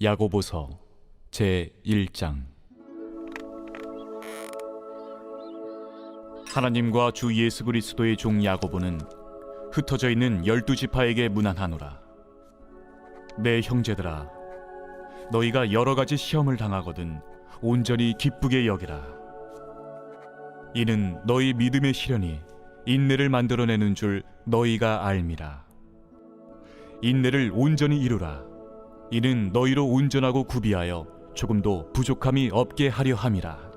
야고보서 제1장. 하나님과 주 예수 그리스도의 종 야고보는 흩어져 있는 12지파에게 문안하노라. 내 형제들아, 너희가 여러 가지 시험을 당하거든 온전히 기쁘게 여기라. 이는 너희 믿음의 시련이 인내를 만들어내는 줄 너희가 알미라. 인내를 온전히 이루라. 이는 너희로 온전하고 구비하여 조금도 부족함이 없게 하려 함이라.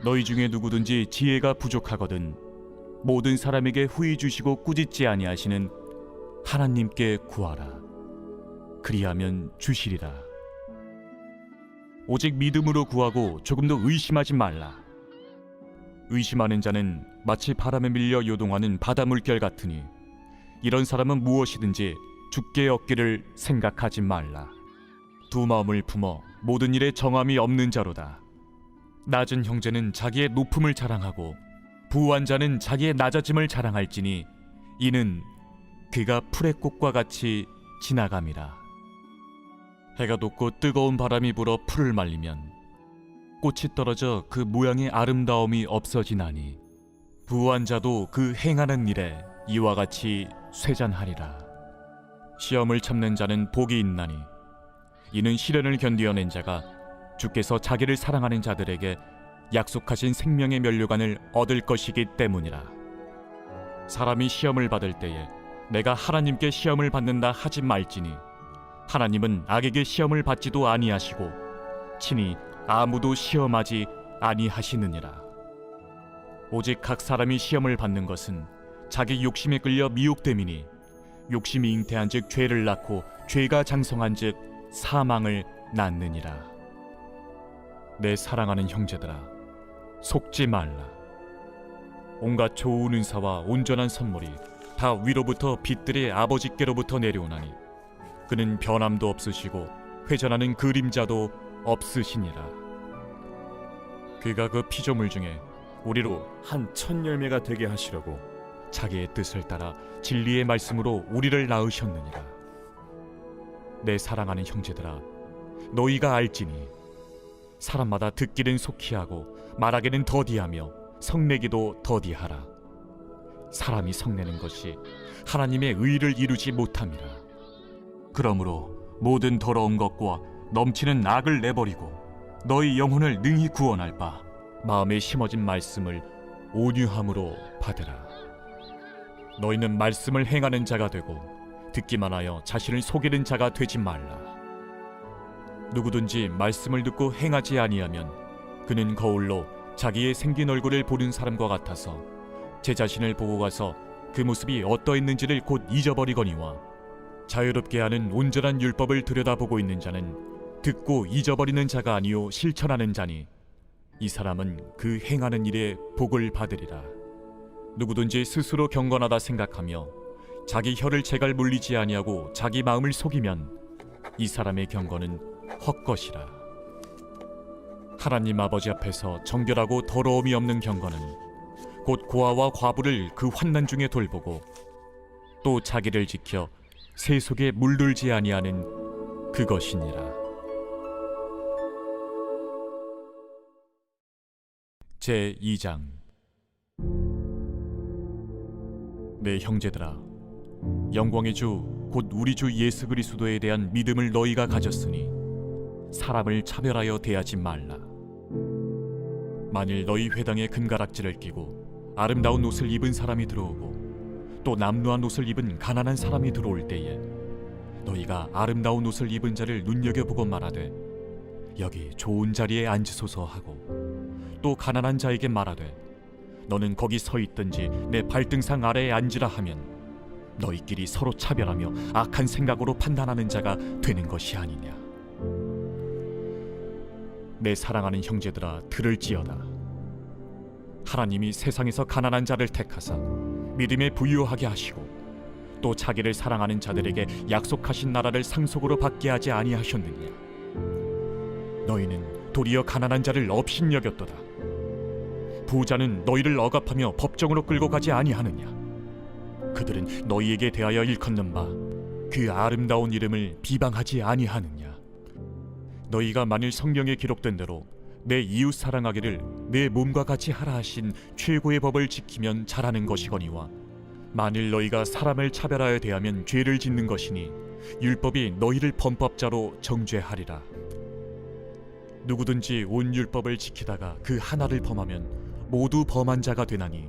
너희 중에 누구든지 지혜가 부족하거든 모든 사람에게 후히 주시고 꾸짖지 아니하시는 하나님께 구하라. 그리하면 주시리라. 오직 믿음으로 구하고 조금도 의심하지 말라. 의심하는 자는 마치 바람에 밀려 요동하는 바다 물결 같으니 이런 사람은 무엇이든지 죽게 얻기를 생각하지 말라. 두 마음을 품어 모든 일에 정함이 없는 자로다. 낮은 형제는 자기의 높음을 자랑하고 부한 자는 자기의 낮아짐을 자랑할지니 이는 그가 풀의 꽃과 같이 지나감이라. 해가 돋고 뜨거운 바람이 불어 풀을 말리면 꽃이 떨어져 그 모양의 아름다움이 없어지나니 부한 자도 그 행하는 일에 이와 같이 쇠잔하리라. 시험을 참는 자는 복이 있나니 이는 시련을 견디어낸 자가 주께서 자기를 사랑하는 자들에게 약속하신 생명의 면류관을 얻을 것이기 때문이라. 사람이 시험을 받을 때에 내가 하나님께 시험을 받는다 하지 말지니 하나님은 악에게 시험을 받지도 아니하시고 친히 아무도 시험하지 아니하시느니라. 오직 각 사람이 시험을 받는 것은 자기 욕심에 끌려 미혹됨이니 욕심이 잉태한즉 죄를 낳고 죄가 장성한즉 사망을 낳느니라. 내 사랑하는 형제들아, 속지 말라. 온갖 좋은 은사와 온전한 선물이 다 위로부터 빛들의 아버지께로부터 내려오나니 그는 변함도 없으시고 회전하는 그림자도 없으시니라. 그가 그 피조물 중에 우리로 한 첫 열매가 되게 하시려고 자기의 뜻을 따라 진리의 말씀으로 우리를 낳으셨느니라. 내 사랑하는 형제들아, 너희가 알지니 사람마다 듣기는 속히 하고 말하기는 더디하며 성내기도 더디하라. 사람이 성내는 것이 하나님의 의를 이루지 못함이라. 그러므로 모든 더러운 것과 넘치는 악을 내버리고 너희 영혼을 능히 구원할 바 마음에 심어진 말씀을 온유함으로 받으라. 너희는 말씀을 행하는 자가 되고 듣기만 하여 자신을 속이는 자가 되지 말라. 누구든지 말씀을 듣고 행하지 아니하면 그는 거울로 자기의 생긴 얼굴을 보는 사람과 같아서 제 자신을 보고 가서 그 모습이 어떠했는지를 곧 잊어버리거니와 자유롭게 하는 온전한 율법을 들여다보고 있는 자는 듣고 잊어버리는 자가 아니요 실천하는 자니 이 사람은 그 행하는 일에 복을 받으리라. 누구든지 스스로 경건하다 생각하며 자기 혀를 제갈 물리지 아니하고 자기 마음을 속이면 이 사람의 경건은 헛것이라. 하나님 아버지 앞에서 정결하고 더러움이 없는 경건은 곧 고아와 과부를 그 환난 중에 돌보고 또 자기를 지켜 새 속에 물들지 아니하는 그것이니라. 제2장. 내 형제들아, 영광의 주 곧 우리 주 예수 그리스도에 대한 믿음을 너희가 가졌으니 사람을 차별하여 대하지 말라. 만일 너희 회당에 금가락지를 끼고 아름다운 옷을 입은 사람이 들어오고 또 남루한 옷을 입은 가난한 사람이 들어올 때에 너희가 아름다운 옷을 입은 자를 눈여겨보고 말하되 여기 좋은 자리에 앉으소서 하고 또 가난한 자에게 말하되 너는 거기 서 있든지 내 발등상 아래에 앉으라 하면 너희끼리 서로 차별하며 악한 생각으로 판단하는 자가 되는 것이 아니냐. 내 사랑하는 형제들아, 들을지어다. 하나님이 세상에서 가난한 자를 택하사 믿음에 부유하게 하시고 또 자기를 사랑하는 자들에게 약속하신 나라를 상속으로 받게 하지 아니하셨느냐. 너희는 도리어 가난한 자를 업신여겼도다. 부자는 너희를 억압하며 법정으로 끌고 가지 아니하느냐. 그들은 너희에게 대하여 일컫는 바 그 아름다운 이름을 비방하지 아니하느냐? 너희가 만일 성경에 기록된 대로 내 이웃 사랑하기를 내 몸과 같이 하라 하신 최고의 법을 지키면 잘하는 것이거니와, 만일 너희가 사람을 차별하여 대하면 죄를 짓는 것이니 율법이 너희를 범법자로 정죄하리라. 누구든지 온 율법을 지키다가 그 하나를 범하면 모두 범한 자가 되나니,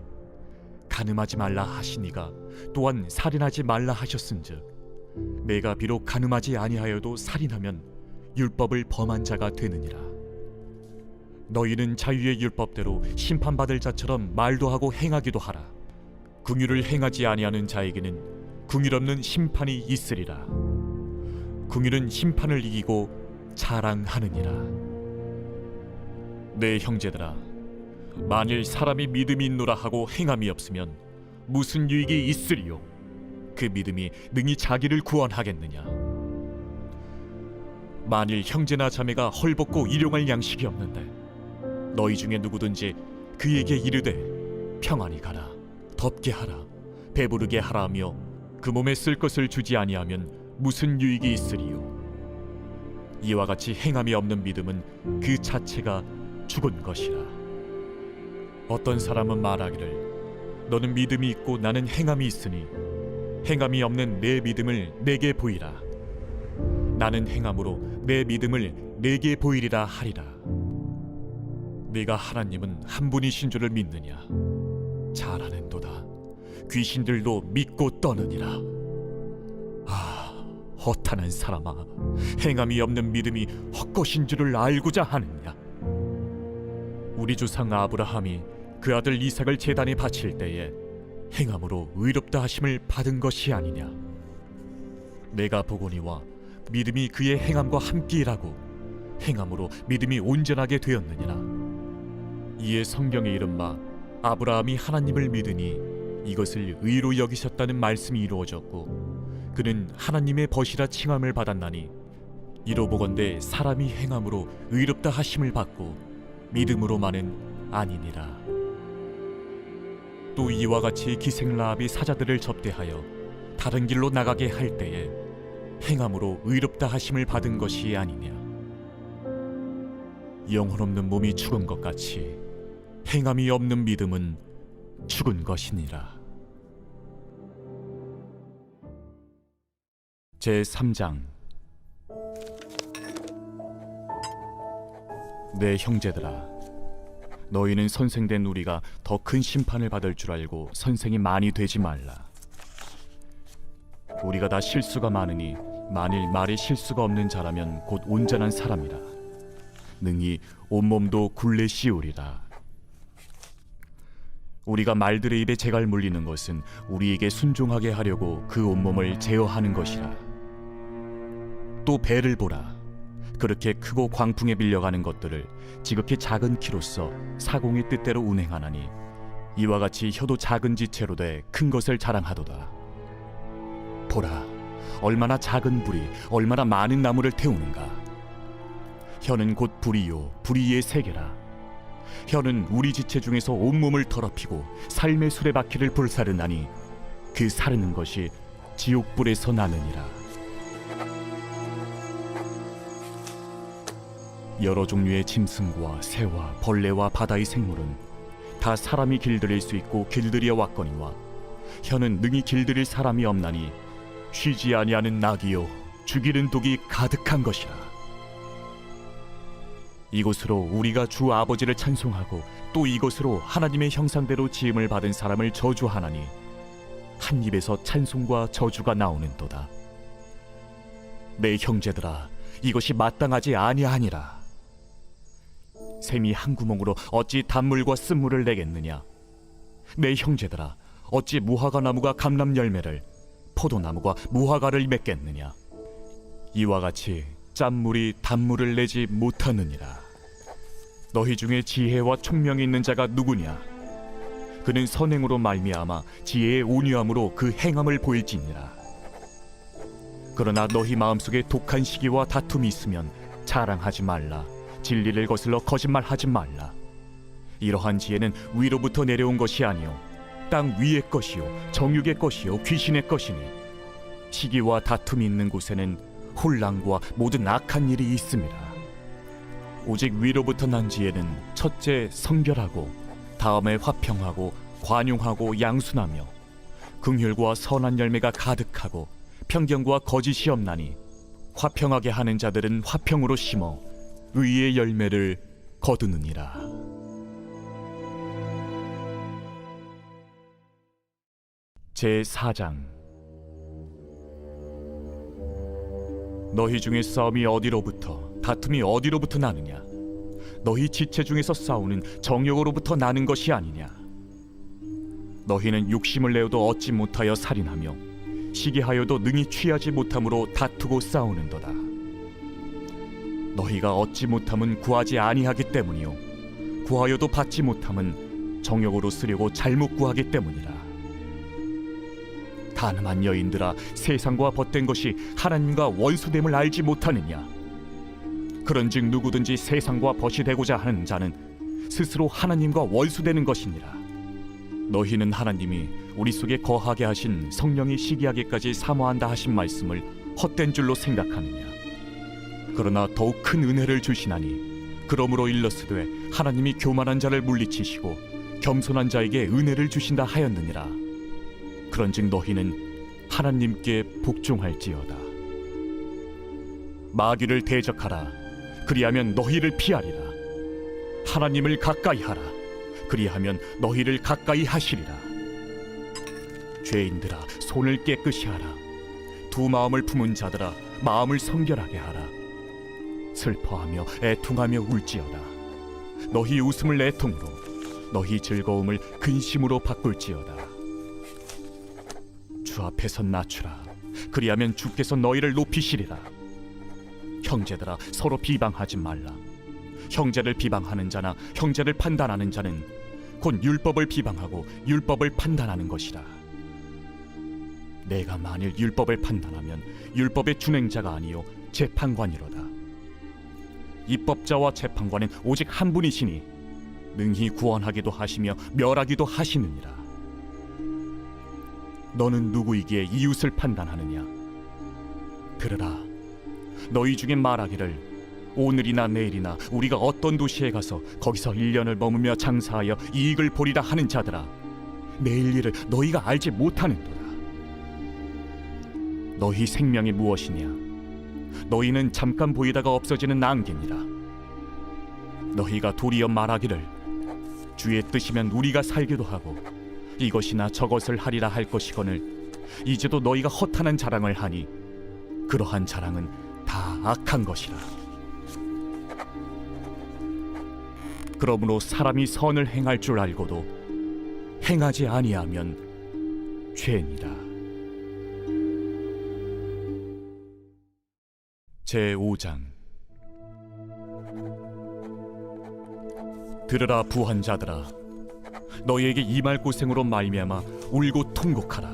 간음하지 말라 하시니가 또한 살인하지 말라 하셨은즉 내가 비록 간음하지 아니하여도 살인하면 율법을 범한 자가 되느니라. 너희는 자유의 율법대로 심판받을 자처럼 말도 하고 행하기도 하라. 긍휼을 행하지 아니하는 자에게는 긍휼 없는 심판이 있으리라. 긍휼은 심판을 이기고 자랑하느니라. 내 형제들아, 만일 사람이 믿음이 있노라 하고 행함이 없으면 무슨 유익이 있으리요? 그 믿음이 능히 자기를 구원하겠느냐? 만일 형제나 자매가 헐벗고 일용할 양식이 없는데 너희 중에 누구든지 그에게 이르되 평안히 가라, 덥게 하라, 배부르게 하라 하며 그 몸에 쓸 것을 주지 아니하면 무슨 유익이 있으리요? 이와 같이 행함이 없는 믿음은 그 자체가 죽은 것이라. 어떤 사람은 말하기를 너는 믿음이 있고 나는 행함이 있으니 행함이 없는 내 믿음을 내게 보이라. 나는 행함으로 내 믿음을 내게 보이리라 하리라. 네가 하나님은 한 분이신 줄을 믿느냐? 잘하는도다. 귀신들도 믿고 떠느니라. 아, 허탄한 사람아, 행함이 없는 믿음이 헛것인 줄을 알고자 하느냐? 우리 조상 아브라함이 그 아들 이삭을 제단에 바칠 때에 행함으로 의롭다 하심을 받은 것이 아니냐? 내가 보거니와 믿음이 그의 행함과 함께 일하고 행함으로 믿음이 온전하게 되었느니라. 이에 성경에 이른 바 아브라함이 하나님을 믿으니 이것을 의로 여기셨다는 말씀이 이루어졌고 그는 하나님의 벗이라 칭함을 받았나니, 이로 보건대 사람이 행함으로 의롭다 하심을 받고 믿음으로만은 아니니라. 또 이와 같이 기생 라합이 사자들을 접대하여 다른 길로 나가게 할 때에 행함으로 의롭다 하심을 받은 것이 아니냐? 영혼 없는 몸이 죽은 것 같이 행함이 없는 믿음은 죽은 것이니라. 제3장. 내 형제들아, 너희는 선생된 우리가 더 큰 심판을 받을 줄 알고 선생이 많이 되지 말라. 우리가 다 실수가 많으니 만일 말에 실수가 없는 자라면 곧 온전한 사람이라. 능히 온몸도 굴레 씌우리라. 우리가 말들의 입에 재갈 물리는 것은 우리에게 순종하게 하려고 그 온몸을 제어하는 것이라. 또 배를 보라. 그렇게 크고 광풍에 밀려가는 것들을 지극히 작은 키로서 사공의 뜻대로 운행하나니, 이와 같이 혀도 작은 지체로 돼 큰 것을 자랑하도다. 보라, 얼마나 작은 불이 얼마나 많은 나무를 태우는가. 혀는 곧 불이요 불이의 세계라. 혀는 우리 지체 중에서 온몸을 더럽히고 삶의 수레바퀴를 불사르나니 그 사르는 것이 지옥불에서 나느니라. 여러 종류의 짐승과 새와 벌레와 바다의 생물은 다 사람이 길들일 수 있고 길들여 왔거니와, 혀는 능히 길들일 사람이 없나니 쉬지 아니하는 낙이요 죽이는 독이 가득한 것이라. 이것으로 우리가 주 아버지를 찬송하고 또 이것으로 하나님의 형상대로 지음을 받은 사람을 저주하나니 한 입에서 찬송과 저주가 나오는도다. 내 형제들아, 이것이 마땅하지 아니하니라. 샘이 한 구멍으로 어찌 단물과 쓴물을 내겠느냐? 내 형제들아, 어찌 무화과 나무가 감람 열매를, 포도나무가 무화과를 맺겠느냐? 이와 같이 짠물이 단물을 내지 못하느니라. 너희 중에 지혜와 총명이 있는 자가 누구냐? 그는 선행으로 말미암아 지혜의 온유함으로 그 행함을 보일지니라. 그러나 너희 마음속에 독한 시기와 다툼이 있으면 자랑하지 말라. 진리를 거슬러 거짓말하지 말라. 이러한 지혜는 위로부터 내려온 것이 아니요 땅 위의 것이요 정육의 것이요 귀신의 것이니, 시기와 다툼이 있는 곳에는 혼란과 모든 악한 일이 있음이라. 오직 위로부터 난 지혜는 첫째 성결하고 다음에 화평하고 관용하고 양순하며 긍휼과 선한 열매가 가득하고 편견과 거짓이 없나니 화평하게 하는 자들은 화평으로 심어 의의 열매를 거두느니라. 제4장. 너희 중에 싸움이 어디로부터 다툼이 어디로부터 나느냐? 너희 지체 중에서 싸우는 정욕으로부터 나는 것이 아니냐? 너희는 욕심을 내어도 얻지 못하여 살인하며 시기하여도 능히 취하지 못함으로 다투고 싸우는도다. 너희가 얻지 못함은 구하지 아니하기 때문이요 구하여도 받지 못함은 정욕으로 쓰려고 잘못 구하기 때문이라. 가늠한 여인들아, 세상과 벗된 것이 하나님과 원수됨을 알지 못하느냐? 그런즉 누구든지 세상과 벗이 되고자 하는 자는 스스로 하나님과 원수되는 것이니라. 너희는 하나님이 우리 속에 거하게 하신 성령이 시기하기까지 사모한다 하신 말씀을 헛된 줄로 생각하느냐? 그러나 더욱 큰 은혜를 주시나니 그러므로 일렀으되 하나님이 교만한 자를 물리치시고 겸손한 자에게 은혜를 주신다 하였느니라. 그런즉 너희는 하나님께 복종할지어다. 마귀를 대적하라. 그리하면 너희를 피하리라. 하나님을 가까이 하라. 그리하면 너희를 가까이 하시리라. 죄인들아, 손을 깨끗이 하라. 두 마음을 품은 자들아, 마음을 성결하게 하라. 슬퍼하며 애통하며 울지어다. 너희 웃음을 애통으로, 너희 즐거움을 근심으로 바꿀지어다. 주 앞에서 낮추라. 그리하면 주께서 너희를 높이시리라. 형제들아, 서로 비방하지 말라. 형제를 비방하는 자나 형제를 판단하는 자는 곧 율법을 비방하고 율법을 판단하는 것이라. 내가 만일 율법을 판단하면 율법의 준행자가 아니요 재판관이로다. 입법자와 재판관은 오직 한 분이시니 능히 구원하기도 하시며 멸하기도 하시느니라. 너는 누구이기에 이웃을 판단하느냐? 들으라. 너희 중에 말하기를 오늘이나 내일이나 우리가 어떤 도시에 가서 거기서 1년을 머무며 장사하여 이익을 보리라 하는 자들아, 내일 일을 너희가 알지 못하는도다. 너희 생명이 무엇이냐? 너희는 잠깐 보이다가 없어지는 안개니라. 너희가 도리어 말하기를 주의 뜻이면 우리가 살기도 하고 이것이나 저것을 하리라 할 것이거늘 이제도 너희가 허탄한 자랑을 하니 그러한 자랑은 다 악한 것이라. 그러므로 사람이 선을 행할 줄 알고도 행하지 아니하면 죄니라. 제5장. 들으라 부한 자들아, 너희에게 임할 고생으로 말미암아 울고 통곡하라.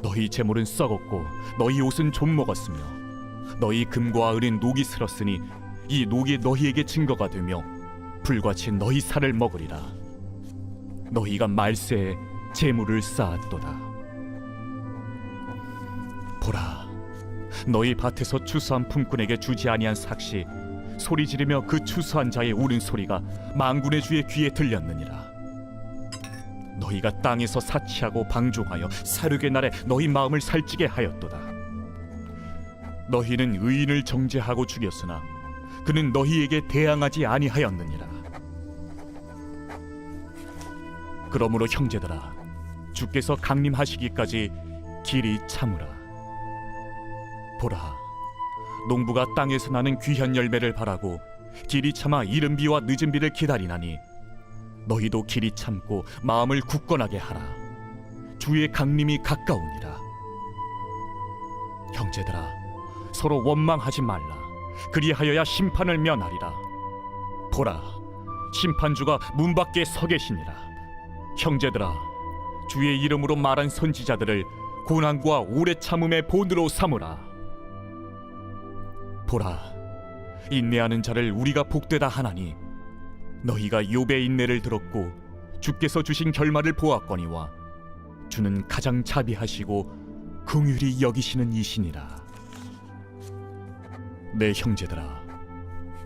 너희 재물은 썩었고 너희 옷은 좀 먹었으며 너희 금과 은은 녹이 슬었으니 이 녹이 너희에게 증거가 되며 불같이 너희 살을 먹으리라. 너희가 말세에 재물을 쌓았도다. 보라, 너희 밭에서 추수한 품꾼에게 주지 아니한 삭시 소리 지르며 그 추수한 자의 우는 소리가 만군의 주의 귀에 들렸느니라. 너희가 땅에서 사치하고 방종하여 사륙의 날에 너희 마음을 살찌게 하였도다. 너희는 의인을 정죄하고 죽였으나 그는 너희에게 대항하지 아니하였느니라. 그러므로 형제들아, 주께서 강림하시기까지 길이 참으라. 보라, 농부가 땅에서 나는 귀한 열매를 바라고 길이 참아 이른 비와 늦은 비를 기다리나니 너희도 길이 참고 마음을 굳건하게 하라. 주의 강림이 가까우니라. 형제들아, 서로 원망하지 말라. 그리하여야 심판을 면하리라. 보라, 심판주가 문 밖에 서 계시니라. 형제들아, 주의 이름으로 말한 선지자들을 고난과 오래 참음의 본으로 삼으라. 보라, 인내하는 자를 우리가 복되다 하나니 너희가 욥의 인내를 들었고 주께서 주신 결말을 보았거니와 주는 가장 자비하시고 긍휼히 여기시는 이시니라. 내 형제들아,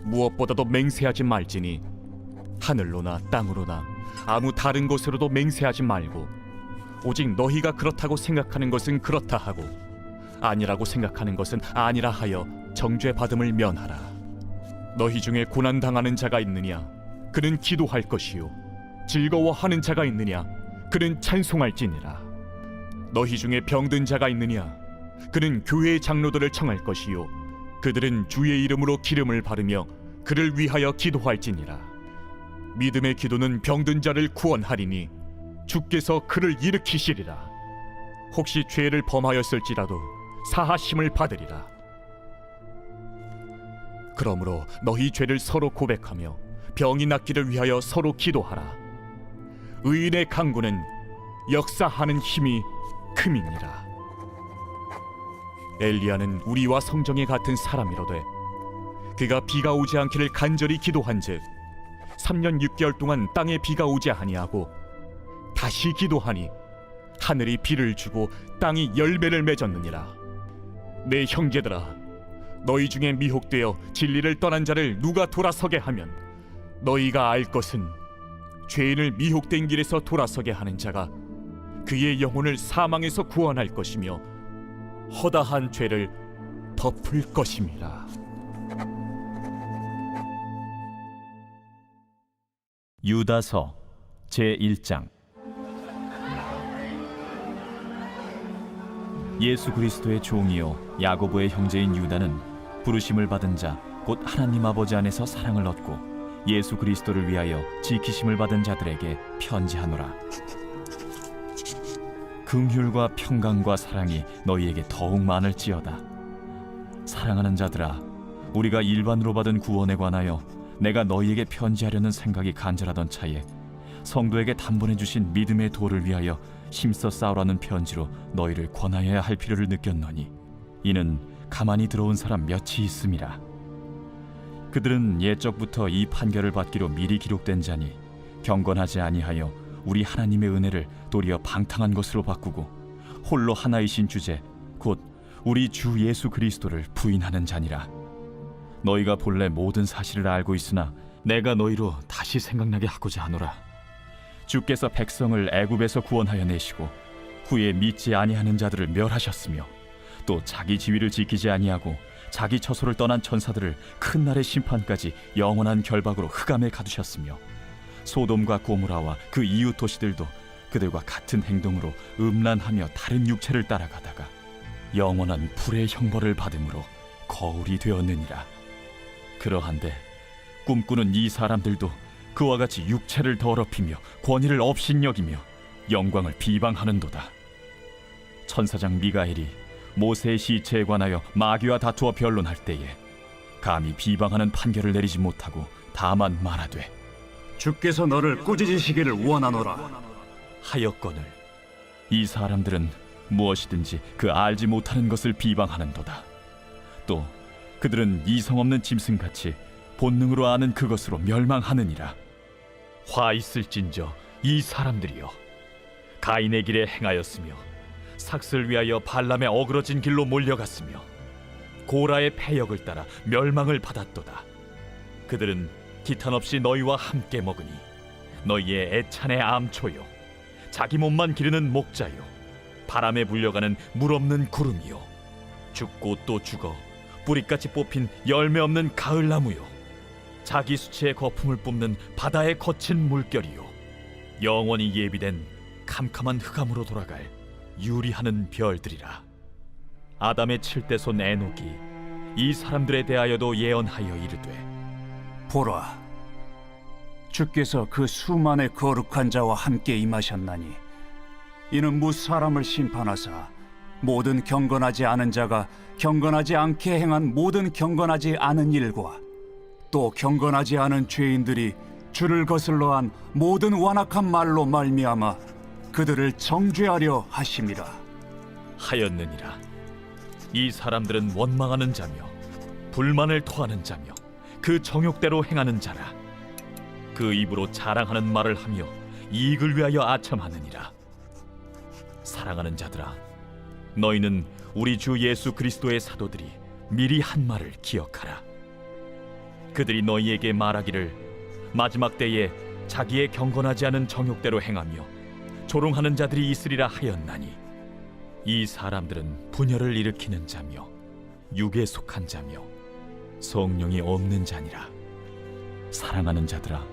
무엇보다도 맹세하지 말지니 하늘로나 땅으로나 아무 다른 곳으로도 맹세하지 말고 오직 너희가 그렇다고 생각하는 것은 그렇다 하고 아니라고 생각하는 것은 아니라 하여 정죄 받음을 면하라. 너희 중에 고난 당하는 자가 있느냐? 그는 기도할 것이요. 즐거워하는 자가 있느냐? 그는 찬송할지니라. 너희 중에 병든 자가 있느냐? 그는 교회의 장로들을 청할 것이요. 그들은 주의 이름으로 기름을 바르며 그를 위하여 기도할지니라. 믿음의 기도는 병든 자를 구원하리니 주께서 그를 일으키시리라. 혹시 죄를 범하였을지라도 사하심을 받으리라. 그러므로 너희 죄를 서로 고백하며 병이 낫기를 위하여 서로 기도하라. 의인의 강구는 역사하는 힘이 큼이니라. 엘리야는 우리와 성정이 같은 사람이로되 그가 비가 오지 않기를 간절히 기도한즉 3년 6개월 동안 땅에 비가 오지 아니하고 다시 기도하니 하늘이 비를 주고 땅이 열매를 맺었느니라. 내 형제들아, 너희 중에 미혹되어 진리를 떠난 자를 누가 돌아서게 하면 너희가 알 것은 죄인을 미혹된 길에서 돌아서게 하는 자가 그의 영혼을 사망에서 구원할 것이며 허다한 죄를 덮을 것임이라. 유다서 제1장. 예수 그리스도의 종이요 야고보의 형제인 유다는 부르심을 받은 자 곧 하나님 아버지 안에서 사랑을 얻고 예수 그리스도를 위하여 지키심을 받은 자들에게 편지하노라. 긍휼과 평강과 사랑이 너희에게 더욱 많을지어다. 사랑하는 자들아, 우리가 일반으로 받은 구원에 관하여 내가 너희에게 편지하려는 생각이 간절하던 차에 성도에게 단번에 주신 믿음의 도를 위하여 힘써 싸우라는 편지로 너희를 권하여야 할 필요를 느꼈노니 이는 가만히 들어온 사람 몇이 있음이라. 그들은 옛적부터 이 판결을 받기로 미리 기록된 자니 경건하지 아니하여 우리 하나님의 은혜를 도리어 방탕한 것으로 바꾸고 홀로 하나이신 주제 곧 우리 주 예수 그리스도를 부인하는 자니라. 너희가 본래 모든 사실을 알고 있으나 내가 너희로 다시 생각나게 하고자 하노라. 주께서 백성을 애굽에서 구원하여 내시고 후에 믿지 아니하는 자들을 멸하셨으며 또 자기 지위를 지키지 아니하고 자기 처소를 떠난 천사들을 큰 날의 심판까지 영원한 결박으로 흑암에 가두셨으며 소돔과 고모라와 그 이웃 도시들도 그들과 같은 행동으로 음란하며 다른 육체를 따라가다가 영원한 불의 형벌을 받음으로 거울이 되었느니라. 그러한데 꿈꾸는 이 사람들도 그와 같이 육체를 더럽히며 권위를 업신여기며 영광을 비방하는도다. 천사장 미가엘이 모세의 시체에 관하여 마귀와 다투어 변론할 때에 감히 비방하는 판결을 내리지 못하고 다만 말하되 주께서 너를 꾸짖으시기를 원하노라 하였거늘 이 사람들은 무엇이든지 그 알지 못하는 것을 비방하는도다. 또 그들은 이성 없는 짐승같이 본능으로 아는 그것으로 멸망하느니라. 화 있을진저 이 사람들이여 가인의 길에 행하였으며 삭슬 위하여 발람의 어그러진 길로 몰려갔으며 고라의 패역을 따라 멸망을 받았도다. 그들은 기탄 없이 너희와 함께 먹으니 너희의 애찬의 암초요 자기 몸만 기르는 목자요 바람에 불려가는 물 없는 구름이요 죽고 또 죽어 뿌리같이 뽑힌 열매 없는 가을나무요 자기 수치의 거품을 뿜는 바다의 거친 물결이요 영원히 예비된 캄캄한 흑암으로 돌아갈 유리하는 별들이라. 아담의 7대손 에녹이 이 사람들에 대하여도 예언하여 이르되 보라 주께서 그 수만의 거룩한 자와 함께 임하셨나니 이는 무사람을 심판하사 모든 경건하지 않은 자가 경건하지 않게 행한 모든 경건하지 않은 일과 또 경건하지 않은 죄인들이 주를 거슬러 한 모든 완악한 말로 말미암아 그들을 정죄하려 하심이라 하였느니라. 이 사람들은 원망하는 자며 불만을 토하는 자며 그 정욕대로 행하는 자라. 그 입으로 자랑하는 말을 하며 이익을 위하여 아첨하느니라. 사랑하는 자들아, 너희는 우리 주 예수 그리스도의 사도들이 미리 한 말을 기억하라. 그들이 너희에게 말하기를 마지막 때에 자기의 경건하지 않은 정욕대로 행하며 조롱하는 자들이 있으리라 하였나니, 이 사람들은 분열을 일으키는 자며 육에 속한 자며 성령이 없는 자니라. 사랑하는 자들아,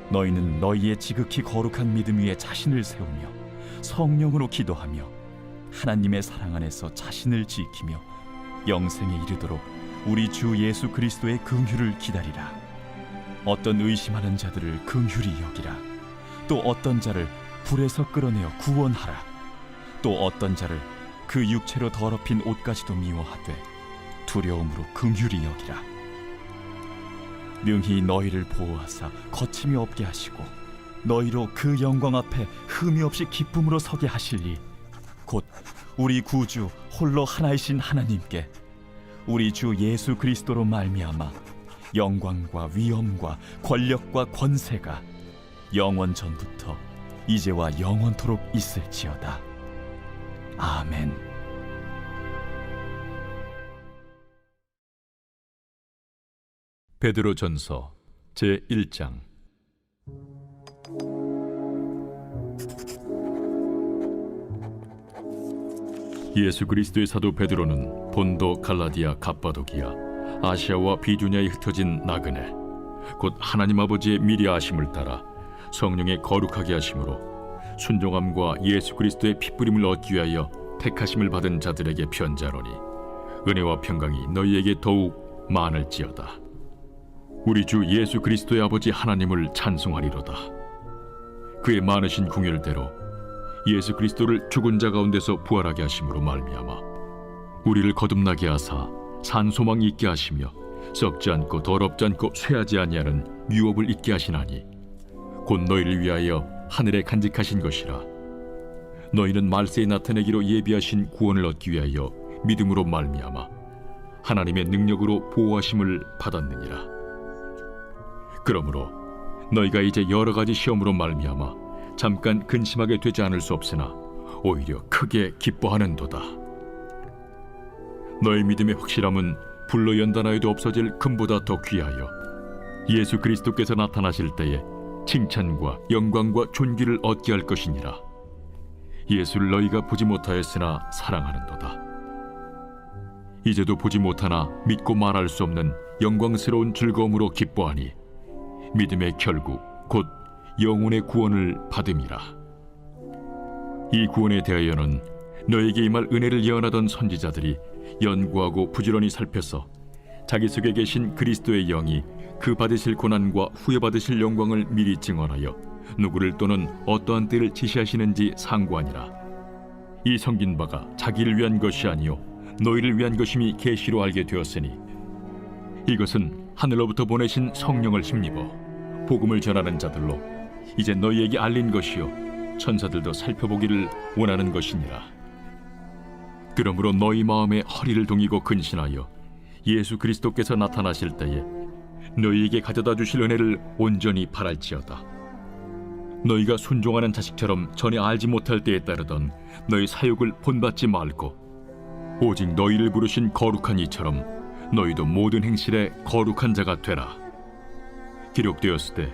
너희는 너희의 지극히 거룩한 믿음 위에 자신을 세우며 성령으로 기도하며 하나님의 사랑 안에서 자신을 지키며 영생에 이르도록 우리 주 예수 그리스도의 긍휼을 기다리라. 어떤 의심하는 자들을 긍휼히 여기라. 또 어떤 자를 불에서 끌어내어 구원하라. 또 어떤 자를 그 육체로 더럽힌 옷까지도 미워하되 두려움으로 긍휼히 여기라. 능히 너희를 보호하사 거침이 없게 하시고 너희로 그 영광 앞에 흠이 없이 기쁨으로 서게 하실리, 곧 우리 구주 홀로 하나이신 하나님께 우리 주 예수 그리스도로 말미암아 영광과 위엄과 권력과 권세가 영원 전부터 이제와 영원토록 있을지어다. 아멘. 베드로전서 제1장. 예수 그리스도의 사도 베드로는 본도, 갈라디아, 갑바도기아, 아시아와 비두냐에 흩어진 나그네, 곧 하나님 아버지의 미리 아심을 따라 성령의 거룩하게 하심으로 순종함과 예수 그리스도의 핏부림을 얻기 위하여 택하심을 받은 자들에게 편지하노니, 은혜와 평강이 너희에게 더욱 많을지어다. 우리 주 예수 그리스도의 아버지 하나님을 찬송하리로다. 그의 많으신 궁율대로 예수 그리스도를 죽은 자 가운데서 부활하게 하심으로 말미암아 우리를 거듭나게 하사 산 소망이 있게 하시며 썩지 않고 더럽지 않고 쇠하지 아니하는 유업을 있게 하시나니, 곧 너희를 위하여 하늘에 간직하신 것이라. 너희는 말세에 나타내기로 예비하신 구원을 얻기 위하여 믿음으로 말미암아 하나님의 능력으로 보호하심을 받았느니라. 그러므로 너희가 이제 여러 가지 시험으로 말미암아 잠깐 근심하게 되지 않을 수 없으나 오히려 크게 기뻐하는도다. 너희 믿음의 확실함은 불로 연단하여도 없어질 금보다 더 귀하여 예수 그리스도께서 나타나실 때에 칭찬과 영광과 존귀를 얻게 할 것이니라. 예수를 너희가 보지 못하였으나 사랑하는도다. 이제도 보지 못하나 믿고 말할 수 없는 영광스러운 즐거움으로 기뻐하니 믿음의 결국 곧 영혼의 구원을 받음이라. 이 구원에 대하여는 너에게 임할 은혜를 예언하던 선지자들이 연구하고 부지런히 살펴서 자기 속에 계신 그리스도의 영이 그 받으실 고난과 후에 받으실 영광을 미리 증언하여 누구를 또는 어떠한 때를 지시하시는지 상고하니라. 이 섬긴 바가 자기를 위한 것이 아니요 너희를 위한 것임이 계시로 알게 되었으니, 이것은 하늘로부터 보내신 성령을 힘입어 복음을 전하는 자들로 이제 너희에게 알린 것이요 천사들도 살펴보기를 원하는 것이니라. 그러므로 너희 마음에 허리를 동이고 근신하여 예수 그리스도께서 나타나실 때에 너희에게 가져다 주실 은혜를 온전히 바랄지어다. 너희가 순종하는 자식처럼 전에 알지 못할 때에 따르던 너희 사욕을 본받지 말고 오직 너희를 부르신 거룩한 이처럼 너희도 모든 행실에 거룩한 자가 되라. 기록되었으되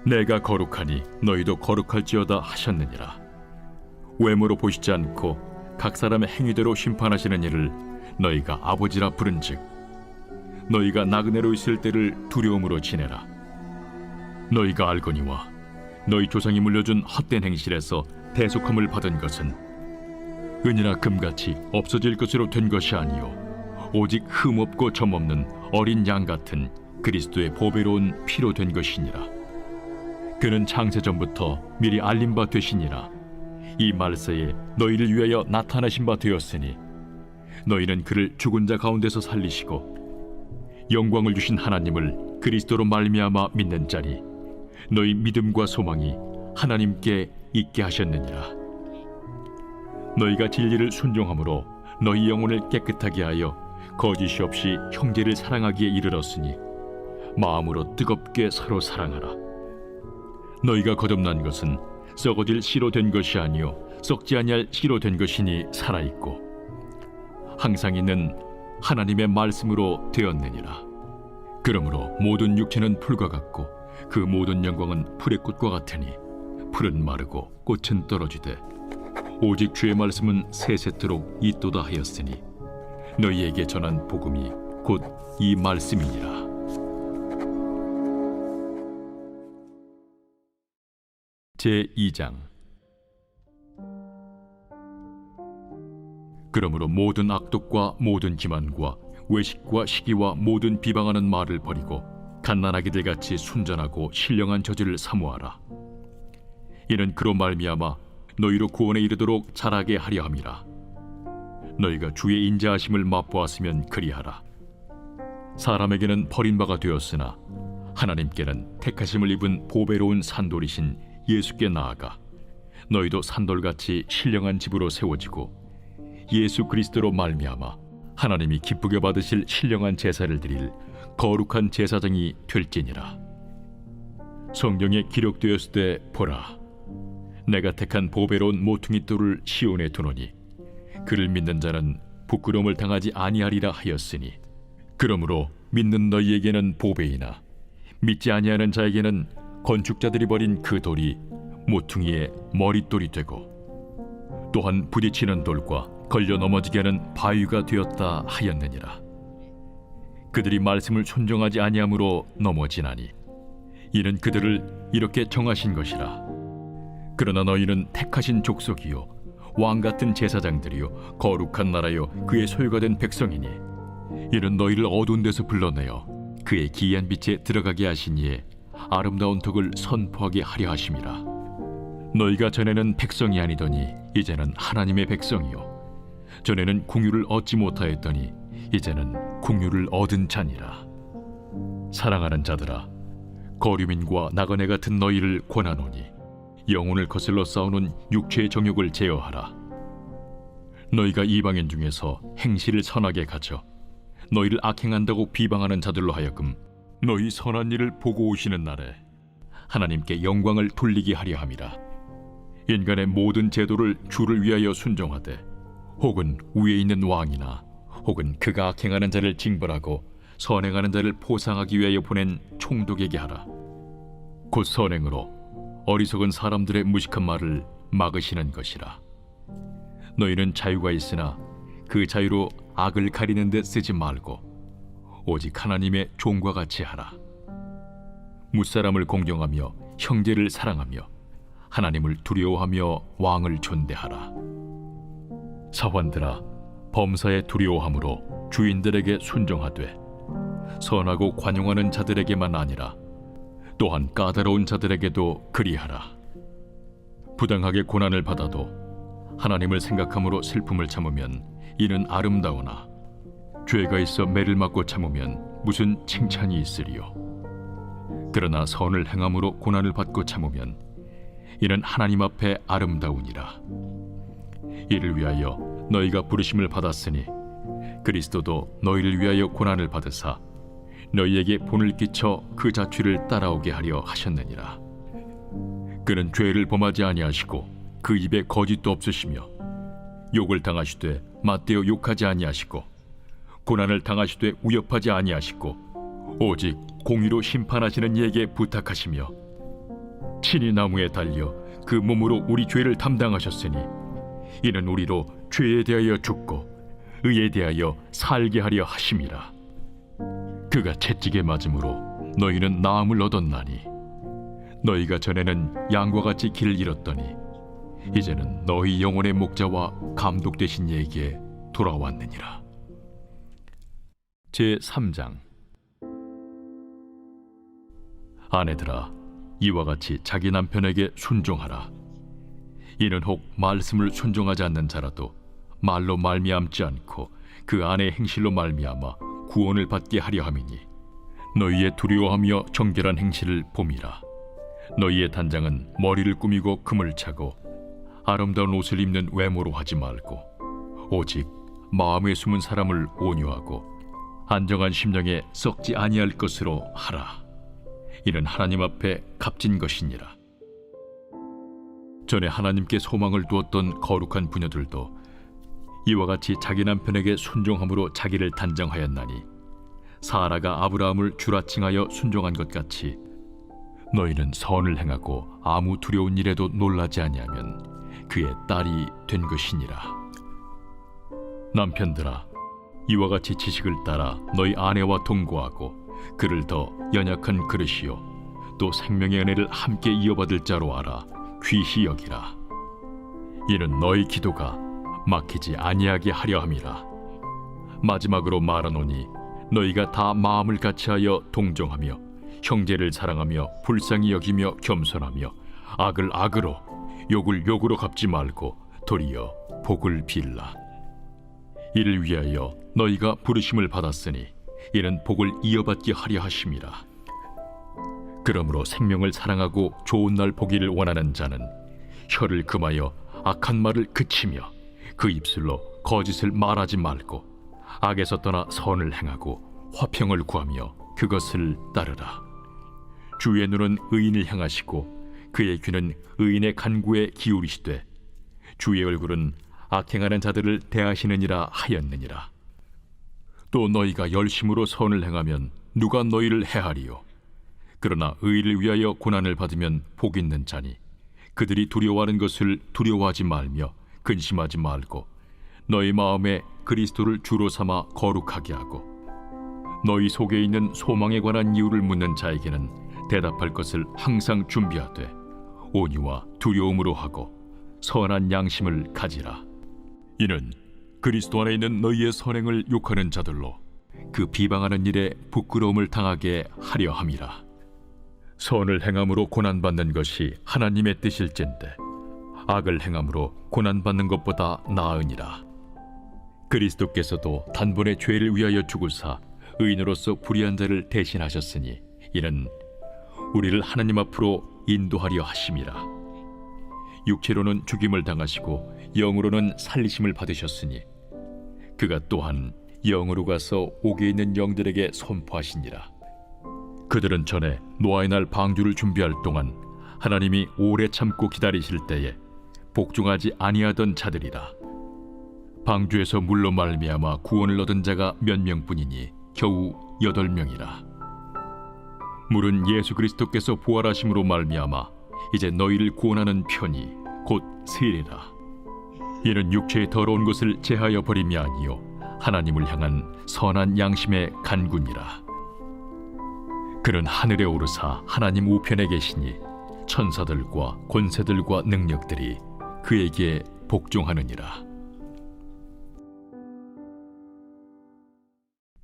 내가 거룩하니 너희도 거룩할지어다 하셨느니라. 외모로 보시지 않고 각 사람의 행위대로 심판하시는 이를 너희가 아버지라 부른즉 너희가 나그네로 있을 때를 두려움으로 지내라. 너희가 알거니와 너희 조상이 물려준 헛된 행실에서 대속함을 받은 것은 은이나 금같이 없어질 것으로 된 것이 아니요 오직 흠없고 점없는 어린 양 같은 그리스도의 보배로운 피로 된 것이니라. 그는 창세 전부터 미리 알린 바 되시니라. 이 말세에 너희를 위하여 나타나신 바 되었으니 너희는 그를 죽은 자 가운데서 살리시고 영광을 주신 하나님을 그리스도로 말미암아 믿는 자니 너희 믿음과 소망이 하나님께 있게 하셨느니라. 너희가 진리를 순종함으로 너희 영혼을 깨끗하게 하여 거짓이 없이 형제를 사랑하기에 이르렀으니 마음으로 뜨겁게 서로 사랑하라. 너희가 거듭난 것은 썩어질 씨로 된 것이 아니요 썩지 아니할 씨로 된 것이니 살아있고 항상 있는 하나님의 말씀으로 되었느니라. 그러므로 모든 육체는 풀과 같고 그 모든 영광은 풀의 꽃과 같으니 풀은 마르고 꽃은 떨어지되 오직 주의 말씀은 세세토록 있도다 하였으니 너희에게 전한 복음이 곧 이 말씀이니라. 제2장. 그러므로 모든 악독과 모든 기만과 외식과 시기와 모든 비방하는 말을 버리고 갓난아기들 같이 순전하고 신령한 저지를 사모하라. 이는 그로 말미암아 너희로 구원에 이르도록 자라게 하려 함이라. 너희가 주의 인자하심을 맛보았으면 그리하라. 사람에게는 버림바가 되었으나 하나님께는 택하심을 입은 보배로운 산돌이신 예수께 나아가 너희도 산돌같이 신령한 집으로 세워지고 예수 그리스도로 말미암아 하나님이 기쁘게 받으실 신령한 제사를 드릴 거룩한 제사장이 될지니라. 성경에 기록되었을 때 보라, 내가 택한 보배로운 모퉁이 돌을 시온에 두노니 그를 믿는 자는 부끄러움을 당하지 아니하리라 하였으니, 그러므로 믿는 너희에게는 보배이나 믿지 아니하는 자에게는 건축자들이 버린 그 돌이 모퉁이의 머릿돌이 되고 또한 부딪히는 돌과 걸려 넘어지게 하는 바위가 되었다 하였느니라. 그들이 말씀을 순종하지 아니함으로 넘어지나니 이는 그들을 이렇게 정하신 것이라. 그러나 너희는 택하신 족속이요 왕같은 제사장들이요 거룩한 나라요 그의 소유가 된 백성이니 이는 너희를 어두운 데서 불러내어 그의 기이한 빛에 들어가게 하신 이에 아름다운 덕을 선포하게 하려 하심이라. 너희가 전에는 백성이 아니더니 이제는 하나님의 백성이요 전에는 궁유를 얻지 못하였더니 이제는 궁유를 얻은 자니라. 사랑하는 자들아, 거류민과 나그네 같은 너희를 권하노니 영혼을 거슬러 싸우는 육체의 정욕을 제어하라. 너희가 이방인 중에서 행실을 선하게 가져 너희를 악행한다고 비방하는 자들로 하여금 너희 선한 일을 보고 오시는 날에 하나님께 영광을 돌리게 하려 함이라. 인간의 모든 제도를 주를 위하여 순종하되 혹은 위에 있는 왕이나 혹은 그가 악행하는 자를 징벌하고 선행하는 자를 포상하기 위하여 보낸 총독에게 하라. 곧 선행으로 어리석은 사람들의 무식한 말을 막으시는 것이라. 너희는 자유가 있으나 그 자유로 악을 가리는 데 쓰지 말고 오직 하나님의 종과 같이 하라. 무사람을 공경하며 형제를 사랑하며 하나님을 두려워하며 왕을 존대하라. 사환들아, 범사에 두려워함으로 주인들에게 순종하되 선하고 관용하는 자들에게만 아니라 또한 까다로운 자들에게도 그리하라. 부당하게 고난을 받아도 하나님을 생각함으로 슬픔을 참으면 이는 아름다우나 죄가 있어 매를 맞고 참으면 무슨 칭찬이 있으리요. 그러나 선을 행함으로 고난을 받고 참으면 이는 하나님 앞에 아름다우니라. 이를 위하여 너희가 부르심을 받았으니 그리스도도 너희를 위하여 고난을 받으사 너희에게 본을 끼쳐 그 자취를 따라오게 하려 하셨느니라. 그는 죄를 범하지 아니하시고 그 입에 거짓도 없으시며 욕을 당하시되 맞대어 욕하지 아니하시고 고난을 당하시되 위협하지 아니하시고 오직 공의로 심판하시는 이에게 부탁하시며 친히 나무에 달려 그 몸으로 우리 죄를 담당하셨으니 이는 우리로 죄에 대하여 죽고 의에 대하여 살게 하려 하심이라. 그가 채찍에 맞음으로 너희는 나음을 얻었나니 너희가 전에는 양과 같이 길을 잃었더니 이제는 너희 영혼의 목자와 감독 되신 이에게 돌아왔느니라. 제3장. 아내들아, 이와 같이 자기 남편에게 순종하라. 이는 혹 말씀을 순종하지 않는 자라도 말로 말미암지 않고 그 아내의 행실로 말미암아 구원을 받게 하려 함이니 너희의 두려워하며 정결한 행실을 봄이라. 너희의 단장은 머리를 꾸미고 금을 차고 아름다운 옷을 입는 외모로 하지 말고 오직 마음에 숨은 사람을 온유하고 안정한 심령에 썩지 아니할 것으로 하라. 이는 하나님 앞에 값진 것이니라. 전에 하나님께 소망을 두었던 거룩한 부녀들도 이와 같이 자기 남편에게 순종함으로 자기를 단정하였나니 사라가 아브라함을 주라칭하여 순종한 것 같이 너희는 선을 행하고 아무 두려운 일에도 놀라지 아니하면 그의 딸이 된 것이니라. 남편들아, 이와 같이 지식을 따라 너희 아내와 동거하고 그를 더 연약한 그릇이요 또 생명의 은혜를 함께 이어받을 자로 알아 귀히 여기라. 이는 너희 기도가 막히지 아니하게 하려 함이라. 마지막으로 말하노니 너희가 다 마음을 같이하여 동정하며 형제를 사랑하며 불쌍히 여기며 겸손하며 악을 악으로 욕을 욕으로 갚지 말고 도리어 복을 빌라. 이를 위하여 너희가 부르심을 받았으니 이는 복을 이어받게 하려 하심이라. 그러므로 생명을 사랑하고 좋은 날 보기를 원하는 자는 혀를 금하여 악한 말을 그치며 그 입술로 거짓을 말하지 말고 악에서 떠나 선을 행하고 화평을 구하며 그것을 따르라. 주의 눈은 의인을 향하시고 그의 귀는 의인의 간구에 기울이시되 주의 얼굴은 악행하는 자들을 대하시느니라 하였느니라. 또 너희가 열심으로 선을 행하면 누가 너희를 해하리요? 그러나 의를 위하여 고난을 받으면 복 있는 자니 그들이 두려워하는 것을 두려워하지 말며 근심하지 말고 너희 마음에 그리스도를 주로 삼아 거룩하게 하고 너희 속에 있는 소망에 관한 이유를 묻는 자에게는 대답할 것을 항상 준비하되 온유와 두려움으로 하고 선한 양심을 가지라. 이는 그리스도 안에 있는 너희의 선행을 욕하는 자들로 그 비방하는 일에 부끄러움을 당하게 하려 함이라. 선을 행함으로 고난받는 것이 하나님의 뜻일진데 악을 행함으로 고난받는 것보다 나으니라. 그리스도께서도 단번에 죄를 위하여 죽으사 의인으로서 불의한 자를 대신하셨으니 이는 우리를 하나님 앞으로 인도하려 하심이라. 육체로는 죽임을 당하시고 영으로는 살리심을 받으셨으니 그가 또한 영으로 가서 옥에 있는 영들에게 선포하시니라. 그들은 전에 노아의 날 방주를 준비할 동안 하나님이 오래 참고 기다리실 때에 복종하지 아니하던 자들이라. 방주에서 물로 말미암아 구원을 얻은 자가 몇 명뿐이니 겨우 8명이라. 물은 예수 그리스도께서 부활하심으로 말미암아 이제 너희를 구원하는 편이 곧 세례라. 이는 육체의 더러운 것을 제하여 버림이 아니요 하나님을 향한 선한 양심의 간구니라. 그는 하늘에 오르사 하나님 우편에 계시니 천사들과 권세들과 능력들이 그에게 복종하느니라.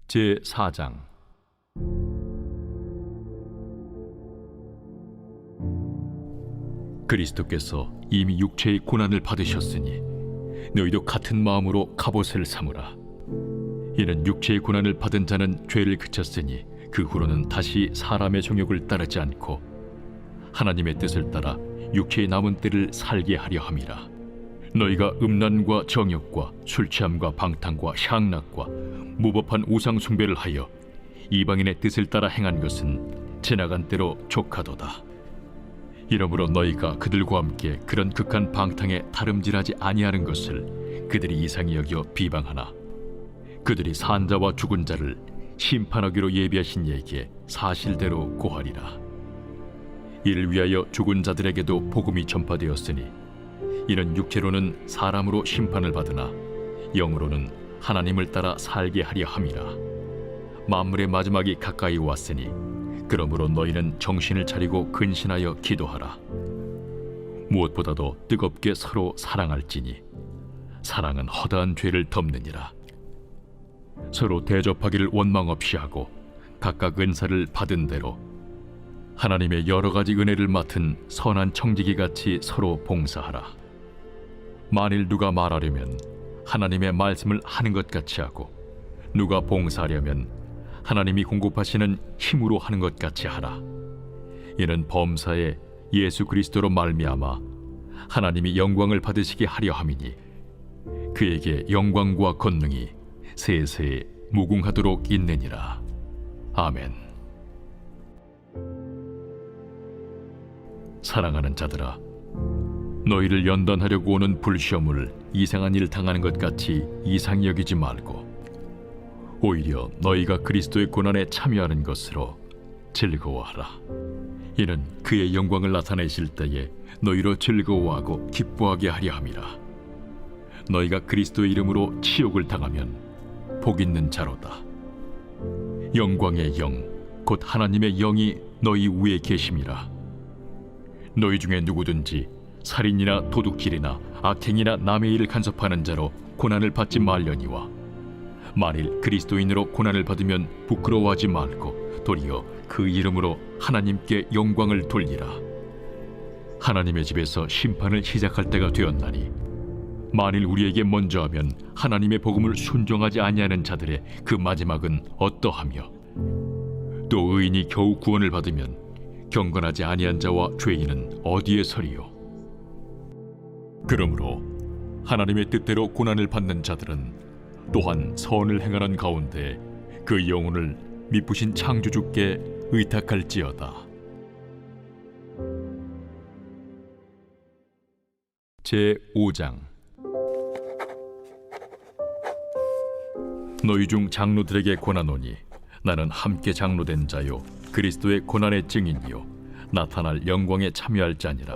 제4장. 그리스도께서 이미 육체의 고난을 받으셨으니 너희도 같은 마음으로 갑옷을 삼으라. 이는 육체의 고난을 받은 자는 죄를 그쳤으니 그 후로는 다시 사람의 정욕을 따르지 않고 하나님의 뜻을 따라 육체의 남은 때를 살게 하려 함이라. 너희가 음란과 정욕과 술 취함과 방탕과 향락과 무법한 우상 숭배를 하여 이방인의 뜻을 따라 행한 것은 지나간 때로 족하도다. 이러므로 너희가 그들과 함께 그런 극한 방탕에 다름질하지 아니하는 것을 그들이 이상히 여겨 비방하나 그들이 산 자와 죽은 자를 심판하기로 예비하신 이에게 사실대로 고하리라. 이를 위하여 죽은 자들에게도 복음이 전파되었으니 이는 육체로는 사람으로 심판을 받으나 영으로는 하나님을 따라 살게 하려 함이라. 만물의 마지막이 가까이 왔으니 그러므로 너희는 정신을 차리고 근신하여 기도하라. 무엇보다도 뜨겁게 서로 사랑할지니 사랑은 허다한 죄를 덮느니라. 서로 대접하기를 원망 없이 하고 각각 은사를 받은 대로 하나님의 여러 가지 은혜를 맡은 선한 청지기 같이 서로 봉사하라. 만일 누가 말하려면 하나님의 말씀을 하는 것 같이 하고 누가 봉사하려면 하나님이 공급하시는 힘으로 하는 것 같이 하라. 이는 범사에 예수 그리스도로 말미암아 하나님이 영광을 받으시게 하려 함이니 그에게 영광과 권능이 세세 무궁하도록 있느니라. 아멘. 사랑하는 자들아, 너희를 연단하려고 오는 불시험을 이상한 일 당하는 것 같이 이상히 여기지 말고 오히려 너희가 그리스도의 고난에 참여하는 것으로 즐거워하라. 이는 그의 영광을 나타내실 때에 너희로 즐거워하고 기뻐하게 하려 함이라. 너희가 그리스도의 이름으로 치욕을 당하면 복 있는 자로다. 영광의 영 곧 하나님의 영이 너희 위에 계심이라. 너희 중에 누구든지 살인이나 도둑질이나 악행이나 남의 일을 간섭하는 자로 고난을 받지 말려니와 만일 그리스도인으로 고난을 받으면 부끄러워하지 말고 도리어 그 이름으로 하나님께 영광을 돌리라. 하나님의 집에서 심판을 시작할 때가 되었나니 만일 우리에게 먼저 하면 하나님의 복음을 순종하지 아니하는 자들의 그 마지막은 어떠하며 또 의인이 겨우 구원을 받으면 경건하지 아니한 자와 죄인은 어디에 서리요? 그러므로 하나님의 뜻대로 고난을 받는 자들은 또한 선을 행하는 가운데 그 영혼을 미쁘신 창조주께 의탁할지어다. 제5장. 너희 중 장로들에게 권하노니 나는 함께 장로된 자요 그리스도의 고난의 증인이요 나타날 영광에 참여할 자니라.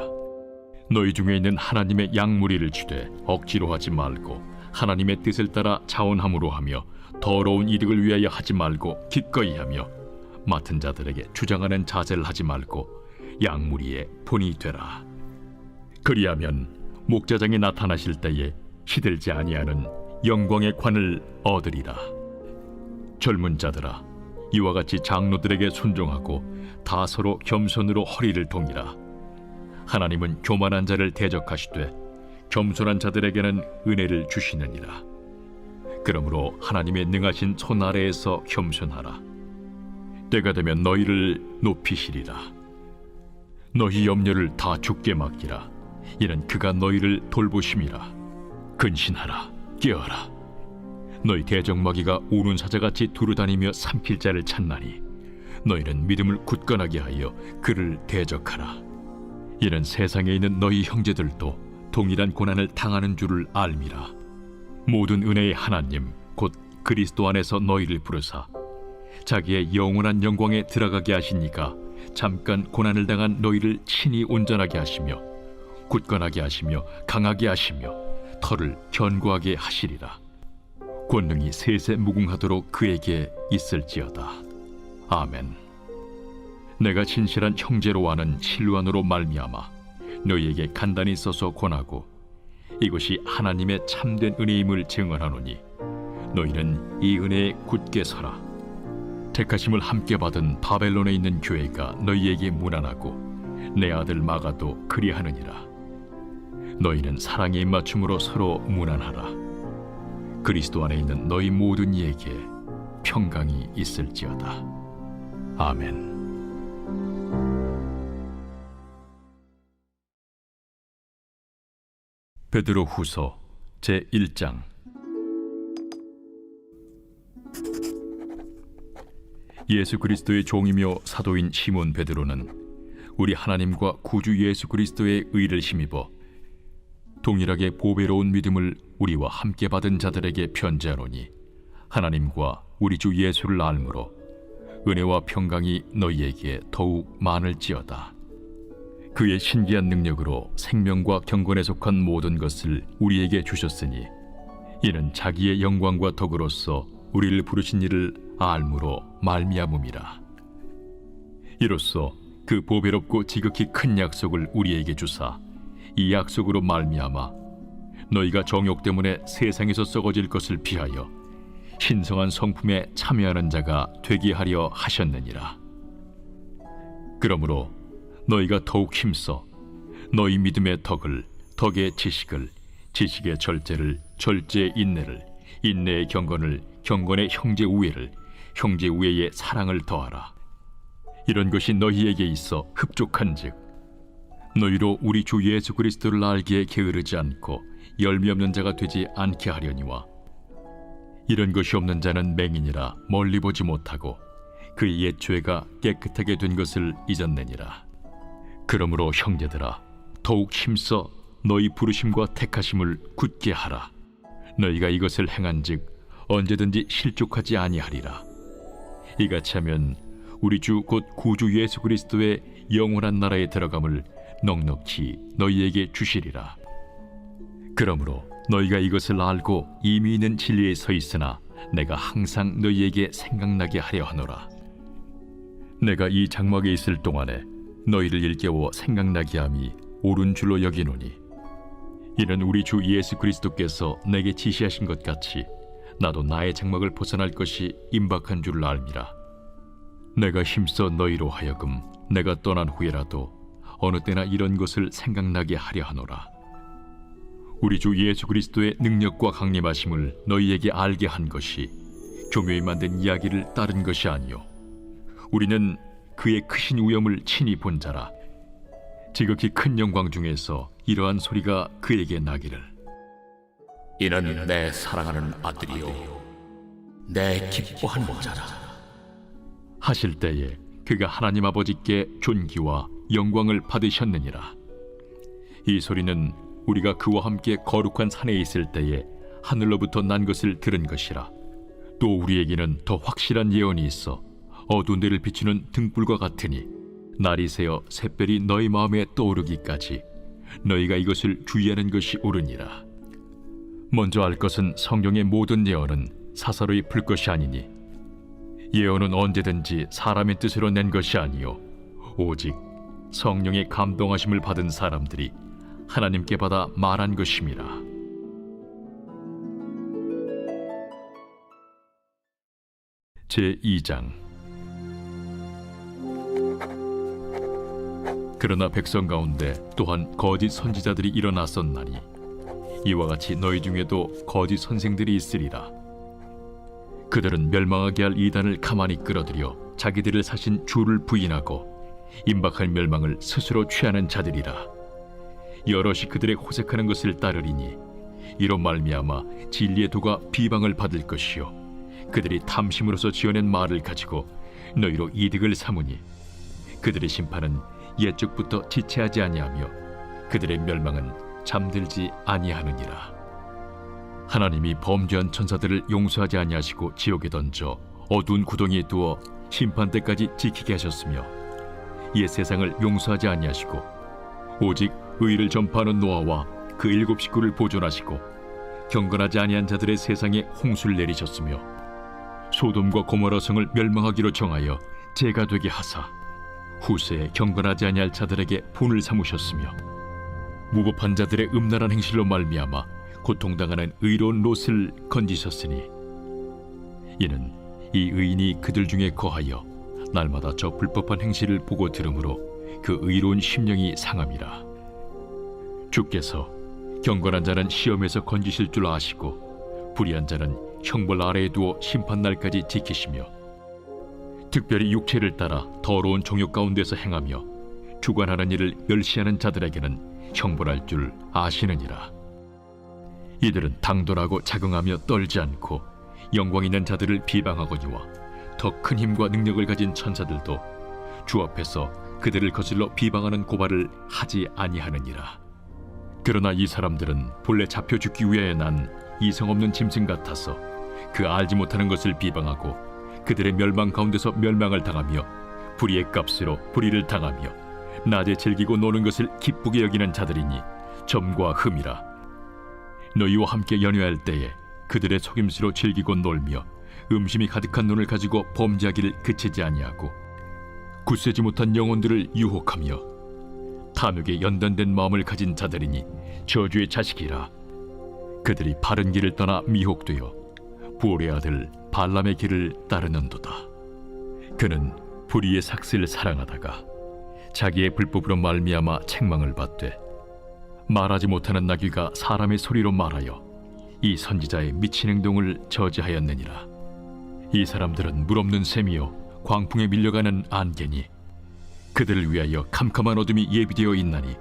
너희 중에 있는 하나님의 양무리를 주되 억지로 하지 말고 하나님의 뜻을 따라 자원함으로 하며 더러운 이득을 위하여 하지 말고 기꺼이 하며 맡은 자들에게 주장하는 자세를 하지 말고 양무리의 본이 되라. 그리하면 목자장이 나타나실 때에 시들지 아니하는 영광의 관을 얻으리라. 젊은 자들아, 이와 같이 장로들에게 순종하고 다 서로 겸손으로 허리를 동이라. 하나님은 교만한 자를 대적하시되 겸손한 자들에게는 은혜를 주시느니라. 그러므로 하나님의 능하신 손 아래에서 겸손하라. 때가 되면 너희를 높이시리라. 너희 염려를 다 주께 맡기라. 이는 그가 너희를 돌보심이라. 근신하라. 깨어라. 너희 대적마귀가 우는 사자같이 두루다니며 삼킬 자를 찾나니 너희는 믿음을 굳건하게 하여 그를 대적하라. 이는 세상에 있는 너희 형제들도 동일한 고난을 당하는 줄을 알미라. 모든 은혜의 하나님 곧 그리스도 안에서 너희를 부르사 자기의 영원한 영광에 들어가게 하시니까 잠깐 고난을 당한 너희를 친히 온전하게 하시며 굳건하게 하시며 강하게 하시며 털을 견고하게 하시리라. 권능이 세세 무궁하도록 그에게 있을지어다. 아멘. 내가 진실한 형제로 아는 실루안으로 말미암아 너희에게 간단히 써서 권하고 이것이 하나님의 참된 은혜임을 증언하노니 너희는 이 은혜에 굳게 서라. 택하심을 함께 받은 바벨론에 있는 교회가 너희에게 무난하고 내 아들 마가도 그리하느니라. 너희는 사랑의 입맞춤으로 서로 무난하라. 그리스도 안에 있는 너희 모든 이에게 평강이 있을지어다. 아멘. 베드로 후서 제1장. 예수 그리스도의 종이며 사도인 시몬 베드로는 우리 하나님과 구주 예수 그리스도의 의를 힘입어 동일하게 보배로운 믿음을 우리와 함께 받은 자들에게 편지하노니 하나님과 우리 주 예수를 알므로 은혜와 평강이 너희에게 더욱 많을지어다. 그의 신기한 능력으로 생명과 경건에 속한 모든 것을 우리에게 주셨으니 이는 자기의 영광과 덕으로서 우리를 부르신 이를 알므로 말미암음이라. 이로써 그 보배롭고 지극히 큰 약속을 우리에게 주사 이 약속으로 말미암아 너희가 정욕 때문에 세상에서 썩어질 것을 피하여 신성한 성품에 참여하는 자가 되게 하려 하셨느니라. 그러므로 너희가 더욱 힘써 너희 믿음의 덕을, 덕의 지식을, 지식의 절제를, 절제의 인내를, 인내의 경건을, 경건의 형제 우애를, 형제 우애의 사랑을 더하라. 이런 것이 너희에게 있어 흡족한즉 너희로 우리 주 예수 그리스도를 알기에 게으르지 않고 열매 없는 자가 되지 않게 하려니와 이런 것이 없는 자는 맹인이라 멀리 보지 못하고 그의 옛 죄가 깨끗하게 된 것을 잊었느니라. 그러므로 형제들아 더욱 힘써 너희 부르심과 택하심을 굳게 하라. 너희가 이것을 행한즉 언제든지 실족하지 아니하리라. 이같이 하면 우리 주 곧 구주 예수 그리스도의 영원한 나라에 들어감을 넉넉히 너희에게 주시리라. 그러므로 너희가 이것을 알고 이미 있는 진리에 서 있으나 내가 항상 너희에게 생각나게 하려 하노라. 내가 이 장막에 있을 동안에 너희를 일깨워 생각나게 함이 옳은 줄로 여기노니, 이는 우리 주 예수 그리스도께서 내게 지시하신 것 같이 나도 나의 장막을 벗어날 것이 임박한 줄을 알미라. 내가 힘써 너희로 하여금 내가 떠난 후에라도 어느 때나 이런 것을 생각나게 하려 하노라. 우리 주 예수 그리스도의 능력과 강림하심을 너희에게 알게 한 것이 교묘히 만든 이야기를 따른 것이 아니요, 우리는 그의 크신 위엄을 친히 본 자라. 지극히 큰 영광 중에서 이러한 소리가 그에게 나기를, 이는 내 사랑하는 아들이요 내 기뻐하는 자라 하실 때에 그가 하나님 아버지께 존귀와 영광을 받으셨느니라. 이 소리는 우리가 그와 함께 거룩한 산에 있을 때에 하늘로부터 난 것을 들은 것이라. 또 우리에게는 더 확실한 예언이 있어 어두운 데를 비추는 등불과 같으니 날이 새어 샛별이 너희 마음에 떠오르기까지 너희가 이것을 주의하는 것이 옳으니라. 먼저 알 것은 성경의 모든 예언은 사사로이 풀 것이 아니니, 예언은 언제든지 사람의 뜻으로 낸 것이 아니요 오직 성령의 감동하심을 받은 사람들이 하나님께 받아 말한 것임이라. 제2장. 그러나 백성 가운데 또한 거짓 선지자들이 일어났었나니 이와 같이 너희 중에도 거짓 선생들이 있으리라. 그들은 멸망하게 할 이단을 가만히 끌어들여 자기들을 사신 주를 부인하고 임박할 멸망을 스스로 취하는 자들이라. 여럿이 그들의 호색하는 것을 따르리니 이로 말미암아 진리의 도가 비방을 받을 것이요 그들이 탐심으로서 지어낸 말을 가지고 너희로 이득을 삼으니 그들의 심판은 옛적부터 지체하지 아니하며 그들의 멸망은 잠들지 아니하느니라. 하나님이 범죄한 천사들을 용서하지 아니하시고 지옥에 던져 어두운 구덩이에 두어 심판 때까지 지키게 하셨으며 옛 세상을 용서하지 아니하시고 오직 의를 전파하는 노아와 그 7 식구를 보존하시고 경건하지 아니한 자들의 세상에 홍수를 내리셨으며 소돔과 고모라 성을 멸망하기로 정하여 재가 되게 하사 후세에 경건하지 아니할 자들에게 분을 삼으셨으며 무법한 자들의 음란한 행실로 말미암아 고통당하는 의로운 롯을 건지셨으니 이는 이 의인이 그들 중에 거하여 날마다 저 불법한 행실을 보고 들으므로 그 의로운 심령이 상함이라. 주께서 경건한 자는 시험에서 건지실 줄 아시고 불의한 자는 형벌 아래에 두어 심판날까지 지키시며 특별히 육체를 따라 더러운 정욕 가운데서 행하며 주관하는 일을 멸시하는 자들에게는 형벌할 줄 아시느니라. 이들은 당돌하고 자긍하며 떨지 않고 영광 있는 자들을 비방하거니와 더 큰 힘과 능력을 가진 천사들도 주 앞에서 그들을 거슬러 비방하는 고발을 하지 아니하느니라. 그러나 이 사람들은 본래 잡혀 죽기 위하여 난 이성 없는 짐승 같아서 그 알지 못하는 것을 비방하고 그들의 멸망 가운데서 멸망을 당하며 불의의 값으로 불의를 당하며 낮에 즐기고 노는 것을 기쁘게 여기는 자들이니 점과 흠이라. 너희와 함께 연회할 때에 그들의 속임수로 즐기고 놀며 음심이 가득한 눈을 가지고 범죄하기를 그치지 아니하고 굳세지 못한 영혼들을 유혹하며 탐욕에 연단된 마음을 가진 자들이니 저주의 자식이라. 그들이 바른 길을 떠나 미혹되어 부올의 아들 발람의 길을 따르는도다. 그는 불의의 삭슬을 사랑하다가 자기의 불법으로 말미암아 책망을 받되 말하지 못하는 나귀가 사람의 소리로 말하여 이 선지자의 미친 행동을 저지하였느니라. 이 사람들은 물없는 샘이요 광풍에 밀려가는 안개니 그들을 위하여 캄캄한 어둠이 예비되어 있나니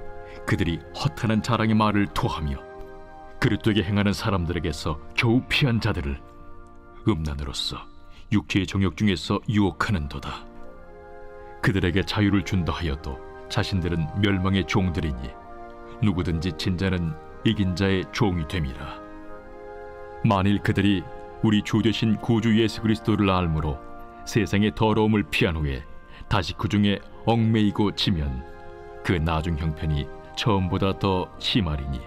그들이 허탄한 자랑의 말을 토하며 그릇되게 행하는 사람들에게서 겨우 피한 자들을 음란으로서 육체의 정욕 중에서 유혹하는도다. 그들에게 자유를 준다 하여도 자신들은 멸망의 종들이니 누구든지 진 자는 이긴 자의 종이 됨이라. 만일 그들이 우리 주 되신 구주 예수 그리스도를 알므로 세상의 더러움을 피한 후에 다시 그 중에 얽매이고 지면 그 나중 형편이 처음보다 더 심하리니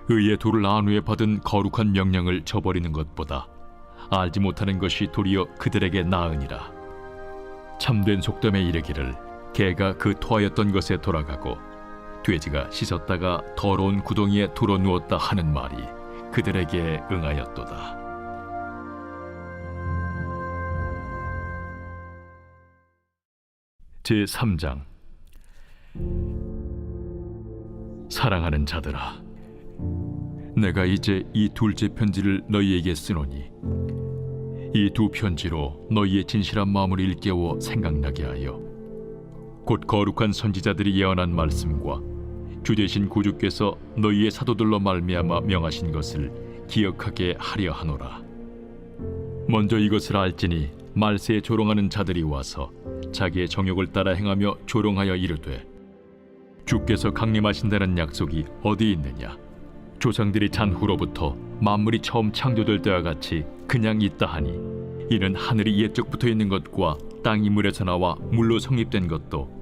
의의 도를 안 후에 받은 거룩한 명령을 저버리는 것보다 알지 못하는 것이 도리어 그들에게 나으니라. 참된 속담에 이르기를 개가 그 토하였던 것에 돌아가고 돼지가 씻었다가 더러운 구덩이에 들어 누웠다 하는 말이 그들에게 응하였도다. 제3장. 사랑하는 자들아, 내가 이제 이 둘째 편지를 너희에게 쓰노니 이 두 편지로 너희의 진실한 마음을 일깨워 생각나게 하여 곧 거룩한 선지자들이 예언한 말씀과 주 되신 구주께서 너희의 사도들로 말미암아 명하신 것을 기억하게 하려 하노라. 먼저 이것을 알지니 말세에 조롱하는 자들이 와서 자기의 정욕을 따라 행하며 조롱하여 이르되 주께서 강림하신다는 약속이 어디 있느냐? 조상들이 잔 후로부터 만물이 처음 창조될 때와 같이 그냥 있다 하니 이는 하늘이 옛적부터 있는 것과 땅이 물에서 나와 물로 성립된 것도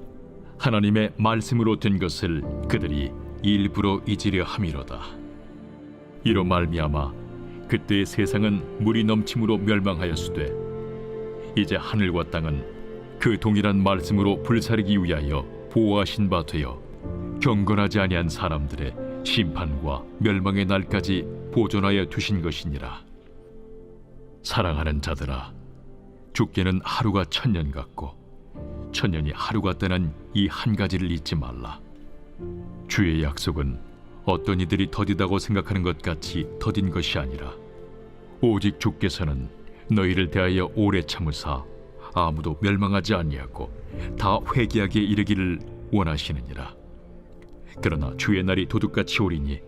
하나님의 말씀으로 된 것을 그들이 일부러 잊으려 함이로다. 이로 말미암아 그때의 세상은 물이 넘침으로 멸망하였으되 이제 하늘과 땅은 그 동일한 말씀으로 불사르기 위하여 보호하신 바 되어 경건하지 아니한 사람들의 심판과 멸망의 날까지 보존하여 두신 것이니라. 사랑하는 자들아, 주께는 하루가 천년 같고 천년이 하루 같다는 이 한 가지를 잊지 말라. 주의 약속은 어떤 이들이 더디다고 생각하는 것 같이 더딘 것이 아니라 오직 주께서는 너희를 대하여 오래 참으사 아무도 멸망하지 아니하고 다 회개하게 이르기를 원하시느니라. 그러나 주의 날이 도둑같이 오리니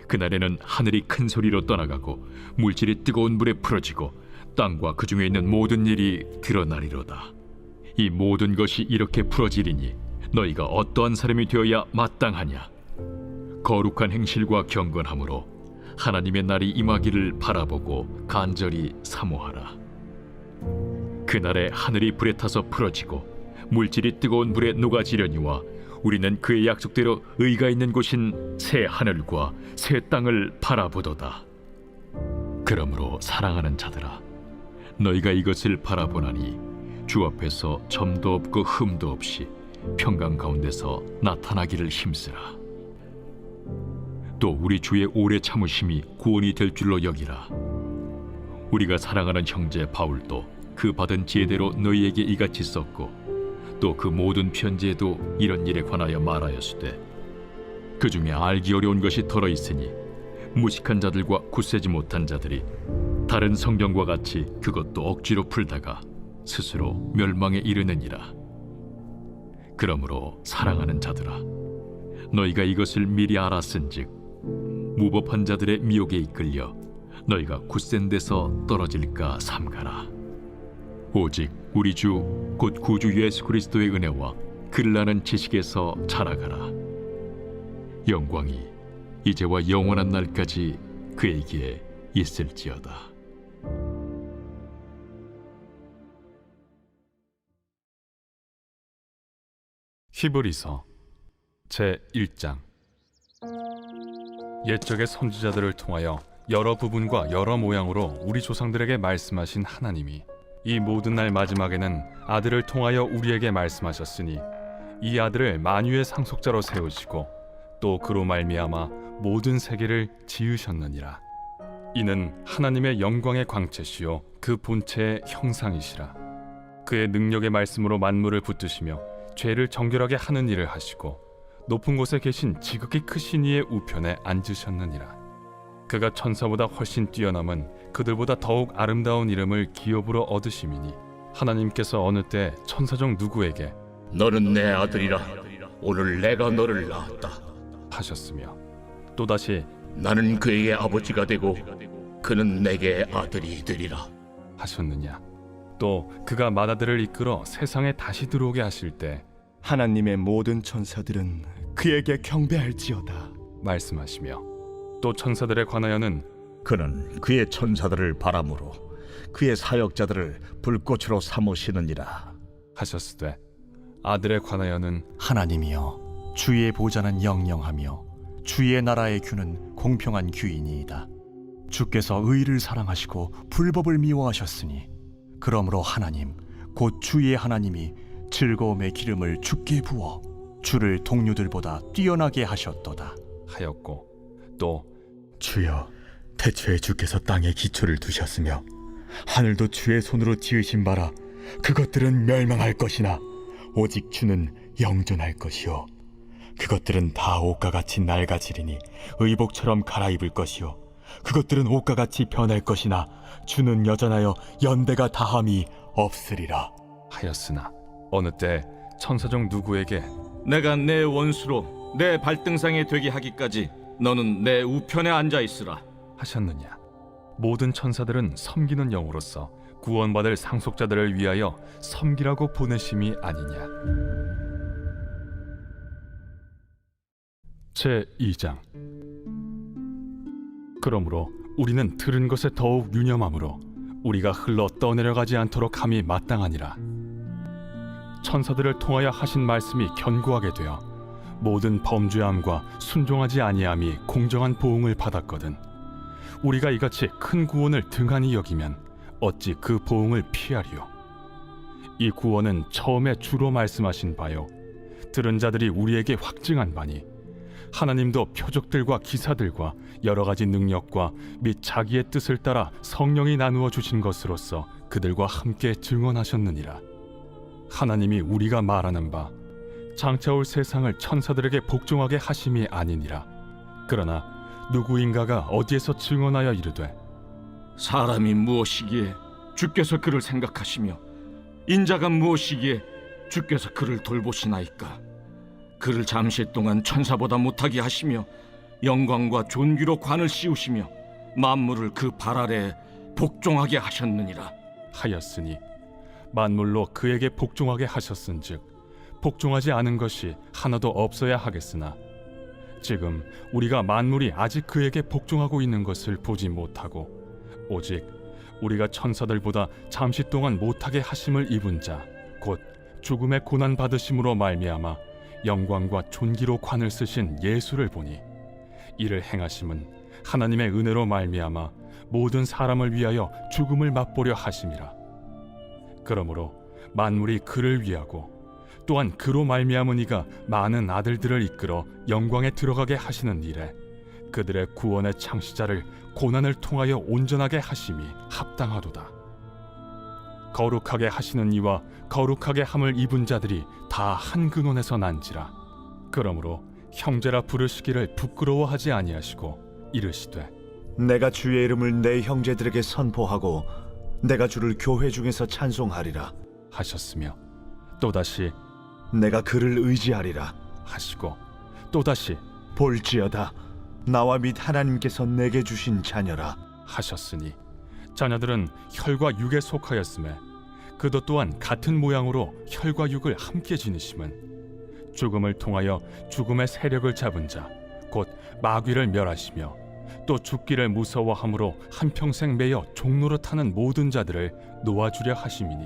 그날에는 하늘이 큰 소리로 떠나가고 물질이 뜨거운 불에 풀어지고 땅과 그 중에 있는 모든 일이 드러나리로다. 이 모든 것이 이렇게 풀어지리니 너희가 어떠한 사람이 되어야 마땅하냐? 거룩한 행실과 경건함으로 하나님의 날이 임하기를 바라보고 간절히 사모하라. 그날에 하늘이 불에 타서 풀어지고 물질이 뜨거운 불에 녹아지려니와 우리는 그의 약속대로 의가 있는 곳인 새 하늘과 새 땅을 바라보도다. 그러므로 사랑하는 자들아, 너희가 이것을 바라보나니 주 앞에서 점도 없고 흠도 없이 평강 가운데서 나타나기를 힘쓰라. 또 우리 주의 오래 참으심이 구원이 될 줄로 여기라. 우리가 사랑하는 형제 바울도 그 받은 지혜대로 너희에게 이같이 썼고 또 그 모든 편지에도 이런 일에 관하여 말하였으되 그 중에 알기 어려운 것이 덜어 있으니 무식한 자들과 굳세지 못한 자들이 다른 성경과 같이 그것도 억지로 풀다가 스스로 멸망에 이르느니라. 그러므로 사랑하는 자들아, 너희가 이것을 미리 알았은즉 무법한 자들의 미혹에 이끌려 너희가 굳센 데서 떨어질까 삼가라. 오직 우리 주 곧 구주 예수 그리스도의 은혜와 그를 아는 지식에서 자라가라. 영광이 이제와 영원한 날까지 그에게 있을지어다. 히브리서 제1장. 옛적의 선지자들을 통하여 여러 부분과 여러 모양으로 우리 조상들에게 말씀하신 하나님이 이 모든 날 마지막에는 아들을 통하여 우리에게 말씀하셨으니 이 아들을 만유의 상속자로 세우시고 또 그로 말미암아 모든 세계를 지으셨느니라. 이는 하나님의 영광의 광채시요 그 본체의 형상이시라. 그의 능력의 말씀으로 만물을 붙드시며 죄를 정결하게 하는 일을 하시고 높은 곳에 계신 지극히 크신 이의 우편에 앉으셨느니라. 그가 천사보다 훨씬 뛰어남은 그들보다 더욱 아름다운 이름을 기업으로 얻으심이니 하나님께서 어느 때 천사 중 누구에게 너는 내 아들이라. 오늘 내가 너를 낳았다 하셨으며 또다시 나는 그에게 아버지가 되고 그는 내게 아들이 되리라 하셨느냐. 또 그가 맏아들을 이끌어 세상에 다시 들어오게 하실 때 하나님의 모든 천사들은 그에게 경배할지어다. 말씀하시며 또 천사들에 관하여는 그는 그의 천사들을 바람으로 그의 사역자들을 불꽃으로 삼으시느니라. 하셨으되 아들에 관하여는 하나님이여, 주의 보좌는 영영하며 주의 나라의 규는 공평한 규이니이다. 주께서 의를 사랑하시고 불법을 미워하셨으니 그러므로 하나님 곧 주의 하나님이 즐거움의 기름을 주께 부어 주를 동료들보다 뛰어나게 하셨도다. 하였고 또 주여, 태초에 주께서 땅에 기초를 두셨으며 하늘도 주의 손으로 지으신 바라 그것들은 멸망할 것이나 오직 주는 영존할 것이요 그것들은 다 옷과 같이 낡아지리니 의복처럼 갈아입을 것이요 그것들은 옷과 같이 변할 것이나 주는 여전하여 연대가 다함이 없으리라. 하였으나 어느 때 천사 중 누구에게 내가 내 원수로 내 발등상에 되게 하기까지 너는 내 우편에 앉아 있으라 하셨느냐. 모든 천사들은 섬기는 영으로서 구원받을 상속자들을 위하여 섬기라고 보내심이 아니냐. 제2장. 그러므로 우리는 들은 것에 더욱 유념함으로 우리가 흘러 떠내려가지 않도록 함이 마땅하니라. 천사들을 통하여 하신 말씀이 견고하게 되어 모든 범죄함과 순종하지 아니함이 공정한 보응을 받았거든. 우리가 이같이 큰 구원을 등한히 여기면 어찌 그 보응을 피하리요. 이 구원은 처음에 주로 말씀하신 바요 들은 자들이 우리에게 확증한 바니 하나님도 표적들과 기사들과 여러 가지 능력과 및 자기의 뜻을 따라 성령이 나누어 주신 것으로서 그들과 함께 증언하셨느니라. 하나님이 우리가 말하는 바 장차 올 세상을 천사들에게 복종하게 하심이 아니니라. 그러나 누구인가가 어디에서 증언하여 이르되 사람이 무엇이기에 주께서 그를 생각하시며 인자가 무엇이기에 주께서 그를 돌보시나이까. 그를 잠시 동안 천사보다 못하게 하시며 영광과 존귀로 관을 씌우시며 만물을 그 발 아래에 복종하게 하셨느니라 하였으니 만물로 그에게 복종하게 하셨은즉 복종하지 않은 것이 하나도 없어야 하겠으나 지금 우리가 만물이 아직 그에게 복종하고 있는 것을 보지 못하고 오직 우리가 천사들보다 잠시 동안 못하게 하심을 입은 자 곧 죽음의 고난 받으심으로 말미암아 영광과 존귀로 관을 쓰신 예수를 보니 이를 행하심은 하나님의 은혜로 말미암아 모든 사람을 위하여 죽음을 맛보려 하심이라. 그러므로 만물이 그를 위하고 또한 그로 말미암은 이가 많은 아들들을 이끌어 영광에 들어가게 하시는 일에 그들의 구원의 창시자를 고난을 통하여 온전하게 하심이 합당하도다. 거룩하게 하시는 이와 거룩하게 함을 입은 자들이 다 한 근원에서 난지라. 그러므로 형제라 부르시기를 부끄러워하지 아니하시고 이르시되 내가 주의 이름을 내 형제들에게 선포하고 내가 주를 교회 중에서 찬송하리라 하셨으며 또다시 내가 그를 의지하리라 하시고 또다시 볼지어다 나와 및 하나님께서 내게 주신 자녀라 하셨으니 자녀들은 혈과 육에 속하였음에 그도 또한 같은 모양으로 혈과 육을 함께 지니심은 죽음을 통하여 죽음의 세력을 잡은 자 곧 마귀를 멸하시며 또 죽기를 무서워함으로 한평생 매여 종로로 타는 모든 자들을 놓아주려 하심이니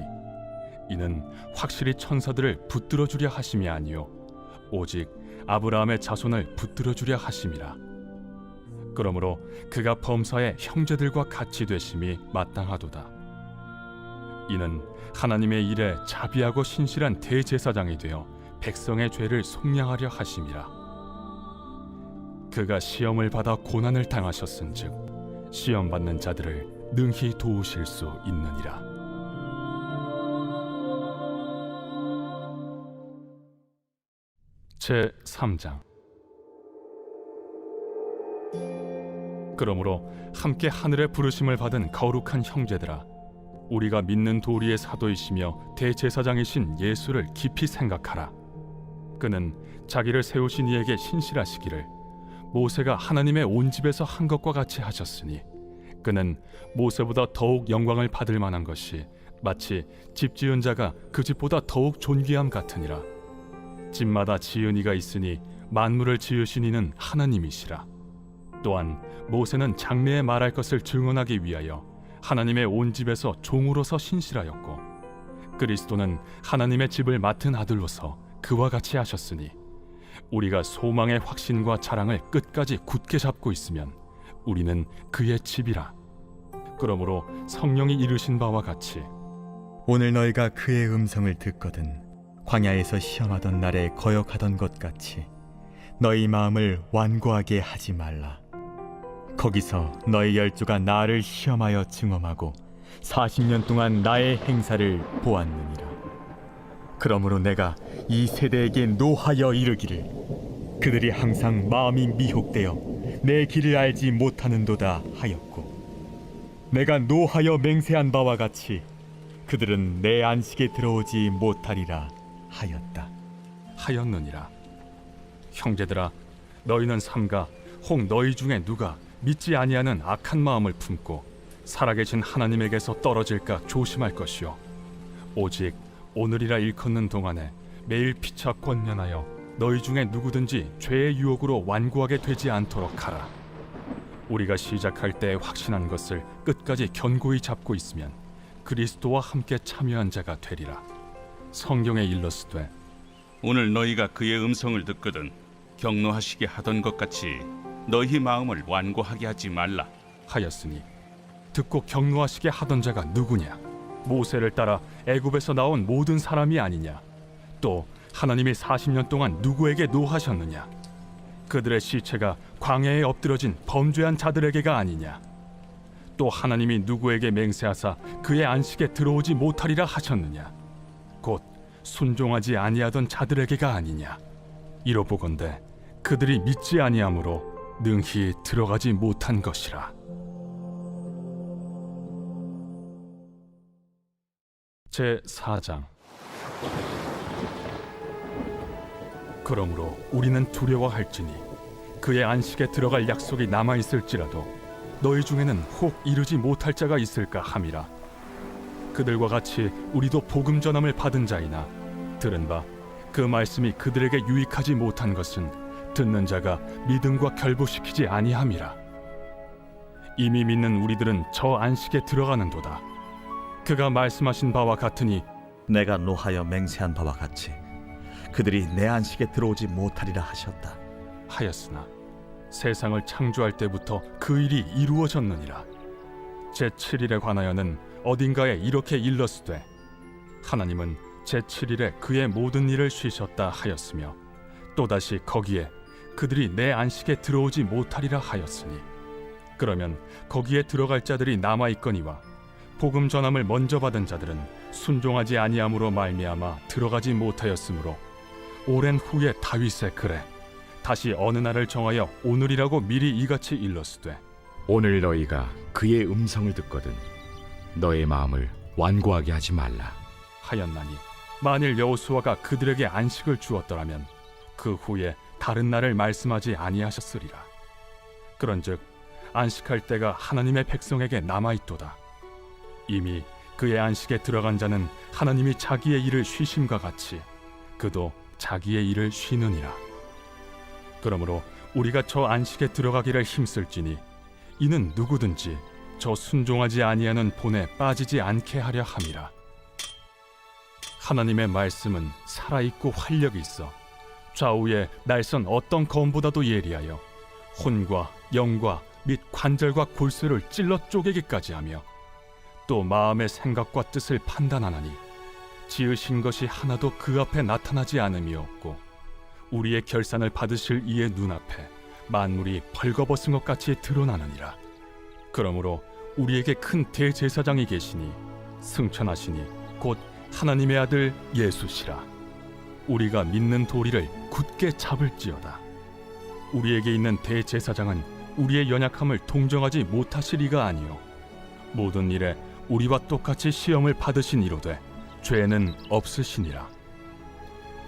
이는 확실히 천사들을 붙들어 주려 하심이 아니요 오직 아브라함의 자손을 붙들어 주려 하심이라. 그러므로 그가 범사의 형제들과 같이 되심이 마땅하도다. 이는 하나님의 일에 자비하고 신실한 대제사장이 되어 백성의 죄를 속량하려 하심이라. 그가 시험을 받아 고난을 당하셨은즉 시험 받는 자들을 능히 도우실 수 있느니라. 제3장. 그러므로 함께 하늘의 부르심을 받은 거룩한 형제들아, 우리가 믿는 도리의 사도이시며 대제사장이신 예수를 깊이 생각하라. 그는 자기를 세우신 이에게 신실하시기를 모세가 하나님의 온 집에서 한 것과 같이 하셨으니 그는 모세보다 더욱 영광을 받을 만한 것이 마치 집 지은 자가 그 집보다 더욱 존귀함 같으니라. 집마다 지은 이가 있으니 만물을 지으신 이는 하나님이시라. 또한 모세는 장래에 말할 것을 증언하기 위하여 하나님의 온 집에서 종으로서 신실하였고, 그리스도는 하나님의 집을 맡은 아들로서 그와 같이 하셨으니, 우리가 소망의 확신과 자랑을 끝까지 굳게 잡고 있으면 우리는 그의 집이라. 그러므로 성령이 이르신 바와 같이 오늘 너희가 그의 음성을 듣거든 광야에서 시험하던 날에 거역하던 것 같이 너희 마음을 완고하게 하지 말라. 거기서 너희 열조가 나를 시험하여 증언하고 40년 동안 나의 행사를 보았느니라. 그러므로 내가 이 세대에게 노하여 이르기를 그들이 항상 마음이 미혹되어 내 길을 알지 못하는도다 하였고, 내가 노하여 맹세한 바와 같이 그들은 내 안식에 들어오지 못하리라 하였다. 하였느니라. 형제들아, 너희는 삼가 혹 너희 중에 누가 믿지 아니하는 악한 마음을 품고 살아계신 하나님에게서 떨어질까 조심할 것이요, 오직 오늘이라 일컫는 동안에 매일 피차 권면하여 너희 중에 누구든지 죄의 유혹으로 완고하게 되지 않도록 하라. 우리가 시작할 때 확신한 것을 끝까지 견고히 잡고 있으면 그리스도와 함께 참여한 자가 되리라. 성경에 일렀으되 오늘 너희가 그의 음성을 듣거든 경노하시게 하던 것 같이 너희 마음을 완고하게 하지 말라 하였으니, 듣고 경노하시게 하던 자가 누구냐? 모세를 따라 애굽에서 나온 모든 사람이 아니냐? 또 하나님이 40년 동안 누구에게 노하셨느냐? 그들의 시체가 광야에 엎드러진 범죄한 자들에게가 아니냐? 또 하나님이 누구에게 맹세하사 그의 안식에 들어오지 못하리라 하셨느냐? 곧 순종하지 아니하던 자들에게가 아니냐? 이로보건대 그들이 믿지 아니하므로 능히 들어가지 못한 것이라. 제 4장. 그러므로 우리는 두려워할지니 그의 안식에 들어갈 약속이 남아 있을지라도 너희 중에는 혹 이르지 못할 자가 있을까 함이라. 그들과 같이 우리도 복음 전함을 받은 자이나 들은 바 그 말씀이 그들에게 유익하지 못한 것은 듣는 자가 믿음과 결부시키지 아니함이라. 이미 믿는 우리들은 저 안식에 들어가는도다. 그가 말씀하신 바와 같으니 내가 노하여 맹세한 바와 같이 그들이 내 안식에 들어오지 못하리라 하셨다 하였으나 세상을 창조할 때부터 그 일이 이루어졌느니라. 제7일에 관하여는 어딘가에 이렇게 일렀으되 하나님은 제7일에 그의 모든 일을 쉬셨다 하였으며, 또다시 거기에 그들이 내 안식에 들어오지 못하리라 하였으니, 그러면 거기에 들어갈 자들이 남아있거니와 복음 전함을 먼저 받은 자들은 순종하지 아니함으로 말미암아 들어가지 못하였으므로, 오랜 후에 다윗의 글에 다시 어느 날을 정하여 오늘이라고 미리 이같이 일렀으되 오늘 너희가 그의 음성을 듣거든 너의 마음을 완고하게 하지 말라 하였나니, 만일 여호수아가 그들에게 안식을 주었더라면 그 후에 다른 날을 말씀하지 아니하셨으리라. 그런즉 안식할 때가 하나님의 백성에게 남아있도다. 이미 그의 안식에 들어간 자는 하나님이 자기의 일을 쉬심과 같이 그도 자기의 일을 쉬느니라. 그러므로 우리가 저 안식에 들어가기를 힘쓸지니 이는 누구든지 저 순종하지 아니하는 본에 빠지지 않게 하려 함이라. 하나님의 말씀은 살아있고 활력이 있어 좌우에 날선 어떤 검보다도 예리하여 혼과 영과 및 관절과 골수를 찔러 쪼개기까지 하며 또 마음의 생각과 뜻을 판단하나니, 지으신 것이 하나도 그 앞에 나타나지 않음이 없고 우리의 결산을 받으실 이의 눈앞에 만물이 벌거벗은 것 같이 드러나느니라. 그러므로 우리에게 큰 대제사장이 계시니 승천하시니 곧 하나님의 아들 예수시라. 우리가 믿는 도리를 굳게 잡을지어다. 우리에게 있는 대제사장은 우리의 연약함을 동정하지 못하시리가 아니요 모든 일에 우리와 똑같이 시험을 받으신 이로되 죄는 없으시니라.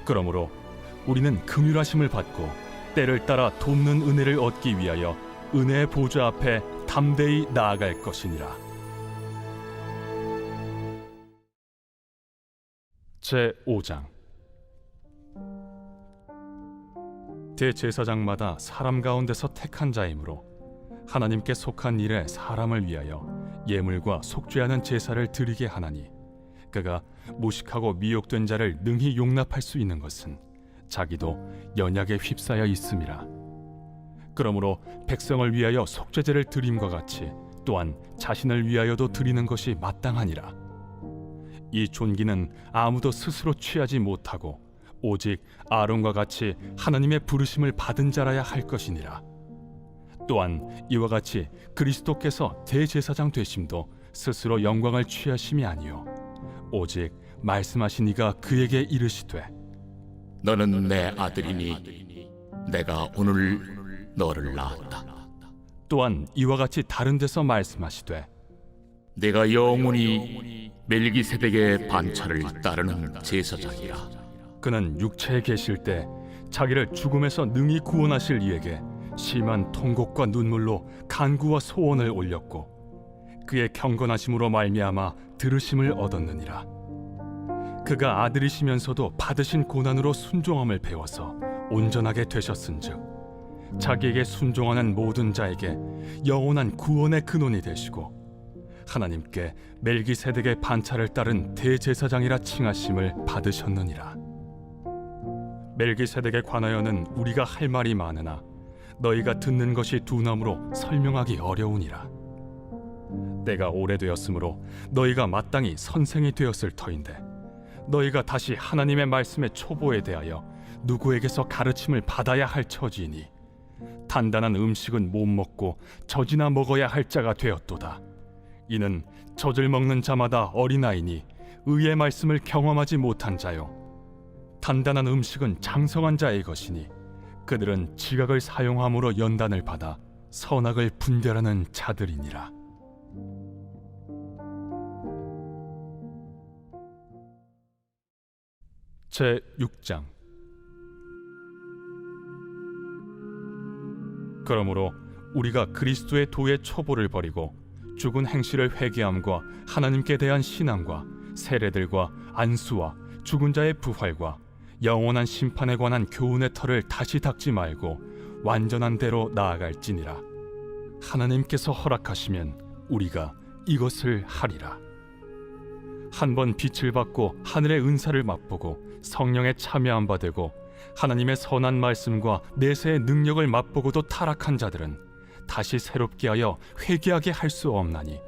그러므로 우리는 긍휼하심을 받고 때를 따라 돕는 은혜를 얻기 위하여 은혜의 보좌 앞에 담대히 나아갈 것이니라. 제 5장. 대제사장마다 사람 가운데서 택한 자이므로 하나님께 속한 일에 사람을 위하여 예물과 속죄하는 제사를 드리게 하나니, 그가 무식하고 미혹된 자를 능히 용납할 수 있는 것은 자기도 연약에 휩싸여 있음이라. 그러므로 백성을 위하여 속죄제를 드림과 같이 또한 자신을 위하여도 드리는 것이 마땅하니라. 이 존귀는 아무도 스스로 취하지 못하고 오직 아론과 같이 하나님의 부르심을 받은 자라야 할 것이니라. 또한 이와 같이 그리스도께서 대제사장 되심도 스스로 영광을 취하심이 아니요 오직 말씀하신 이가 그에게 이르시되, 너는 내 아들이니 내가 오늘 너를 낳았다. 또한 이와 같이 다른 데서 말씀하시되, 내가 영원히 멜기세덱의 반차를 따르는 제사장이라. 그는 육체에 계실 때 자기를 죽음에서 능히 구원하실 이에게 심한 통곡과 눈물로 간구와 소원을 올렸고 그의 경건하심으로 말미암아 들으심을 얻었느니라. 그가 아들이시면서도 받으신 고난으로 순종함을 배워서 온전하게 되셨은즉 자기에게 순종하는 모든 자에게 영원한 구원의 근원이 되시고 하나님께 멜기세덱의 반차를 따른 대제사장이라 칭하심을 받으셨느니라. 멜기세덱에 관하여는 우리가 할 말이 많으나 너희가 듣는 것이 두나무로 설명하기 어려우니라. 때가 오래되었으므로 너희가 마땅히 선생이 되었을 터인데 너희가 다시 하나님의 말씀의 초보에 대하여 누구에게서 가르침을 받아야 할 처지이니 단단한 음식은 못 먹고 젖이나 먹어야 할 자가 되었도다. 이는 젖을 먹는 자마다 어린아이니 의의 말씀을 경험하지 못한 자요 단단한 음식은 장성한 자의 것이니 그들은 지각을 사용함으로 연단을 받아 선악을 분별하는 자들이니라. 제 6장. 그러므로 우리가 그리스도의 도의 초보를 버리고 죽은 행실을 회개함과 하나님께 대한 신앙과 세례들과 안수와 죽은 자의 부활과 영원한 심판에 관한 교훈의 털을 다시 닦지 말고 완전한 대로 나아갈지니라. 하나님께서 허락하시면 우리가 이것을 하리라. 한번 빛을 받고 하늘의 은사를 맛보고 성령에 참여한 바 되고 하나님의 선한 말씀과 내세의 능력을 맛보고도 타락한 자들은 다시 새롭게 하여 회개하게 할 수 없나니,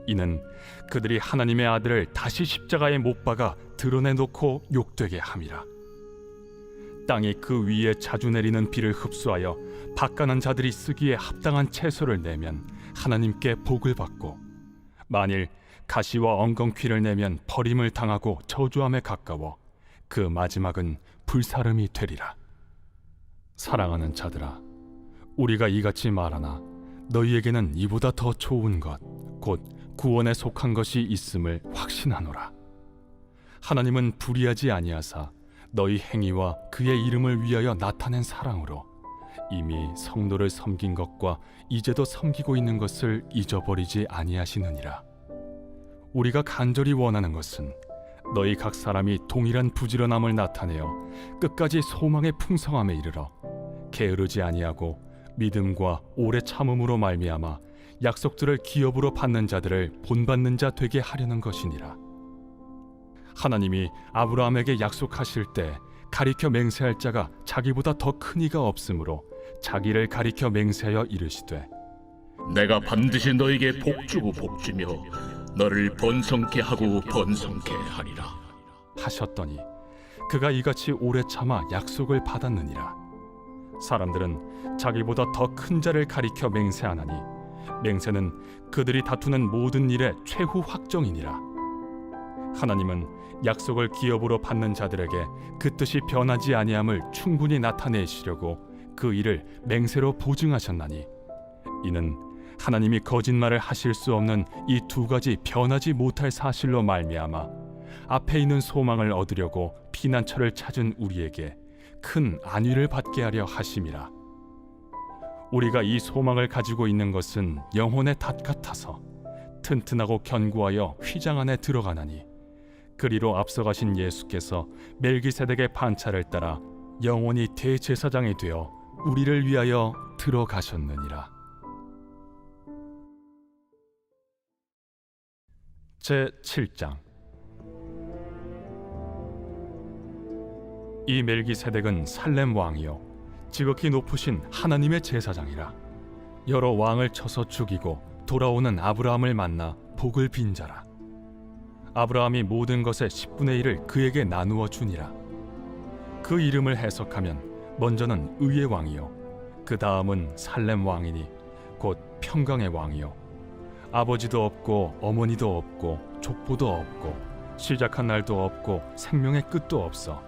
이는 그들이 하나님의 아들을 다시 십자가에 못 박아 드러내놓고 욕되게 함이라. 땅이 그 위에 자주 내리는 비를 흡수하여 박간한 자들이 쓰기에 합당한 채소를 내면 하나님께 복을 받고, 만일 가시와 엉겅퀴를 내면 버림을 당하고 저주함에 가까워 그 마지막은 불사름이 되리라. 사랑하는 자들아, 우리가 이같이 말하나 너희에게는 이보다 더 좋은 것, 곧 구원에 속한 것이 있음을 확신하노라. 하나님은 불의하지 아니하사 너희 행위와 그의 이름을 위하여 나타낸 사랑으로 이미 성도를 섬긴 것과 이제도 섬기고 있는 것을 잊어버리지 아니하시느니라. 우리가 간절히 원하는 것은 너희 각 사람이 동일한 부지런함을 나타내어 끝까지 소망의 풍성함에 이르러 게으르지 아니하고 믿음과 오래 참음으로 말미암아 약속들을 기업으로 받는 자들을 본받는 자 되게 하려는 것이니라. 하나님이 아브라함에게 약속하실 때 가리켜 맹세할 자가 자기보다 더 큰 이가 없으므로 자기를 가리켜 맹세하여 이르시되, 내가 반드시 너에게 복주고 복주며 너를 번성케 하고 번성케 하리라 하셨더니 그가 이같이 오래 참아 약속을 받았느니라. 사람들은 자기보다 더 큰 자를 가리켜 맹세하나니 맹세는 그들이 다투는 모든 일의 최후 확정이니라. 하나님은 약속을 기업으로 받는 자들에게 그 뜻이 변하지 아니함을 충분히 나타내시려고 그 일을 맹세로 보증하셨나니, 이는 하나님이 거짓말을 하실 수 없는 이 두 가지 변하지 못할 사실로 말미암아 앞에 있는 소망을 얻으려고 피난처를 찾은 우리에게 큰 안위를 받게 하려 하심이라. 우리가 이 소망을 가지고 있는 것은 영혼의 닷 같아서 튼튼하고 견고하여 휘장 안에 들어가나니, 그리로 앞서가신 예수께서 멜기세덱의 반차를 따라 영원히 대제사장이 되어 우리를 위하여 들어가셨느니라. 제 7장. 이 멜기세덱은 살렘 왕이요 지극히 높으신 하나님의 제사장이라. 여러 왕을 쳐서 죽이고 돌아오는 아브라함을 만나 복을 빈 자라. 아브라함이 모든 것의 10분의 1을 그에게 나누어 주니라. 그 이름을 해석하면 먼저는 의의 왕이요 그 다음은 살렘 왕이니 곧 평강의 왕이요 아버지도 없고 어머니도 없고 족보도 없고 시작한 날도 없고 생명의 끝도 없어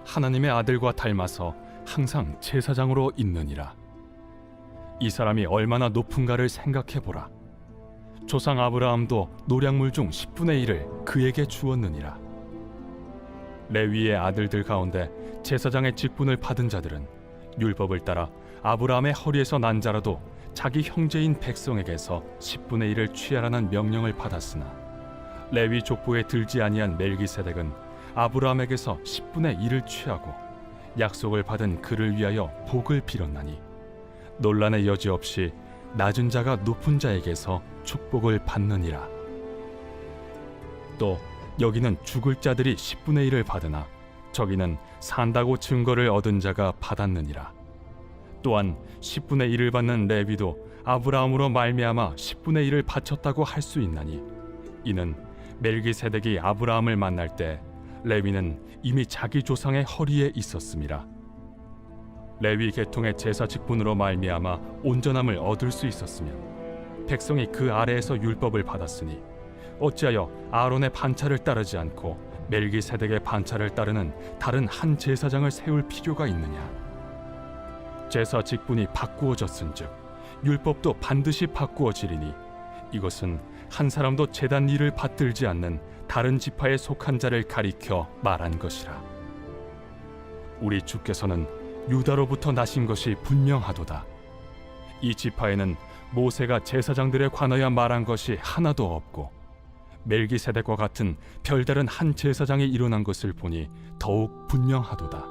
하나님의 아들과 닮아서 항상 제사장으로 있느니라. 이 사람이 얼마나 높은가를 생각해보라. 조상 아브라함도 노량물 중 10분의 1을 그에게 주었느니라. 레위의 아들들 가운데 제사장의 직분을 받은 자들은 율법을 따라 아브라함의 허리에서 난 자라도 자기 형제인 백성에게서 10분의 1을 취하라는 명령을 받았으나 레위 족보에 들지 아니한 멜기세덱은 아브라함에게서 10분의 1을 취하고 약속을 받은 그를 위하여 복을 빌었나니 논란의 여지 없이 낮은 자가 높은 자에게서 축복을 받느니라. 또 여기는 죽을 자들이 10분의 1을 받으나 저기는 산다고 증거를 얻은 자가 받았느니라. 또한 10분의 1을 받는 레위도 아브라함으로 말미암아 10분의 1을 바쳤다고 할 수 있나니 이는 멜기세덱이 아브라함을 만날 때 레위는 이미 자기 조상의 허리에 있었음이라. 레위 계통의 제사 직분으로 말미암아 온전함을 얻을 수 있었으면 백성이 그 아래에서 율법을 받았으니 어찌하여 아론의 반차를 따르지 않고 멜기세덱의 반차를 따르는 다른 한 제사장을 세울 필요가 있느냐? 제사 직분이 바꾸어졌은즉 율법도 반드시 바꾸어지리니 이것은 한 사람도 제단 일을 받들지 않는 다른 지파에 속한 자를 가리켜 말한 것이라. 우리 주께서는 유다로부터 나신 것이 분명하도다. 이 지파에는 모세가 제사장들에 관하여 말한 것이 하나도 없고 멜기세덱과 같은 별다른 한 제사장이 일어난 것을 보니 더욱 분명하도다.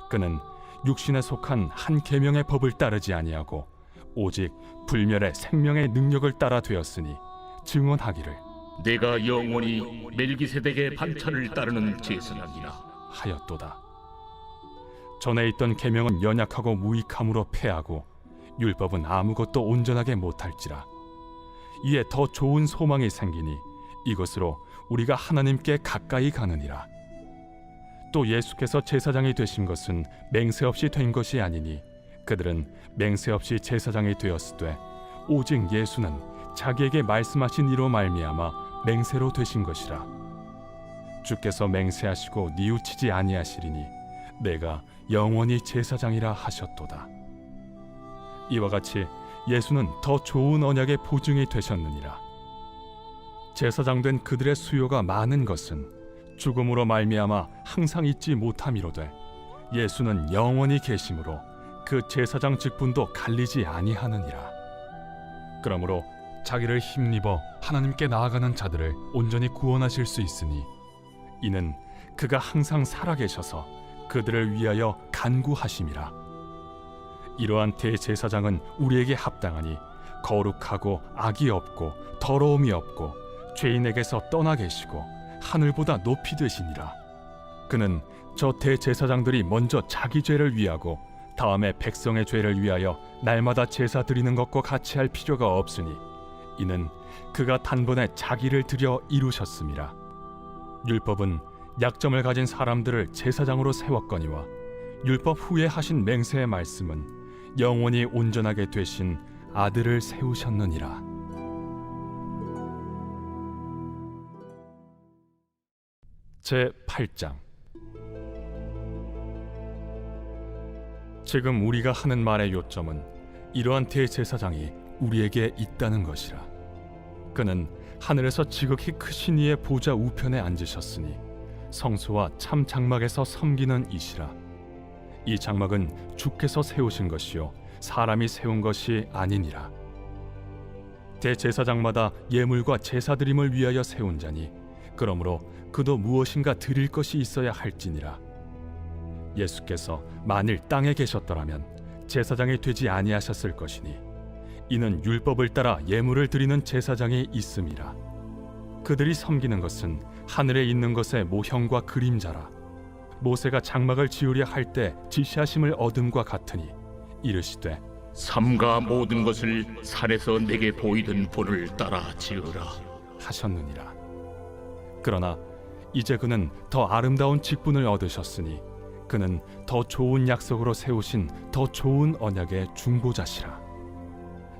그는 육신에 속한 한 계명의 법을 따르지 아니하고 오직 불멸의 생명의 능력을 따라 되었으니 증언하기를 내가 영원히 멜기세덱의 반차를 따르는 제사장이라 하였도다. 전에 있던 계명은 연약하고 무익함으로 패하고 율법은 아무것도 온전하게 못할지라. 이에 더 좋은 소망이 생기니 이것으로 우리가 하나님께 가까이 가느니라. 또 예수께서 제사장이 되신 것은 맹세 없이 된 것이 아니니 그들은 맹세 없이 제사장이 되었으되 오직 예수는 자기에게 말씀하신 이로 말미암아 맹세로 되신 것이라. 주께서 맹세하시고 뉘우치지 아니하시리니 내가 영원히 제사장이라 하셨도다. 이와 같이 예수는 더 좋은 언약의 보증이 되셨느니라. 제사장 된 그들의 수요가 많은 것은 죽음으로 말미암아 항상 잊지 못함이로되 예수는 영원히 계심으로 그 제사장 직분도 갈리지 아니하느니라. 그러므로 자기를 힘입어 하나님께 나아가는 자들을 온전히 구원하실 수 있으니 이는 그가 항상 살아계셔서 그들을 위하여 간구하심이라. 이러한 대제사장은 우리에게 합당하니 거룩하고 악이 없고 더러움이 없고 죄인에게서 떠나 계시고 하늘보다 높이 되시니라. 그는 저 대제사장들이 먼저 자기 죄를 위하고 다음에 백성의 죄를 위하여 날마다 제사 드리는 것과 같이 할 필요가 없으니 이는 그가 단번에 자기를 드려 이루셨음이라. 율법은 약점을 가진 사람들을 제사장으로 세웠거니와 율법 후에 하신 맹세의 말씀은 영원히 온전하게 되신 아들을 세우셨느니라. 제 8장. 지금 우리가 하는 말의 요점은 이러한 대제사장이 우리에게 있다는 것이라. 그는 하늘에서 지극히 크신 이의 보좌 우편에 앉으셨으니 성소와 참 장막에서 섬기는 이시라. 이 장막은 주께서 세우신 것이요 사람이 세운 것이 아니니라. 대제사장마다 예물과 제사드림을 위하여 세운 자니 그러므로 그도 무엇인가 드릴 것이 있어야 할지니라. 예수께서 만일 땅에 계셨더라면 제사장이 되지 아니하셨을 것이니 이는 율법을 따라 예물을 드리는 제사장이 있음이라. 그들이 섬기는 것은 하늘에 있는 것의 모형과 그림자라. 모세가 장막을 지으려 할 때 지시하심을 얻음과 같으니 이르시되 삼가 모든 것을 산에서 내게 보이던 본을 따라 지으라 하셨느니라. 그러나 이제 그는 더 아름다운 직분을 얻으셨으니 그는 더 좋은 약속으로 세우신 더 좋은 언약의 중보자시라.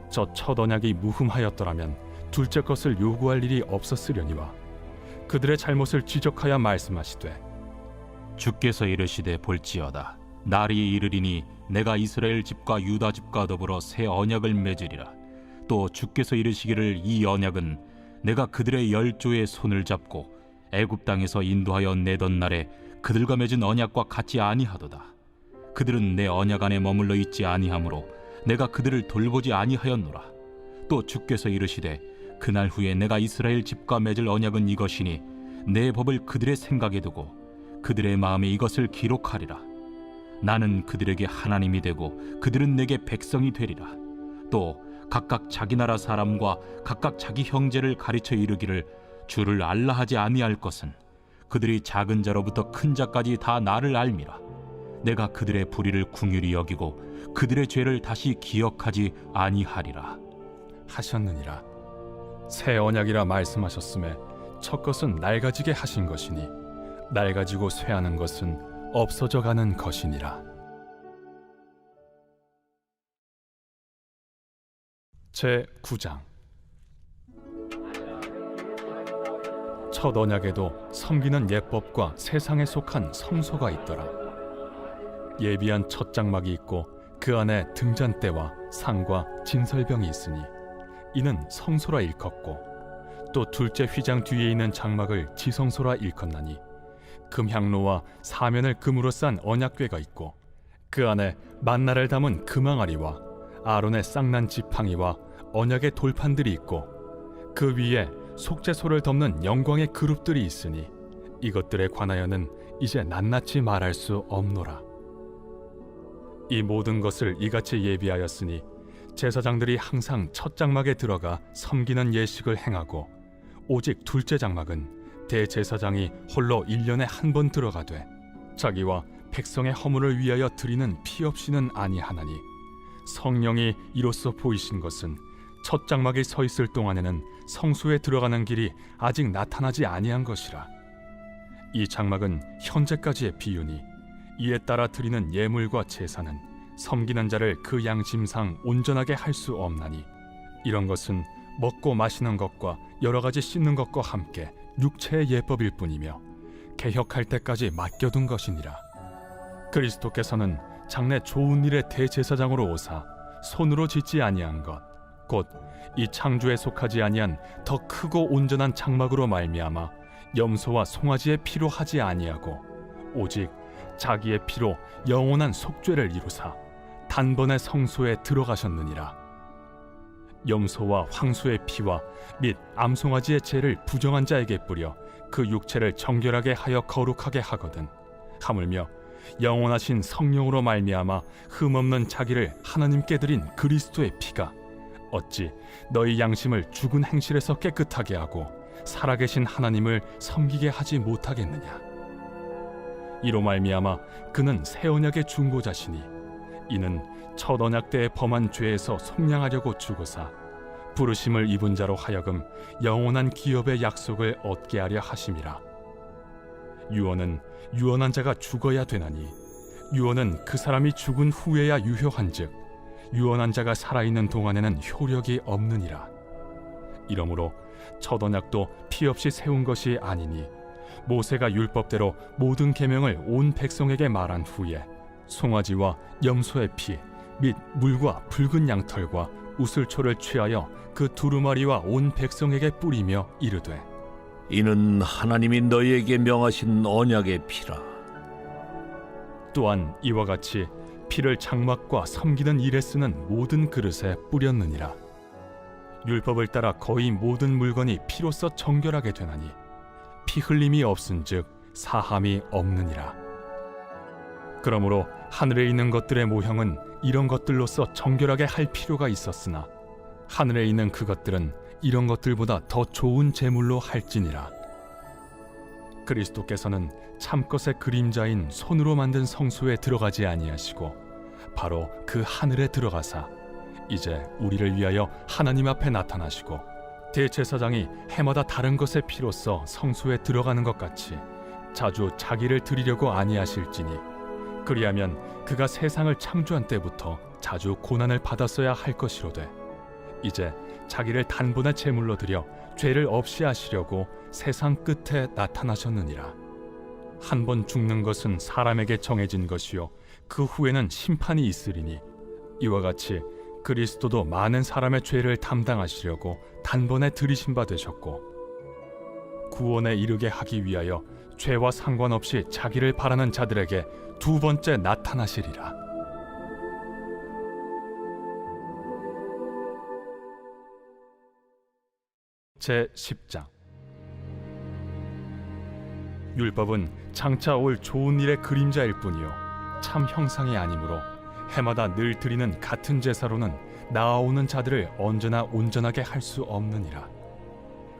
저 첫 언약이 무흠하였더라면 둘째 것을 요구할 일이 없었으려니와 그들의 잘못을 지적하여 말씀하시되 주께서 이르시되 볼지어다 날이 이르리니 내가 이스라엘 집과 유다 집과 더불어 새 언약을 맺으리라. 또 주께서 이르시기를 이 언약은 내가 그들의 열조의 손을 잡고 애굽 땅에서 인도하여 내던 날에 그들과 맺은 언약과 같지 아니하도다. 그들은 내 언약 안에 머물러 있지 아니하므로 내가 그들을 돌보지 아니하였노라. 또 주께서 이르시되 그날 후에 내가 이스라엘 집과 맺을 언약은 이것이니 내 법을 그들의 생각에 두고 그들의 마음에 이것을 기록하리라. 나는 그들에게 하나님이 되고 그들은 내게 백성이 되리라. 또 각각 자기 나라 사람과 각각 자기 형제를 가르쳐 이르기를 주를 알라 하지 아니할 것은 그들이 작은 자로부터 큰 자까지 다 나를 알미라. 내가 그들의 불의를 궁휼히 여기고 그들의 죄를 다시 기억하지 아니하리라 하셨느니라. 새 언약이라 말씀하셨음에 첫 것은 낡아지게 하신 것이니 낡아지고 쇠하는 것은 없어져 가는 것이니라. 제 9장. 첫 언약에도 섬기는 예법과 세상에 속한 성소가 있더라. 예비한 첫 장막이 있고 그 안에 등잔대와 상과 진설병이 있으니 이는 성소라 일컫고, 또 둘째 휘장 뒤에 있는 장막을 지성소라 일컫나니 금향로와 사면을 금으로 싼 언약궤가 있고 그 안에 만나를 담은 금항아리와 아론의 쌍난 지팡이와 언약의 돌판들이 있고 그 위에 속죄소를 덮는 영광의 그룹들이 있으니 이것들에 관하여는 이제 낱낱이 말할 수 없노라. 이 모든 것을 이같이 예비하였으니 제사장들이 항상 첫 장막에 들어가 섬기는 예식을 행하고 오직 둘째 장막은 대제사장이 홀로 1년에 한 번 들어가되 자기와 백성의 허물을 위하여 드리는 피 없이는 아니하나니 성령이 이로써 보이신 것은 첫 장막에 서 있을 동안에는 성소에 들어가는 길이 아직 나타나지 아니한 것이라. 이 장막은 현재까지의 비유니 이에 따라 드리는 예물과 제사는 섬기는 자를 그 양심상 온전하게 할 수 없나니 이런 것은 먹고 마시는 것과 여러 가지 씻는 것과 함께 육체의 예법일 뿐이며 개혁할 때까지 맡겨둔 것이니라. 그리스도께서는 장래 좋은 일의 대제사장으로 오사 손으로 짓지 아니한 것 곧 이 창조에 속하지 아니한 더 크고 온전한 장막으로 말미암아 염소와 송아지의 피로 하지 아니하고 오직 자기의 피로 영원한 속죄를 이루사 단번에 성소에 들어가셨느니라. 염소와 황소의 피와 및 암송아지의 죄를 부정한 자에게 뿌려 그 육체를 정결하게 하여 거룩하게 하거든 하물며 영원하신 성령으로 말미암아 흠없는 자기를 하나님께 드린 그리스도의 피가 어찌 너희 양심을 죽은 행실에서 깨끗하게 하고 살아계신 하나님을 섬기게 하지 못하겠느냐. 이로 말미암아 그는 새 언약의 중보자시니 이는 첫 언약 때에 범한 죄에서 속량하려고 죽으사 부르심을 입은 자로 하여금 영원한 기업의 약속을 얻게 하려 하심이라. 유언은 유언한 자가 죽어야 되나니 유언은 그 사람이 죽은 후에야 유효한즉 유언한 자가 살아있는 동안에는 효력이 없느니라. 이러므로 첫 언약도 피 없이 세운 것이 아니니 모세가 율법대로 모든 계명을 온 백성에게 말한 후에 송아지와 염소의 피 및 물과 붉은 양털과 우슬초를 취하여 그 두루마리와 온 백성에게 뿌리며 이르되 이는 하나님이 너희에게 명하신 언약의 피라. 또한 이와 같이 피를 장막과 섬기는 일에 쓰는 모든 그릇에 뿌렸느니라. 율법을 따라 거의 모든 물건이 피로써 정결하게 되나니 피 흘림이 없은즉 사함이 없느니라. 그러므로 하늘에 있는 것들의 모형은 이런 것들로서 정결하게 할 필요가 있었으나 하늘에 있는 그것들은 이런 것들보다 더 좋은 제물로 할지니라. 그리스도께서는 참것의 그림자인 손으로 만든 성소에 들어가지 아니하시고 바로 그 하늘에 들어가사 이제 우리를 위하여 하나님 앞에 나타나시고 대제사장이 해마다 다른 것의 피로써 성소에 들어가는 것 같이 자주 자기를 드리려고 아니하실지니 그리하면 그가 세상을 창조한 때부터 자주 고난을 받았어야 할 것이로되 이제 자기를 단번에 제물로 드려 죄를 없이 하시려고 세상 끝에 나타나셨느니라. 한 번 죽는 것은 사람에게 정해진 것이요 그 후에는 심판이 있으리니 이와 같이 그리스도도 많은 사람의 죄를 담당하시려고 단번에 들이신 바 되셨고 구원에 이르게 하기 위하여 죄와 상관없이 자기를 바라는 자들에게 두 번째 나타나시리라. 제10장. 율법은 장차 올 좋은 일의 그림자일 뿐이요 참 형상이 아니므로 해마다 늘 드리는 같은 제사로는 나아오는 자들을 언제나 온전하게 할 수 없느니라.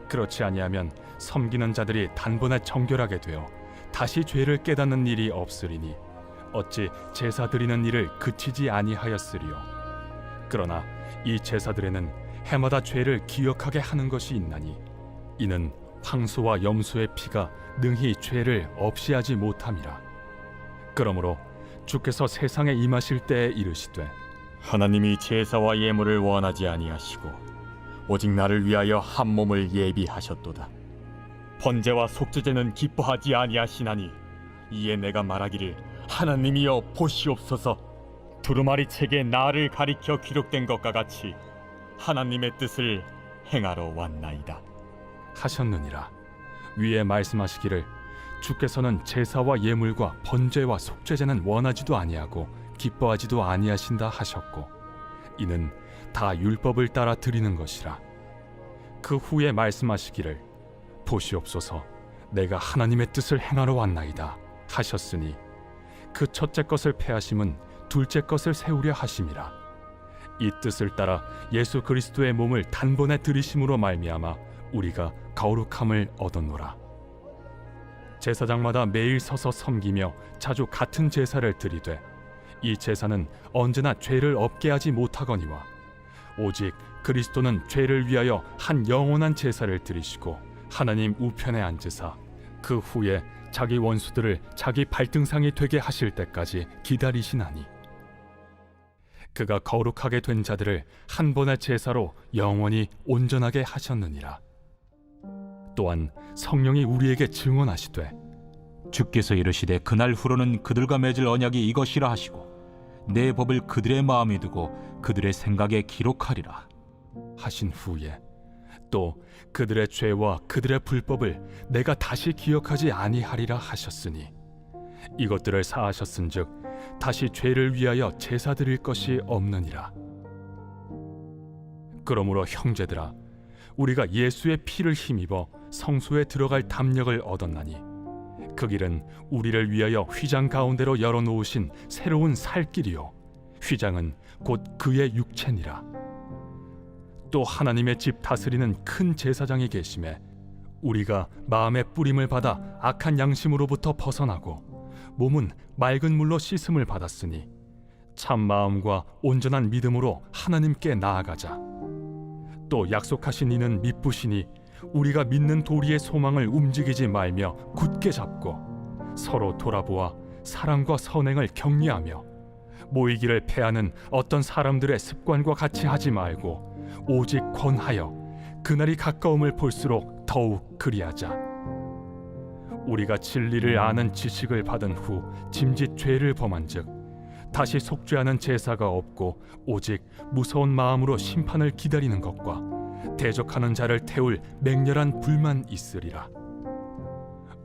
그렇지 아니하면 섬기는 자들이 단번에 정결하게 되어 다시 죄를 깨닫는 일이 없으리니 어찌 제사 드리는 일을 그치지 아니하였으리요. 그러나 이 제사들에는 해마다 죄를 기억하게 하는 것이 있나니 이는 황소와 염소의 피가 능히 죄를 없이 하지 못함이라. 그러므로 주께서 세상에 임하실 때에 이르시되 하나님이 제사와 예물을 원하지 아니하시고 오직 나를 위하여 한 몸을 예비하셨도다. 번제와 속죄제는 기뻐하지 아니하시나니 이에 내가 말하기를 하나님이여 보시옵소서. 두루마리 책에 나를 가리켜 기록된 것과 같이 하나님의 뜻을 행하러 왔나이다 하셨느니라. 위에 말씀하시기를 주께서는 제사와 예물과 번제와 속죄제는 원하지도 아니하고 기뻐하지도 아니하신다 하셨고 이는 다 율법을 따라 드리는 것이라. 그 후에 말씀하시기를 보시옵소서 내가 하나님의 뜻을 행하러 왔나이다 하셨으니 그 첫째 것을 폐하심은 둘째 것을 세우려 하심이라. 이 뜻을 따라 예수 그리스도의 몸을 단번에 들이심으로 말미암아 우리가 거룩함을 얻었노라. 제사장마다 매일 서서 섬기며 자주 같은 제사를 드리되 이 제사는 언제나 죄를 없게 하지 못하거니와 오직 그리스도는 죄를 위하여 한 영원한 제사를 드리시고 하나님 우편에 앉으사 그 후에 자기 원수들을 자기 발등상이 되게 하실 때까지 기다리시나니 그가 거룩하게 된 자들을 한 번의 제사로 영원히 온전하게 하셨느니라. 또한 성령이 우리에게 증언하시되 주께서 이르시되 그날 후로는 그들과 맺을 언약이 이것이라 하시고 내 법을 그들의 마음에 두고 그들의 생각에 기록하리라 하신 후에 또 그들의 죄와 그들의 불법을 내가 다시 기억하지 아니하리라 하셨으니 이것들을 사하셨은즉 다시 죄를 위하여 제사 드릴 것이 없느니라. 그러므로 형제들아 우리가 예수의 피를 힘입어 성소에 들어갈 담력을 얻었나니 그 길은 우리를 위하여 휘장 가운데로 열어놓으신 새로운 살 길이요 휘장은 곧 그의 육체니라. 또 하나님의 집 다스리는 큰 제사장이 계심에 우리가 마음의 뿌림을 받아 악한 양심으로부터 벗어나고 몸은 맑은 물로 씻음을 받았으니 참 마음과 온전한 믿음으로 하나님께 나아가자. 또 약속하신 이는 미쁘시니 우리가 믿는 도리의 소망을 움직이지 말며 굳게 잡고 서로 돌아보아 사랑과 선행을 격려하며 모이기를 패하는 어떤 사람들의 습관과 같이 하지 말고 오직 권하여 그날이 가까움을 볼수록 더욱 그리하자. 우리가 진리를 아는 지식을 받은 후 짐짓 죄를 범한즉 다시 속죄하는 제사가 없고 오직 무서운 마음으로 심판을 기다리는 것과 대적하는 자를 태울 맹렬한 불만 있으리라.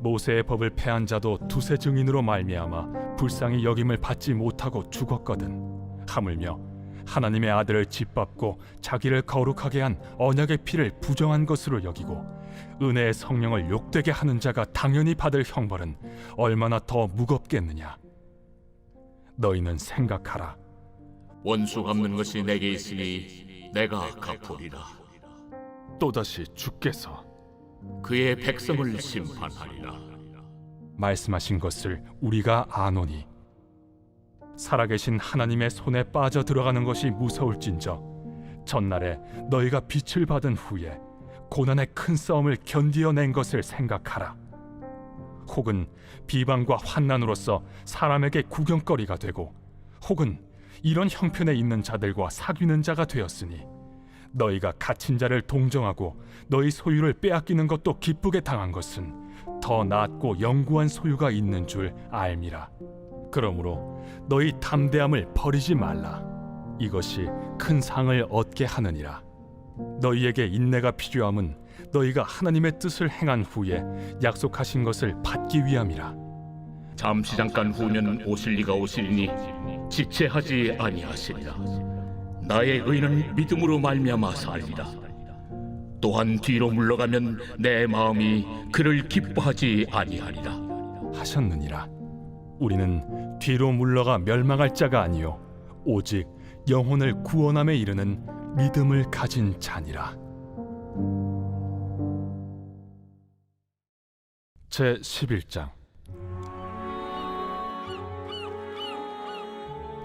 모세의 법을 폐한 자도 두세 증인으로 말미암아 불쌍히 여김을 받지 못하고 죽었거든. 하물며 하나님의 아들을 짓밟고 자기를 거룩하게 한 언약의 피를 부정한 것으로 여기고 은혜의 성령을 욕되게 하는 자가 당연히 받을 형벌은 얼마나 더 무겁겠느냐. 너희는 생각하라. 원수 갚는 것이 내게 있으니 내가 갚으리라. 또다시 주께서 그의 백성을 심판하리라. 말씀하신 것을 우리가 아노니 살아계신 하나님의 손에 빠져 들어가는 것이 무서울진저 전날에 너희가 빛을 받은 후에 고난의 큰 싸움을 견디어낸 것을 생각하라. 혹은 비방과 환난으로서 사람에게 구경거리가 되고 혹은 이런 형편에 있는 자들과 사귀는 자가 되었으니 너희가 갇힌 자를 동정하고 너희 소유를 빼앗기는 것도 기쁘게 당한 것은 더 낫고 영구한 소유가 있는 줄 알미라. 그러므로 너희 담대함을 버리지 말라. 이것이 큰 상을 얻게 하느니라. 너희에게 인내가 필요함은 너희가 하나님의 뜻을 행한 후에 약속하신 것을 받기 위함이라. 잠시 잠깐 후면 오실 이가 오시리니 지체하지 아니하시리라. 나의 의는 믿음으로 말미암아 살리라. 또한 뒤로 물러가면 내 마음이 그를 기뻐하지 아니하리라 하셨느니라. 우리는 뒤로 물러가 멸망할 자가 아니요 오직 영혼을 구원함에 이르는 믿음을 가진 자니라. 제 11장.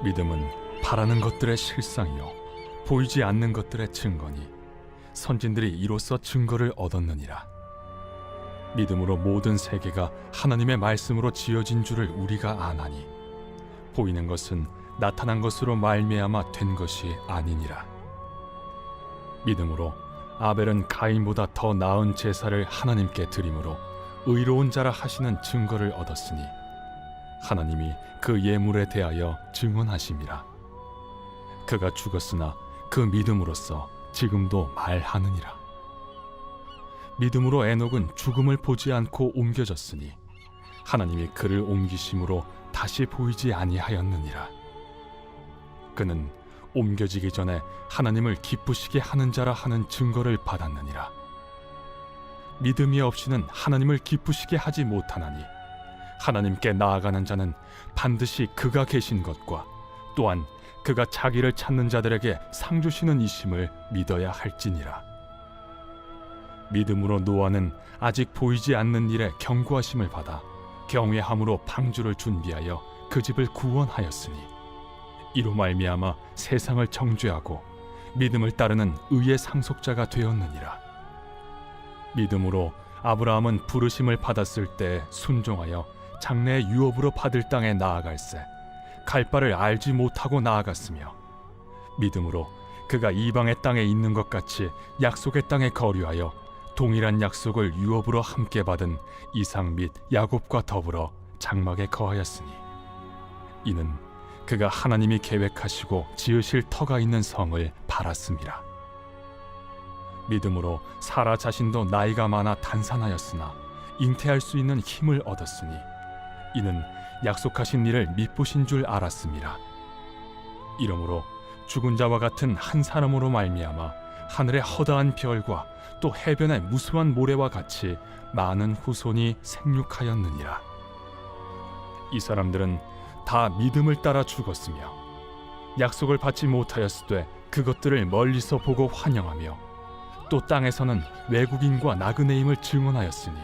믿음은 바라는 것들의 실상이요 보이지 않는 것들의 증거니 선진들이 이로써 증거를 얻었느니라. 믿음으로 모든 세계가 하나님의 말씀으로 지어진 줄을 우리가 아나니 보이는 것은 나타난 것으로 말미암아 된 것이 아니니라. 믿음으로 아벨은 가인보다 더 나은 제사를 하나님께 드림으로 의로운 자라 하시는 증거를 얻었으니 하나님이 그 예물에 대하여 증언하심이라. 그가 죽었으나 그 믿음으로써 지금도 말하느니라. 믿음으로 에녹은 죽음을 보지 않고 옮겨졌으니 하나님이 그를 옮기심으로 다시 보이지 아니하였느니라. 그는 옮겨지기 전에 하나님을 기쁘시게 하는 자라 하는 증거를 받았느니라. 믿음이 없이는 하나님을 기쁘시게 하지 못하나니 하나님께 나아가는 자는 반드시 그가 계신 것과 또한 그가 자기를 찾는 자들에게 상 주시는 이심을 믿어야 할지니라. 믿음으로 노아는 아직 보이지 않는 일에 경고하심을 받아 경외함으로 방주를 준비하여 그 집을 구원하였으니 이로 말미암아 세상을 정죄하고 믿음을 따르는 의의 상속자가 되었느니라. 믿음으로 아브라함은 부르심을 받았을 때 순종하여 장래의 유업으로 받을 땅에 나아갈새 갈 바를 알지 못하고 나아갔으며 믿음으로 그가 이방의 땅에 있는 것 같이 약속의 땅에 거류하여 동일한 약속을 유업으로 함께 받은 이삭 및 야곱과 더불어 장막에 거하였으니 이는 그가 하나님이 계획하시고 지으실 터가 있는 성을 바랐음이라. 믿음으로 사라 자신도 나이가 많아 단산하였으나 잉태할 수 있는 힘을 얻었으니 이는 약속하신 일을 미쁘신 줄 알았음이라. 이러므로 죽은 자와 같은 한 사람으로 말미암아 하늘의 허다한 별과 또 해변의 무수한 모래와 같이 많은 후손이 생육하였느니라. 이 사람들은 다 믿음을 따라 죽었으며 약속을 받지 못하였으되 그것들을 멀리서 보고 환영하며 또 땅에서는 외국인과 나그네임을 증언하였으니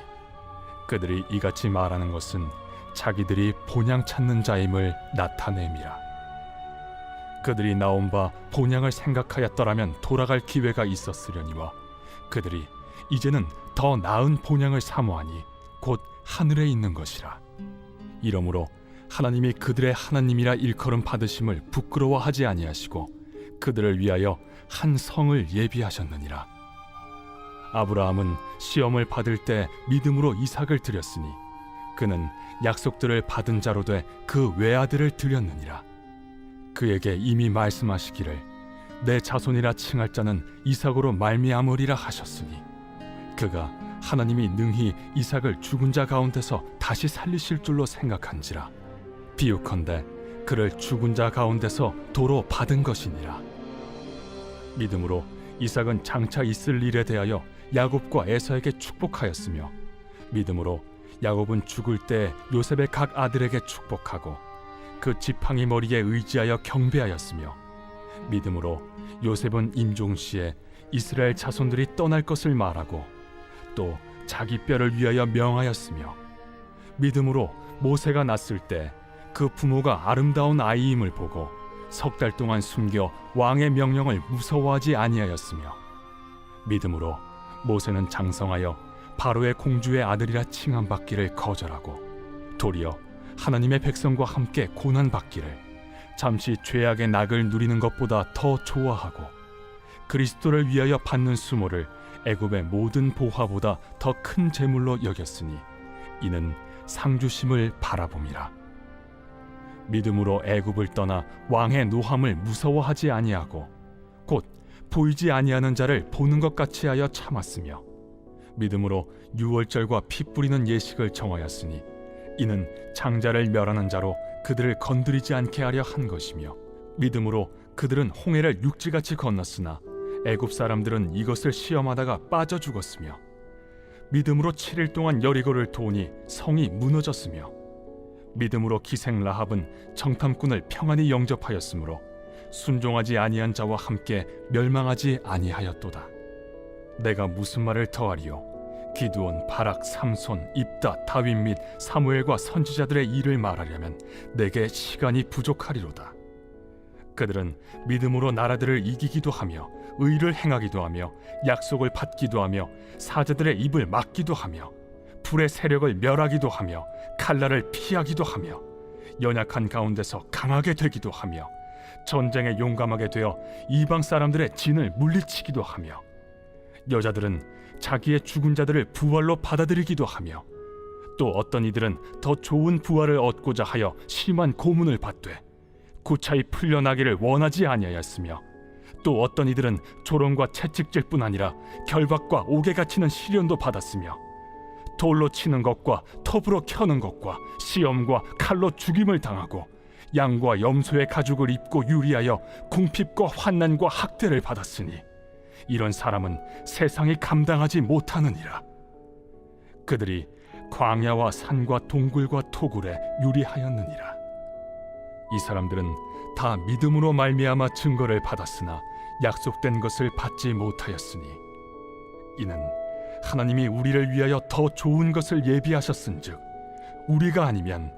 그들이 이같이 말하는 것은 자기들이 본향 찾는 자임을 나타냄이라. 그들이 나온 바 본향을 생각하였더라면 돌아갈 기회가 있었으려니와 그들이 이제는 더 나은 본향을 사모하니 곧 하늘에 있는 것이라. 이러므로 하나님이 그들의 하나님이라 일컬음 받으심을 부끄러워하지 아니하시고 그들을 위하여 한 성을 예비하셨느니라. 아브라함은 시험을 받을 때 믿음으로 이삭을 드렸으니 그는 약속들을 받은 자로 돼 그 외아들을 드렸느니라. 그에게 이미 말씀하시기를 내 자손이라 칭할 자는 이삭으로 말미암으리라 하셨으니 그가 하나님이 능히 이삭을 죽은 자 가운데서 다시 살리실 줄로 생각한지라. 비유컨대 그를 죽은 자 가운데서 도로 받은 것이니라. 믿음으로 이삭은 장차 있을 일에 대하여 야곱과 에서에게 축복하였으며 믿음으로 야곱은 죽을 때 요셉의 각 아들에게 축복하고 그 지팡이 머리에 의지하여 경배하였으며 믿음으로 요셉은 임종시에 이스라엘 자손들이 떠날 것을 말하고 또 자기 뼈를 위하여 명하였으며 믿음으로 모세가 낳았을 때 그 부모가 아름다운 아이임을 보고 석 달 동안 숨겨 왕의 명령을 무서워하지 아니하였으며 믿음으로 모세는 장성하여 바로의 공주의 아들이라 칭함받기를 거절하고 도리어 하나님의 백성과 함께 고난받기를 잠시 죄악의 낙을 누리는 것보다 더 좋아하고 그리스도를 위하여 받는 수모를 애굽의 모든 보화보다 더 큰 재물로 여겼으니 이는 상주심을 바라봄이라. 믿음으로 애굽을 떠나 왕의 노함을 무서워하지 아니하고 곧 보이지 아니하는 자를 보는 것 같이 하여 참았으며 믿음으로 유월절과 피 뿌리는 예식을 정하였으니 이는 장자를 멸하는 자로 그들을 건드리지 않게 하려 한 것이며 믿음으로 그들은 홍해를 육지같이 건넜으나 애굽 사람들은 이것을 시험하다가 빠져 죽었으며 믿음으로 7일 동안 여리고를 도우니 성이 무너졌으며 믿음으로 기생 라합은 정탐꾼을 평안히 영접하였으므로 순종하지 아니한 자와 함께 멸망하지 아니하였도다. 내가 무슨 말을 더하리요? 기드온, 바락, 삼손, 입다, 다윗 및 사무엘과 선지자들의 일을 말하려면 내게 시간이 부족하리로다. 그들은 믿음으로 나라들을 이기기도 하며 의를 행하기도 하며 약속을 받기도 하며 사자들의 입을 막기도 하며 불의 세력을 멸하기도 하며 칼날을 피하기도 하며 연약한 가운데서 강하게 되기도 하며 전쟁에 용감하게 되어 이방 사람들의 진을 물리치기도 하며 여자들은 자기의 죽은 자들을 부활로 받아들이기도 하며 또 어떤 이들은 더 좋은 부활을 얻고자 하여 심한 고문을 받되 구차히 풀려나기를 원하지 아니하였으며 또 어떤 이들은 조롱과 채찍질뿐 아니라 결박과 옥에 갇히는 시련도 받았으며 돌로 치는 것과 톱으로 켜는 것과 시험과 칼로 죽임을 당하고 양과 염소의 가죽을 입고 유리하여 궁핍과 환난과 학대를 받았으니 이런 사람은 세상이 감당하지 못하느니라. 그들이 광야와 산과 동굴과 토굴에 유리하였느니라. 이 사람들은 다 믿음으로 말미암아 증거를 받았으나 약속된 것을 받지 못하였으니 이는 하나님이 우리를 위하여 더 좋은 것을 예비하셨은즉 우리가 아니면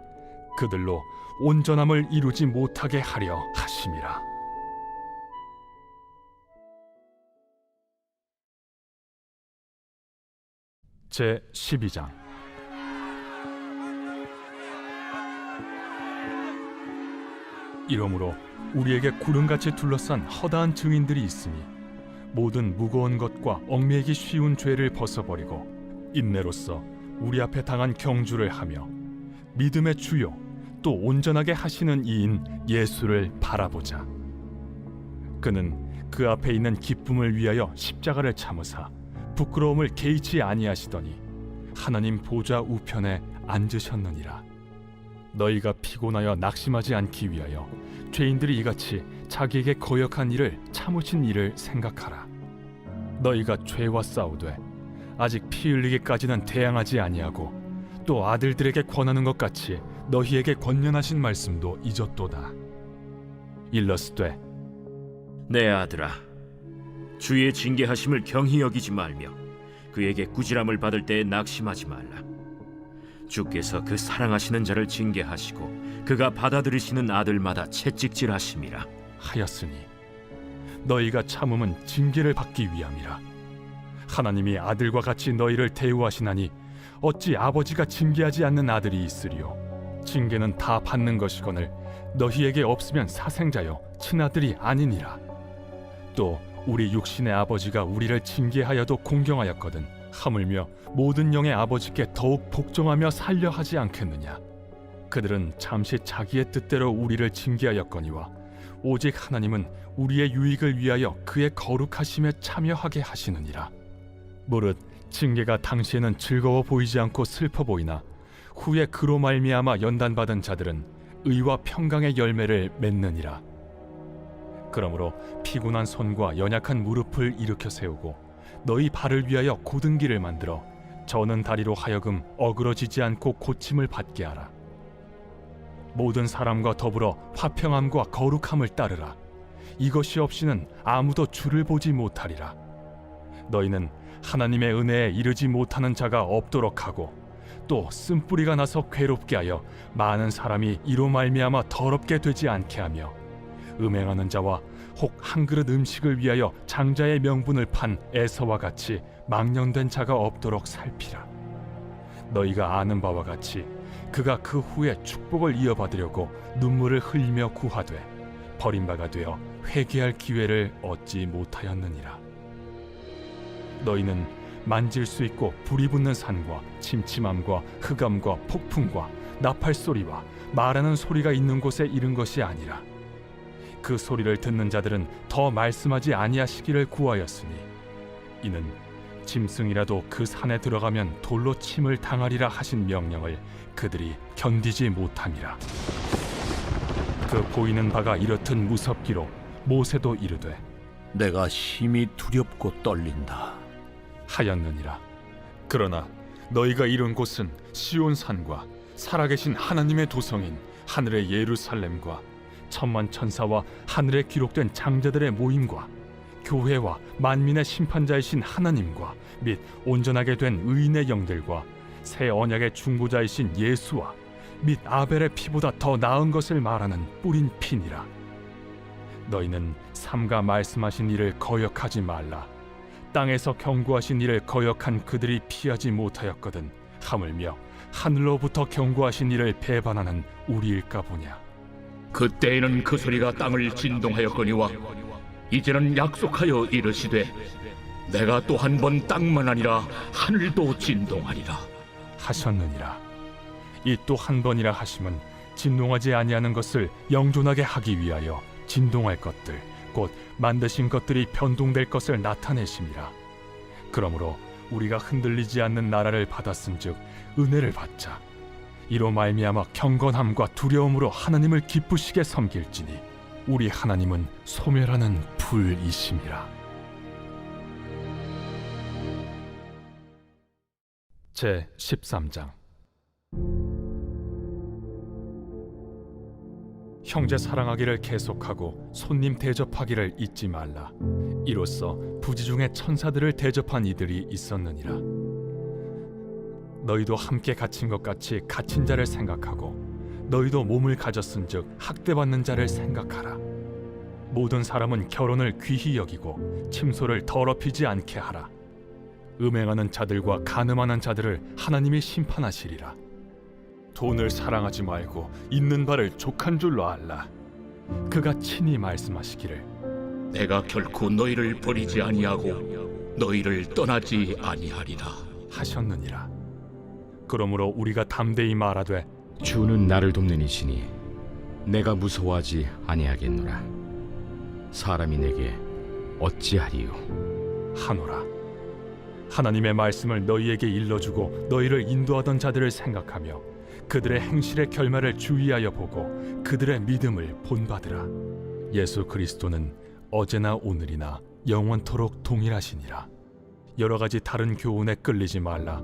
그들로 온전함을 이루지 못하게 하려 하심이라. 제 12장. 이러므로 우리에게 구름같이 둘러싼 허다한 증인들이 있으니 모든 무거운 것과 얽매이기 쉬운 죄를 벗어버리고 인내로써 우리 앞에 당한 경주를 하며 믿음의 주요 또 온전하게 하시는 이인 예수를 바라보자. 그는 그 앞에 있는 기쁨을 위하여 십자가를 참으사 부끄러움을 개의치 아니하시더니 하나님 보좌 우편에 앉으셨느니라. 너희가 피곤하여 낙심하지 않기 위하여 죄인들이 이같이 자기에게 거역한 일을 참으신 일을 생각하라. 너희가 죄와 싸우되 아직 피 흘리기까지는 대항하지 아니하고 또 아들들에게 권하는 것 같이 너희에게 권면하신 말씀도 잊었도다. 일러스되 내 아들아, 주의 징계하심을 경히 여기지 말며 그에게 꾸지람을 받을 때에 낙심하지 말라. 주께서 그 사랑하시는 자를 징계하시고 그가 받아들이시는 아들마다 채찍질하심이라 하였으니 너희가 참음은 징계를 받기 위함이라. 하나님이 아들과 같이 너희를 대우하시나니 어찌 아버지가 징계하지 않는 아들이 있으리요. 징계는 다 받는 것이거늘 너희에게 없으면 사생자여 친아들이 아니니라. 또 우리 육신의 아버지가 우리를 징계하여도 공경하였거든 하물며 모든 영의 아버지께 더욱 복종하며 살려 하지 않겠느냐. 그들은 잠시 자기의 뜻대로 우리를 징계하였거니와 오직 하나님은 우리의 유익을 위하여 그의 거룩하심에 참여하게 하시느니라. 무릇 징계가 당시에는 즐거워 보이지 않고 슬퍼 보이나 후에 그로 말미암아 연단받은 자들은 의와 평강의 열매를 맺느니라. 그러므로 피곤한 손과 연약한 무릎을 일으켜 세우고 너희 발을 위하여 곧은 길을 만들어 저는 다리로 하여금 어그러지지 않고 고침을 받게 하라. 모든 사람과 더불어 화평함과 거룩함을 따르라. 이것이 없이는 아무도 주를 보지 못하리라. 너희는 하나님의 은혜에 이르지 못하는 자가 없도록 하고 또 쓴뿌리가 나서 괴롭게 하여 많은 사람이 이로 말미암아 더럽게 되지 않게 하며 음행하는 자와 혹 한 그릇 음식을 위하여 장자의 명분을 판 에서와 같이 망령된 자가 없도록 살피라. 너희가 아는 바와 같이 그가 그 후에 축복을 이어받으려고 눈물을 흘리며 구하되 버림바가 되어 회개할 기회를 얻지 못하였느니라. 너희는 만질 수 있고 불이 붙는 산과 침침함과 흑암과 폭풍과 나팔 소리와 말하는 소리가 있는 곳에 이른 것이 아니라 그 소리를 듣는 자들은 더 말씀하지 아니하시기를 구하였으니 이는 짐승이라도 그 산에 들어가면 돌로 침을 당하리라 하신 명령을 그들이 견디지 못함이라. 그 보이는 바가 이렇듯 무섭기로 모세도 이르되 내가 심히 두렵고 떨린다 하였느니라. 그러나 너희가 이룬 곳은 시온산과 살아계신 하나님의 도성인 하늘의 예루살렘과 천만 천사와 하늘에 기록된 장자들의 모임과 교회와 만민의 심판자이신 하나님과 및 온전하게 된 의인의 영들과 새 언약의 중보자이신 예수와 및 아벨의 피보다 더 나은 것을 말하는 뿌린 피니라. 너희는 삼가 말씀하신 일을 거역하지 말라. 땅에서 경고하신 일을 거역한 그들이 피하지 못하였거든 하물며 하늘로부터 경고하신 일을 배반하는 우리일까 보냐. 그때에는 그 소리가 땅을 진동하였거니와 이제는 약속하여 이르시되 내가 또 한 번 땅만 아니라 하늘도 진동하리라 하셨느니라. 이 또 한 번이라 하심은 진동하지 아니하는 것을 영존하게 하기 위하여 진동할 것들 곧 만드신 것들이 변동될 것을 나타내심이라. 그러므로 우리가 흔들리지 않는 나라를 받았은즉 은혜를 받자. 이로 말미암아 경건함과 두려움으로 하나님을 기쁘시게 섬길지니 우리 하나님은 소멸하는 불이심이라. 제 13장. 형제 사랑하기를 계속하고 손님 대접하기를 잊지 말라. 이로써 부지 중에 천사들을 대접한 이들이 있었느니라. 너희도 함께 갇힌 것 같이 갇힌 자를 생각하고 너희도 몸을 가졌은즉 학대받는 자를 생각하라. 모든 사람은 결혼을 귀히 여기고 침소를 더럽히지 않게 하라. 음행하는 자들과 간음하는 자들을 하나님이 심판하시리라. 돈을 사랑하지 말고 있는 바를 족한 줄로 알라. 그가 친히 말씀하시기를 내가 결코 너희를 버리지 아니하고 너희를 떠나지 아니하리라 하셨느니라. 그러므로 우리가 담대히 말하되 주는 나를 돕는 이시니 내가 무서워하지 아니하겠노라. 사람이 내게 어찌하리요 하노라. 하나님의 말씀을 너희에게 일러주고 너희를 인도하던 자들을 생각하며 그들의 행실의 결말을 주의하여 보고 그들의 믿음을 본받으라. 예수 그리스도는 어제나 오늘이나 영원토록 동일하시니라. 여러 가지 다른 교훈에 끌리지 말라.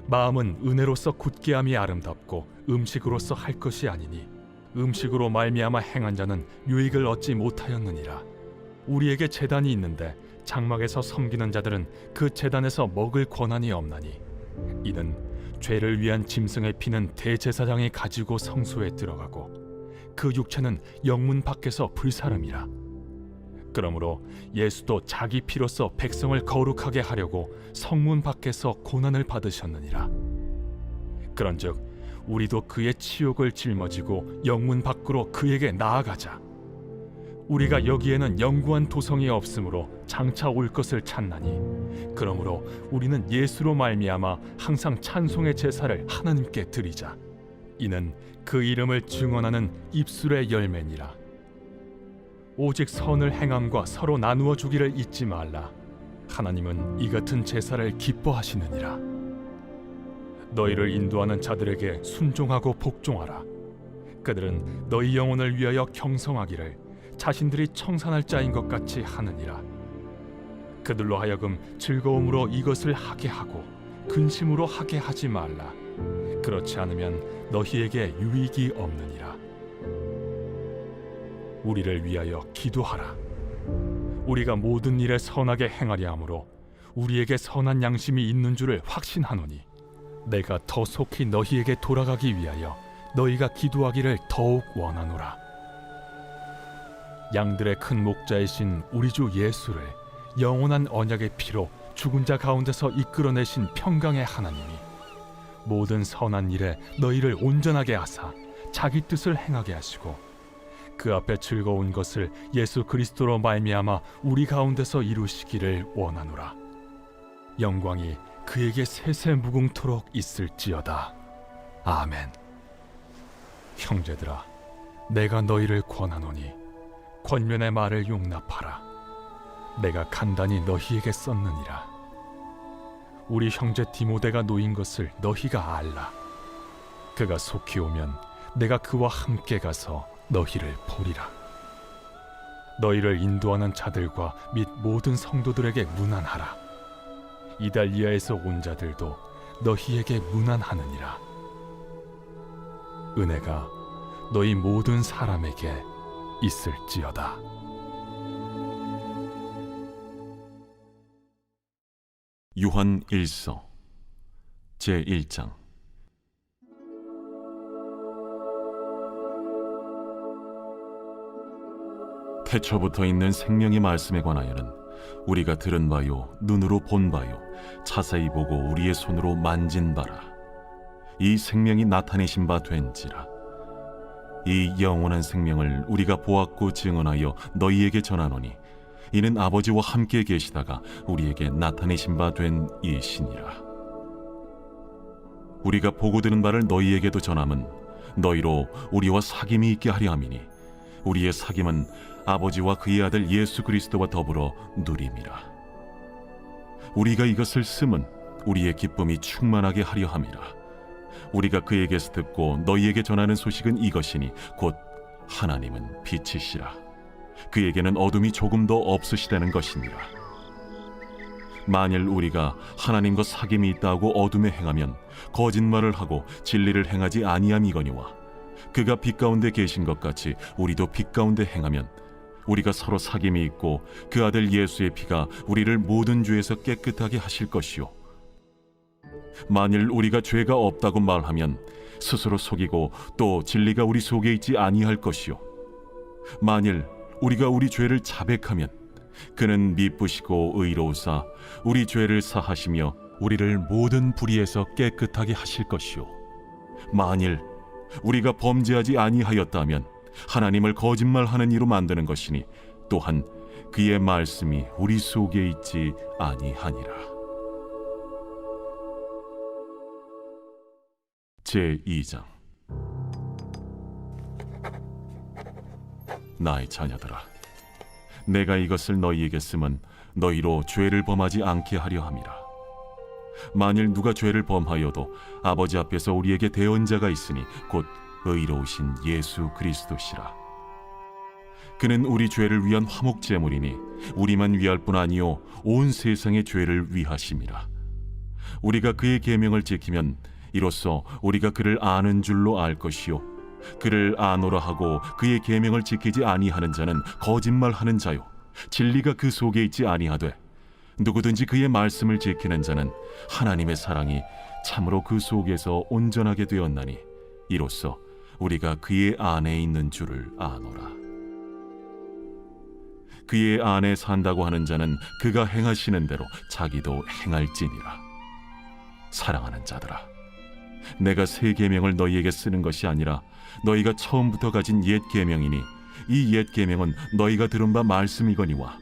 마음은 은혜로서 굳게함이 아름답고 음식으로서 할 것이 아니니 음식으로 말미암아 행한 자는 유익을 얻지 못하였느니라. 우리에게 제단이 있는데 장막에서 섬기는 자들은 그 제단에서 먹을 권한이 없나니 이는 죄를 위한 짐승의 피는 대제사장이 가지고 성소에 들어가고 그 육체는 영문 밖에서 불사름이라. 그러므로 예수도 자기 피로써 백성을 거룩하게 하려고 성문 밖에서 고난을 받으셨느니라. 그런즉 우리도 그의 치욕을 짊어지고 영문 밖으로 그에게 나아가자. 우리가 여기에는 영구한 도성이 없으므로 장차 올 것을 찾나니 그러므로 우리는 예수로 말미암아 항상 찬송의 제사를 하나님께 드리자. 이는 그 이름을 증언하는 입술의 열매니라. 오직 선을 행함과 서로 나누어 주기를 잊지 말라. 하나님은 이 같은 제사를 기뻐하시느니라. 너희를 인도하는 자들에게 순종하고 복종하라. 그들은 너희 영혼을 위하여 경성하기를 자신들이 청산할 자인 것 같이 하느니라. 그들로 하여금 즐거움으로 이것을 하게 하고 근심으로 하게 하지 말라. 그렇지 않으면 너희에게 유익이 없느니라. 우리를 위하여 기도하라. 우리가 모든 일에 선하게 행하려 함으로 우리에게 선한 양심이 있는 줄을 확신하노니 내가 더 속히 너희에게 돌아가기 위하여 너희가 기도하기를 더욱 원하노라. 양들의 큰 목자이신 우리 주 예수를 영원한 언약의 피로 죽은 자 가운데서 이끌어내신 평강의 하나님이 모든 선한 일에 너희를 온전하게 하사 자기 뜻을 행하게 하시고 그 앞에 즐거운 것을 예수 그리스도로 말미암아 우리 가운데서 이루시기를 원하노라. 영광이 그에게 세세 무궁토록 있을지어다. 아멘. 형제들아, 내가 너희를 권하노니 권면의 말을 용납하라. 내가 간단히 너희에게 썼느니라. 우리 형제 디모데가 놓인 것을 너희가 알라. 그가 속히 오면 내가 그와 함께 가서 너희를 보리라. 너희를 인도하는 자들과 및 모든 성도들에게 문안하라. 이달리아에서 온 자들도 너희에게 문안하느니라. 은혜가 너희 모든 사람에게 있을지어다. 요한 1서 제1장. 태초부터 있는 생명의 말씀에 관하여는 우리가 들은 바요 눈으로 본 바요 자세히 보고 우리의 손으로 만진 바라. 이 생명이 나타내신 바 된지라. 이 영원한 생명을 우리가 보았고 증언하여 너희에게 전하노니 이는 아버지와 함께 계시다가 우리에게 나타내신 바 된 이시니라. 우리가 보고 들은 바를 너희에게도 전함은 너희로 우리와 사귐이 있게 하려 함이니 우리의 사귐은 아버지와 그의 아들 예수 그리스도와 더불어 누림이라. 우리가 이것을 쓰면 우리의 기쁨이 충만하게 하려 함이라. 우리가 그에게서 듣고 너희에게 전하는 소식은 이것이니 곧 하나님은 빛이시라. 그에게는 어둠이 조금도 없으시다는 것이니라. 만일 우리가 하나님과 사귐이 있다고 어둠에 행하면 거짓말을 하고 진리를 행하지 아니함이거니와 그가 빛 가운데 계신 것 같이 우리도 빛 가운데 행하면 우리가 서로 사귐이 있고 그 아들 예수의 피가 우리를 모든 죄에서 깨끗하게 하실 것이요 만일 우리가 죄가 없다고 말하면 스스로 속이고 또 진리가 우리 속에 있지 아니할 것이요 만일 우리가 우리 죄를 자백하면 그는 미쁘시고 의로우사 우리 죄를 사하시며 우리를 모든 불의에서 깨끗하게 하실 것이요 만일 우리가 범죄하지 아니하였다면 하나님을 거짓말하는 이로 만드는 것이니 또한 그의 말씀이 우리 속에 있지 아니하니라. 제2장. 나의 자녀들아, 내가 이것을 너희에게 쓰면 너희로 죄를 범하지 않게 하려 함이라. 만일 누가 죄를 범하여도 아버지 앞에서 우리에게 대언자가 있으니 곧 의로우신 예수 그리스도시라. 그는 우리 죄를 위한 화목 제물이니 우리만 위할 뿐 아니요 온 세상의 죄를 위하심이라. 우리가 그의 계명을 지키면 이로써 우리가 그를 아는 줄로 알 것이요 그를 아노라 하고 그의 계명을 지키지 아니하는 자는 거짓말하는 자요 진리가 그 속에 있지 아니하되 누구든지 그의 말씀을 지키는 자는 하나님의 사랑이 참으로 그 속에서 온전하게 되었나니 이로써 우리가 그의 안에 있는 줄을 아노라. 그의 안에 산다고 하는 자는 그가 행하시는 대로 자기도 행할지니라. 사랑하는 자들아, 내가 새 계명을 너희에게 쓰는 것이 아니라 너희가 처음부터 가진 옛 계명이니 이 옛 계명은 너희가 들은 바 말씀이거니와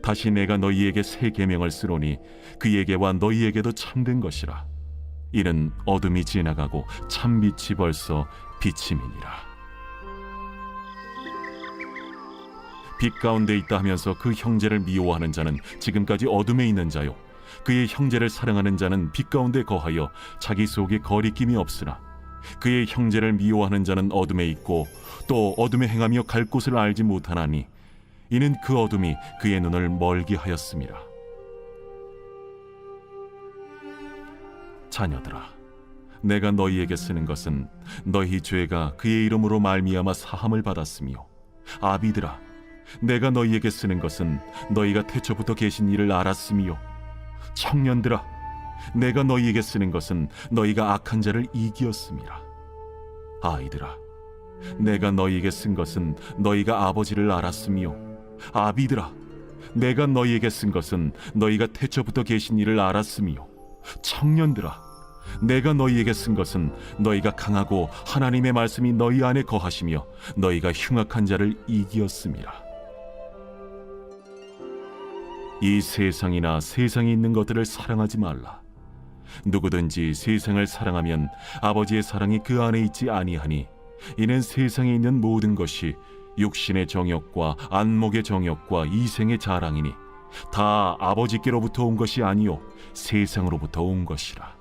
다시 내가 너희에게 새 계명을 쓰노니 그에게와 너희에게도 참된 것이라. 이는 어둠이 지나가고 참빛이 벌써 비침이니라. 빛 가운데 있다 하면서 그 형제를 미워하는 자는 지금까지 어둠에 있는 자요 그의 형제를 사랑하는 자는 빛 가운데 거하여 자기 속에 거리낌이 없으나 그의 형제를 미워하는 자는 어둠에 있고 또 어둠에 행하며 갈 곳을 알지 못하나니 이는 그 어둠이 그의 눈을 멀게 하였음이라. 자녀들아, 내가 너희에게 쓰는 것은 너희 죄가 그의 이름으로 말미암아 사함을 받았으며 아비들아, 내가 너희에게 쓰는 것은 너희가 태초부터 계신 이를 알았으며, 청년들아, 내가 너희에게 쓰는 것은 너희가 악한 자를 이기었음이라. 아이들아, 내가 너희에게 쓴 것은 너희가 아버지를 알았으며, 아비들아, 내가 너희에게 쓴 것은 너희가 태초부터 계신 이를 알았으며, 청년들아, 내가 너희에게 쓴 것은 너희가 강하고 하나님의 말씀이 너희 안에 거하시며 너희가 흉악한 자를 이기었음이라. 이 세상이나 세상에 있는 것들을 사랑하지 말라. 누구든지 세상을 사랑하면 아버지의 사랑이 그 안에 있지 아니하니, 이는 세상에 있는 모든 것이 육신의 정욕과 안목의 정욕과 이생의 자랑이니 다 아버지께로부터 온 것이 아니요 세상으로부터 온 것이라.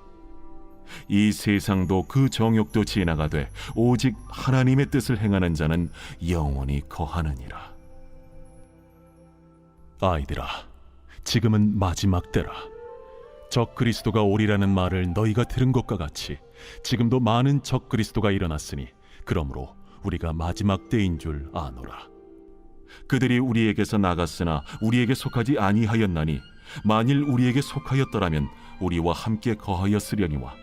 이 세상도 그 정욕도 지나가되 오직 하나님의 뜻을 행하는 자는 영원히 거하느니라. 아이들아, 지금은 마지막 때라. 적 그리스도가 오리라는 말을 너희가 들은 것과 같이 지금도 많은 적 그리스도가 일어났으니 그러므로 우리가 마지막 때인 줄 아노라. 그들이 우리에게서 나갔으나 우리에게 속하지 아니하였나니 만일 우리에게 속하였더라면 우리와 함께 거하였으려니와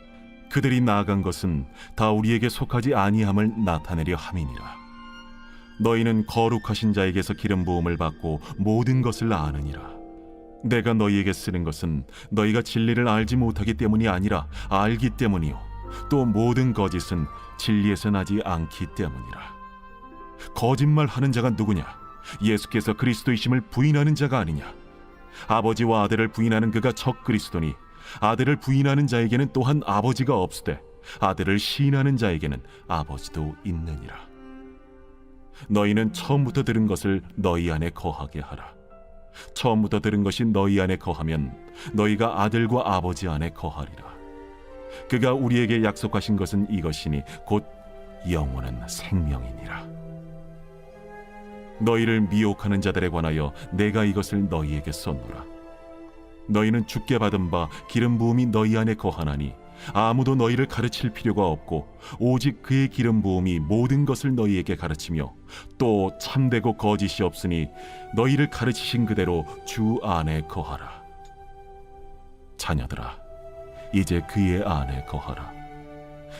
그들이 나아간 것은 다 우리에게 속하지 아니함을 나타내려 함이니라. 너희는 거룩하신 자에게서 기름 부음을 받고 모든 것을 아느니라. 내가 너희에게 쓰는 것은 너희가 진리를 알지 못하기 때문이 아니라 알기 때문이요 또 모든 거짓은 진리에서 나지 않기 때문이라. 거짓말하는 자가 누구냐? 예수께서 그리스도이심을 부인하는 자가 아니냐? 아버지와 아들을 부인하는 그가 적 그리스도니 아들을 부인하는 자에게는 또한 아버지가 없으되 아들을 시인하는 자에게는 아버지도 있느니라. 너희는 처음부터 들은 것을 너희 안에 거하게 하라. 처음부터 들은 것이 너희 안에 거하면 너희가 아들과 아버지 안에 거하리라. 그가 우리에게 약속하신 것은 이것이니 곧 영원한 생명이니라. 너희를 미혹하는 자들에 관하여 내가 이것을 너희에게 썼노라. 너희는 주께 받은 바 기름 부음이 너희 안에 거하나니 아무도 너희를 가르칠 필요가 없고 오직 그의 기름 부음이 모든 것을 너희에게 가르치며 또 참되고 거짓이 없으니 너희를 가르치신 그대로 주 안에 거하라. 자녀들아, 이제 그의 안에 거하라.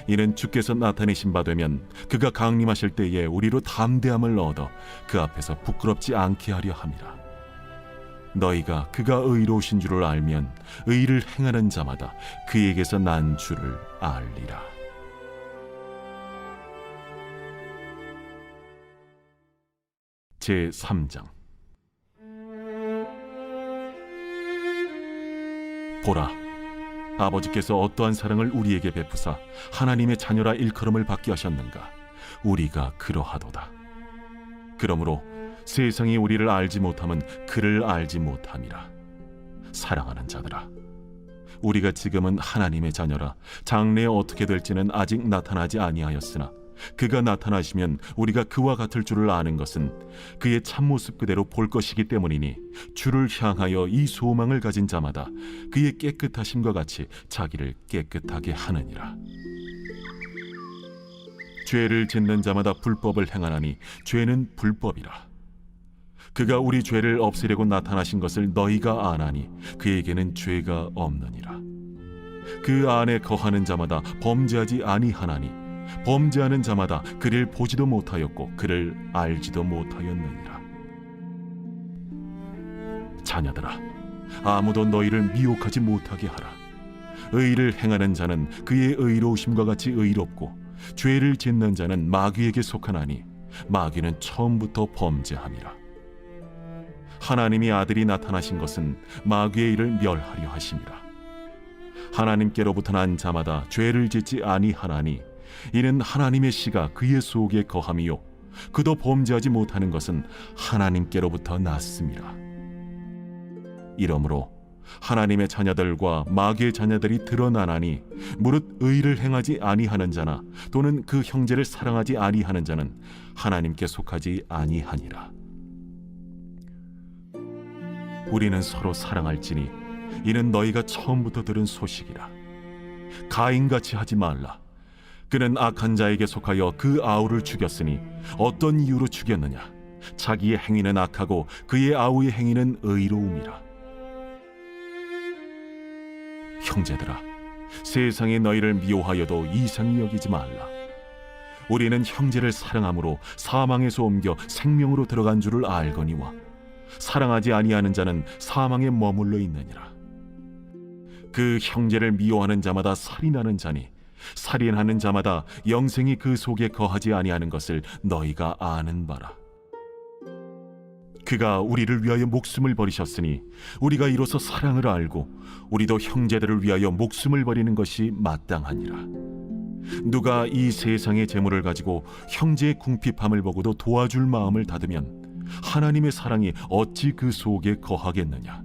이는 주께서 나타내신 바 되면 그가 강림하실 때에 우리로 담대함을 얻어 그 앞에서 부끄럽지 않게 하려 함이라. 너희가 그가 의로우신 줄을 알면 의를 행하는 자마다 그에게서 난 줄을 알리라. 제3장. 보라, 아버지께서 어떠한 사랑을 우리에게 베푸사 하나님의 자녀라 일컬음을 받게 하셨는가? 우리가 그러하도다. 그러므로 세상이 우리를 알지 못함은 그를 알지 못함이라. 사랑하는 자들아, 우리가 지금은 하나님의 자녀라. 장래에 어떻게 될지는 아직 나타나지 아니하였으나 그가 나타나시면 우리가 그와 같을 줄을 아는 것은 그의 참모습 그대로 볼 것이기 때문이니 주를 향하여 이 소망을 가진 자마다 그의 깨끗하심과 같이 자기를 깨끗하게 하느니라. 죄를 짓는 자마다 불법을 행하나니 죄는 불법이라. 그가 우리 죄를 없애려고 나타나신 것을 너희가 아나니 그에게는 죄가 없느니라. 그 안에 거하는 자마다 범죄하지 아니하나니 범죄하는 자마다 그를 보지도 못하였고 그를 알지도 못하였느니라. 자녀들아, 아무도 너희를 미혹하지 못하게 하라. 의를 행하는 자는 그의 의로우심과 같이 의롭고 죄를 짓는 자는 마귀에게 속하나니 마귀는 처음부터 범죄함이라. 하나님이 아들이 나타나신 것은 마귀의 일을 멸하려 하심이라. 하나님께로부터 난 자마다 죄를 짓지 아니하나니 이는 하나님의 씨가 그의 속에 거함이요 그도 범죄하지 못하는 것은 하나님께로부터 났음이라. 이러므로 하나님의 자녀들과 마귀의 자녀들이 드러나나니 무릇 의를 행하지 아니하는 자나 또는 그 형제를 사랑하지 아니하는 자는 하나님께 속하지 아니하니라. 우리는 서로 사랑할지니 이는 너희가 처음부터 들은 소식이라. 가인같이 하지 말라. 그는 악한 자에게 속하여 그 아우를 죽였으니 어떤 이유로 죽였느냐? 자기의 행위는 악하고 그의 아우의 행위는 의로움이라. 형제들아, 세상이 너희를 미워하여도 이상히 여기지 말라. 우리는 형제를 사랑함으로 사망에서 옮겨 생명으로 들어간 줄을 알거니와 사랑하지 아니하는 자는 사망에 머물러 있느니라. 그 형제를 미워하는 자마다 살인하는 자니 살인하는 자마다 영생이 그 속에 거하지 아니하는 것을 너희가 아는 바라. 그가 우리를 위하여 목숨을 버리셨으니 우리가 이로써 사랑을 알고 우리도 형제들을 위하여 목숨을 버리는 것이 마땅하니라. 누가 이 세상의 재물을 가지고 형제의 궁핍함을 보고도 도와줄 마음을 닫으면 하나님의 사랑이 어찌 그 속에 거하겠느냐.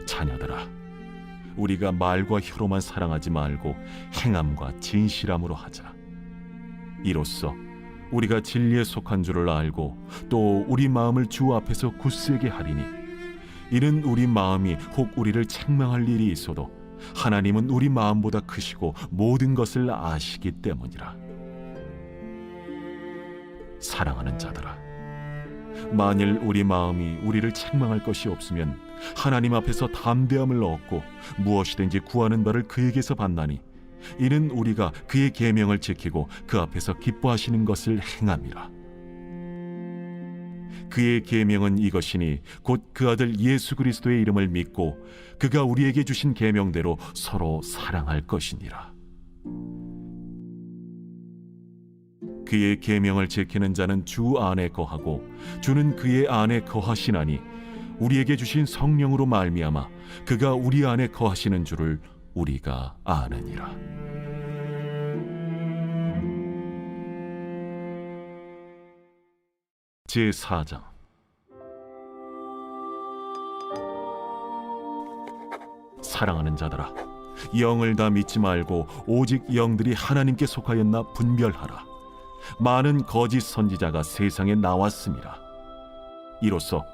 자녀들아, 우리가 말과 혀로만 사랑하지 말고 행함과 진실함으로 하자. 이로써 우리가 진리에 속한 줄을 알고 또 우리 마음을 주 앞에서 굳세게 하리니 이는 우리 마음이 혹 우리를 책망할 일이 있어도 하나님은 우리 마음보다 크시고 모든 것을 아시기 때문이라. 사랑하는 자들아, 만일 우리 마음이 우리를 책망할 것이 없으면 하나님 앞에서 담대함을 얻고 무엇이든지 구하는 바를 그에게서 받나니 이는 우리가 그의 계명을 지키고 그 앞에서 기뻐하시는 것을 행함이라. 그의 계명은 이것이니 곧 그 아들 예수 그리스도의 이름을 믿고 그가 우리에게 주신 계명대로 서로 사랑할 것이니라. 그의 계명을 지키는 자는 주 안에 거하고 주는 그의 안에 거하시나니 우리에게 주신 성령으로 말미암아 그가 우리 안에 거하시는 줄을 우리가 아느니라. 제4장. 사랑하는 자들아, 영을 다 믿지 말고 오직 영들이 하나님께 속하였나 분별하라. 많은 거짓 선지자가 세상에 나왔습니다. 이로써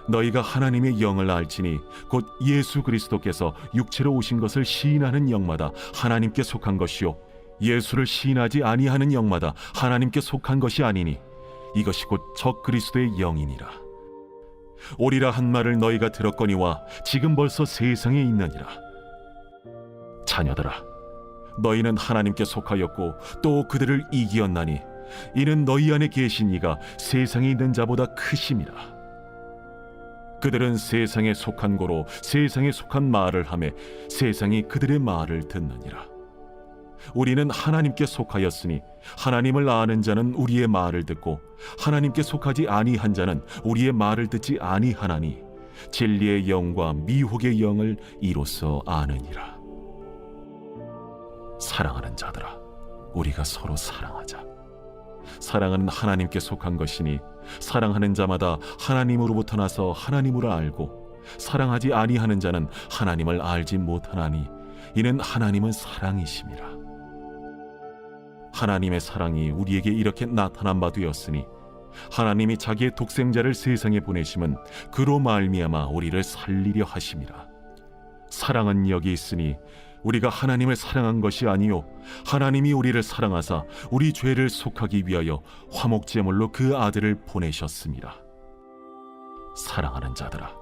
너희가 하나님의 영을 알지니 곧 예수 그리스도께서 육체로 오신 것을 시인하는 영마다 하나님께 속한 것이요 예수를 시인하지 아니하는 영마다 하나님께 속한 것이 아니니 이것이 곧 적 그리스도의 영이니라. 오리라 한 말을 너희가 들었거니와 지금 벌써 세상에 있느니라. 자녀들아, 너희는 하나님께 속하였고 또 그들을 이기었나니 이는 너희 안에 계신 이가 세상에 있는 자보다 크심이라. 그들은 세상에 속한 고로 세상에 속한 말을 하매 세상이 그들의 말을 듣느니라. 우리는 하나님께 속하였으니 하나님을 아는 자는 우리의 말을 듣고 하나님께 속하지 아니한 자는 우리의 말을 듣지 아니하나니 진리의 영과 미혹의 영을 이로써 아느니라. 사랑하는 자들아, 우리가 서로 사랑하자. 사랑은 하나님께 속한 것이니 사랑하는 자마다 하나님으로부터 나서 하나님으로 알고 사랑하지 아니하는 자는 하나님을 알지 못하나니 이는 하나님은 사랑이심이라. 하나님의 사랑이 우리에게 이렇게 나타난 바 되었으니 하나님이 자기의 독생자를 세상에 보내심은 그로 말미암아 우리를 살리려 하심이라. 사랑은 여기 있으니 우리가 하나님을 사랑한 것이 아니요 하나님이 우리를 사랑하사 우리 죄를 속하기 위하여 화목제물로 그 아들을 보내셨습니다. 사랑하는 자들아,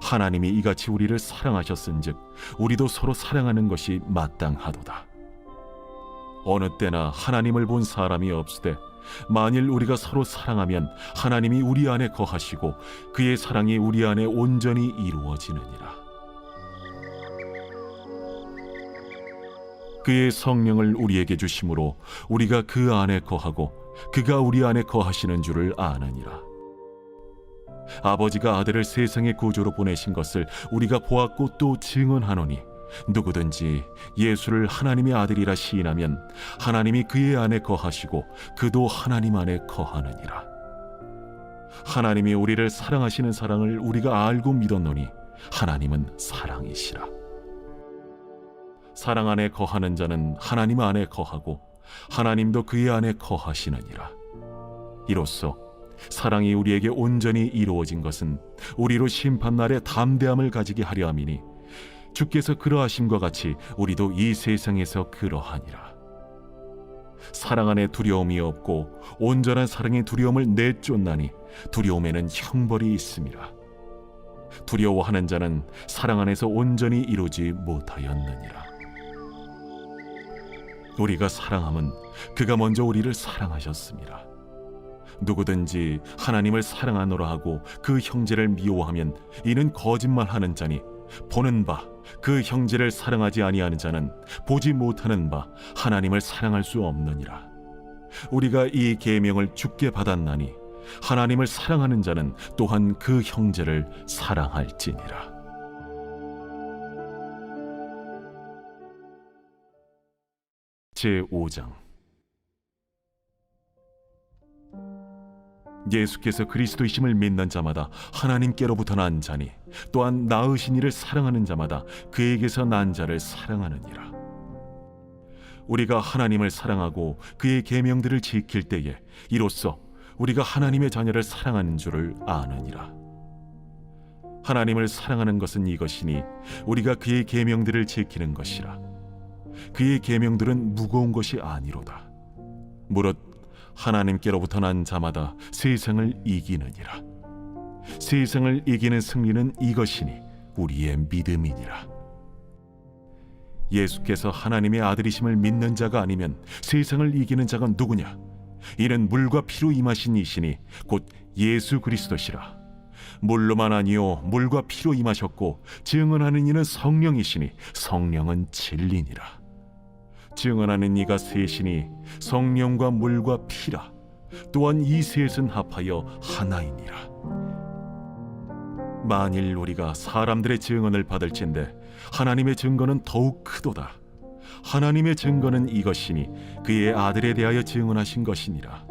하나님이 이같이 우리를 사랑하셨은즉 우리도 서로 사랑하는 것이 마땅하도다. 어느 때나 하나님을 본 사람이 없으되 만일 우리가 서로 사랑하면 하나님이 우리 안에 거하시고 그의 사랑이 우리 안에 온전히 이루어지느니라. 그의 성령을 우리에게 주심으로 우리가 그 안에 거하고 그가 우리 안에 거하시는 줄을 아느니라. 아버지가 아들을 세상의 구주로 보내신 것을 우리가 보았고 또 증언하노니 누구든지 예수를 하나님의 아들이라 시인하면 하나님이 그의 안에 거하시고 그도 하나님 안에 거하느니라. 하나님이 우리를 사랑하시는 사랑을 우리가 알고 믿었노니 하나님은 사랑이시라. 사랑 안에 거하는 자는 하나님 안에 거하고 하나님도 그의 안에 거하시느니라. 이로써 사랑이 우리에게 온전히 이루어진 것은 우리로 심판날에 담대함을 가지게 하려 함이니 주께서 그러하심과 같이 우리도 이 세상에서 그러하니라. 사랑 안에 두려움이 없고 온전한 사랑의 두려움을 내쫓나니 두려움에는 형벌이 있음이라. 두려워하는 자는 사랑 안에서 온전히 이루지 못하였느니라. 우리가 사랑함은 그가 먼저 우리를 사랑하셨습니다. 누구든지 하나님을 사랑하노라 하고 그 형제를 미워하면 이는 거짓말하는 자니 보는 바 그 형제를 사랑하지 아니하는 자는 보지 못하는 바 하나님을 사랑할 수 없느니라. 우리가 이 계명을 주께 받았나니 하나님을 사랑하는 자는 또한 그 형제를 사랑할지니라. 제5장. 예수께서 그리스도이심을 믿는 자마다 하나님께로부터 난 자니 또한 낳으신 이를 사랑하는 자마다 그에게서 난 자를 사랑하느니라. 우리가 하나님을 사랑하고 그의 계명들을 지킬 때에 이로써 우리가 하나님의 자녀를 사랑하는 줄을 아느니라. 하나님을 사랑하는 것은 이것이니 우리가 그의 계명들을 지키는 것이라. 그의 계명들은 무거운 것이 아니로다. 무릇 하나님께로부터 난 자마다 세상을 이기느니라. 세상을 이기는 승리는 이것이니 우리의 믿음이니라. 예수께서 하나님의 아들이심을 믿는 자가 아니면 세상을 이기는 자가 누구냐? 이는 물과 피로 임하신 이시니 곧 예수 그리스도시라. 물로만 아니요 물과 피로 임하셨고 증언하는 이는 성령이시니 성령은 진리니라. 증언하는 이가 셋이니 성령과 물과 피라. 또한 이 셋은 합하여 하나이니라. 만일 우리가 사람들의 증언을 받을진대 하나님의 증거는 더욱 크도다. 하나님의 증거는 이것이니 그의 아들에 대하여 증언하신 것이니라.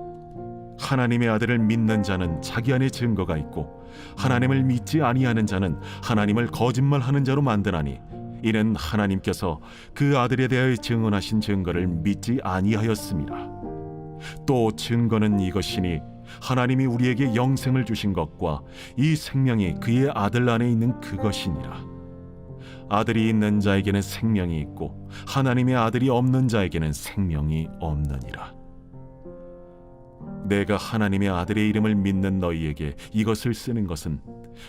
하나님의 아들을 믿는 자는 자기 안에 증거가 있고 하나님을 믿지 아니하는 자는 하나님을 거짓말하는 자로 만드나니 이는 하나님께서 그 아들에 대하여 증언하신 증거를 믿지 아니하였습니다. 또 증거는 이것이니 하나님이 우리에게 영생을 주신 것과 이 생명이 그의 아들 안에 있는 그것이니라. 아들이 있는 자에게는 생명이 있고 하나님의 아들이 없는 자에게는 생명이 없느니라. 내가 하나님의 아들의 이름을 믿는 너희에게 이것을 쓰는 것은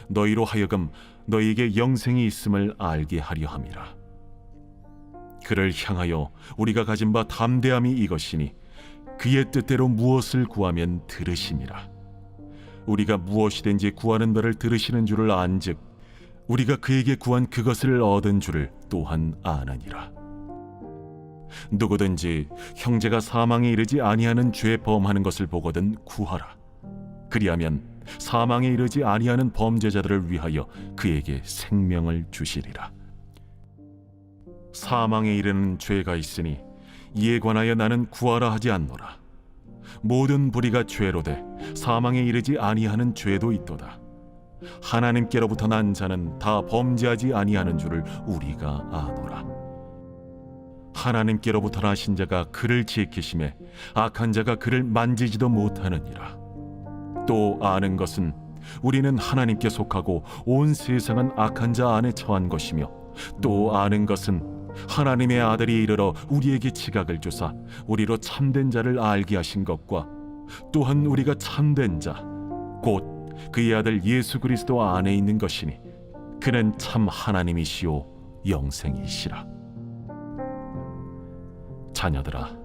너희로 하여금 너희에게 영생이 있음을 알게 하려 함이라. 그를 향하여 우리가 가진 바 담대함이 이것이니 그의 뜻대로 무엇을 구하면 들으심이라. 우리가 무엇이든지 구하는 바를 들으시는 줄을 안즉 우리가 그에게 구한 그것을 얻은 줄을 또한 아느니라. 누구든지 형제가 사망에 이르지 아니하는 죄 범하는 것을 보거든 구하라. 그리하면 사망에 이르지 아니하는 범죄자들을 위하여 그에게 생명을 주시리라. 사망에 이르는 죄가 있으니 이에 관하여 나는 구하라 하지 않노라. 모든 불의가 죄로 돼 사망에 이르지 아니하는 죄도 있도다. 하나님께로부터 난 자는 다 범죄하지 아니하는 줄을 우리가 아노라. 하나님께로부터 나신 자가 그를 지키심에 악한 자가 그를 만지지도 못하느니라. 또 아는 것은 우리는 하나님께 속하고 온 세상은 악한 자 안에 처한 것이며 또 아는 것은 하나님의 아들이 이르러 우리에게 지각을 주사 우리로 참된 자를 알게 하신 것과 또한 우리가 참된 자 곧 그의 아들 예수 그리스도 안에 있는 것이니 그는 참 하나님이시오 영생이시라. 자녀들아,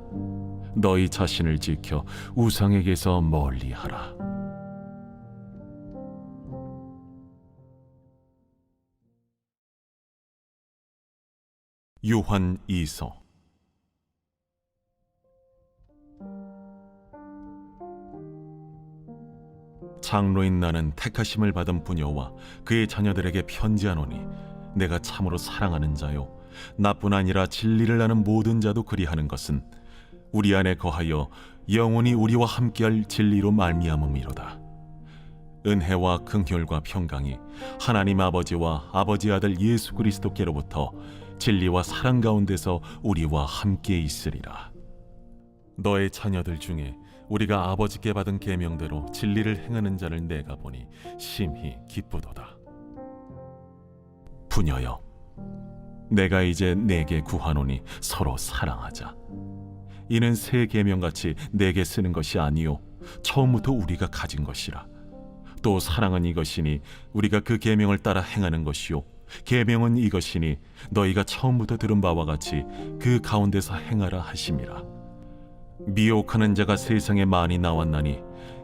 너희 자신을 지켜 우상에게서 멀리하라. 요한 2서. 장로인 나는 택하심을 받은 부녀와 그의 자녀들에게 편지하노니 내가 참으로 사랑하는 자요 나뿐 아니라 진리를 아는 모든 자도 그리하는 것은 우리 안에 거하여 영원히 우리와 함께할 진리로 말미암음이로다. 은혜와 긍휼과 평강이 하나님 아버지와 아버지 아들 예수 그리스도께로부터 진리와 사랑 가운데서 우리와 함께 있으리라. 너의 자녀들 중에 우리가 아버지께 받은 계명대로 진리를 행하는 자를 내가 보니 심히 기쁘도다. 부녀여, 내가 이제 내게 구하노니 서로 사랑하자. 이는 새 계명같이 내게 쓰는 것이 아니요 처음부터 우리가 가진 것이라. 또 사랑은 이것이니 우리가 그 계명을 따라 행하는 것이요 계명은 이것이니 너희가 처음부터 들은 바와 같이 그 가운데서 행하라 하심이라. 미혹하는 자가 세상에 많이 나왔나니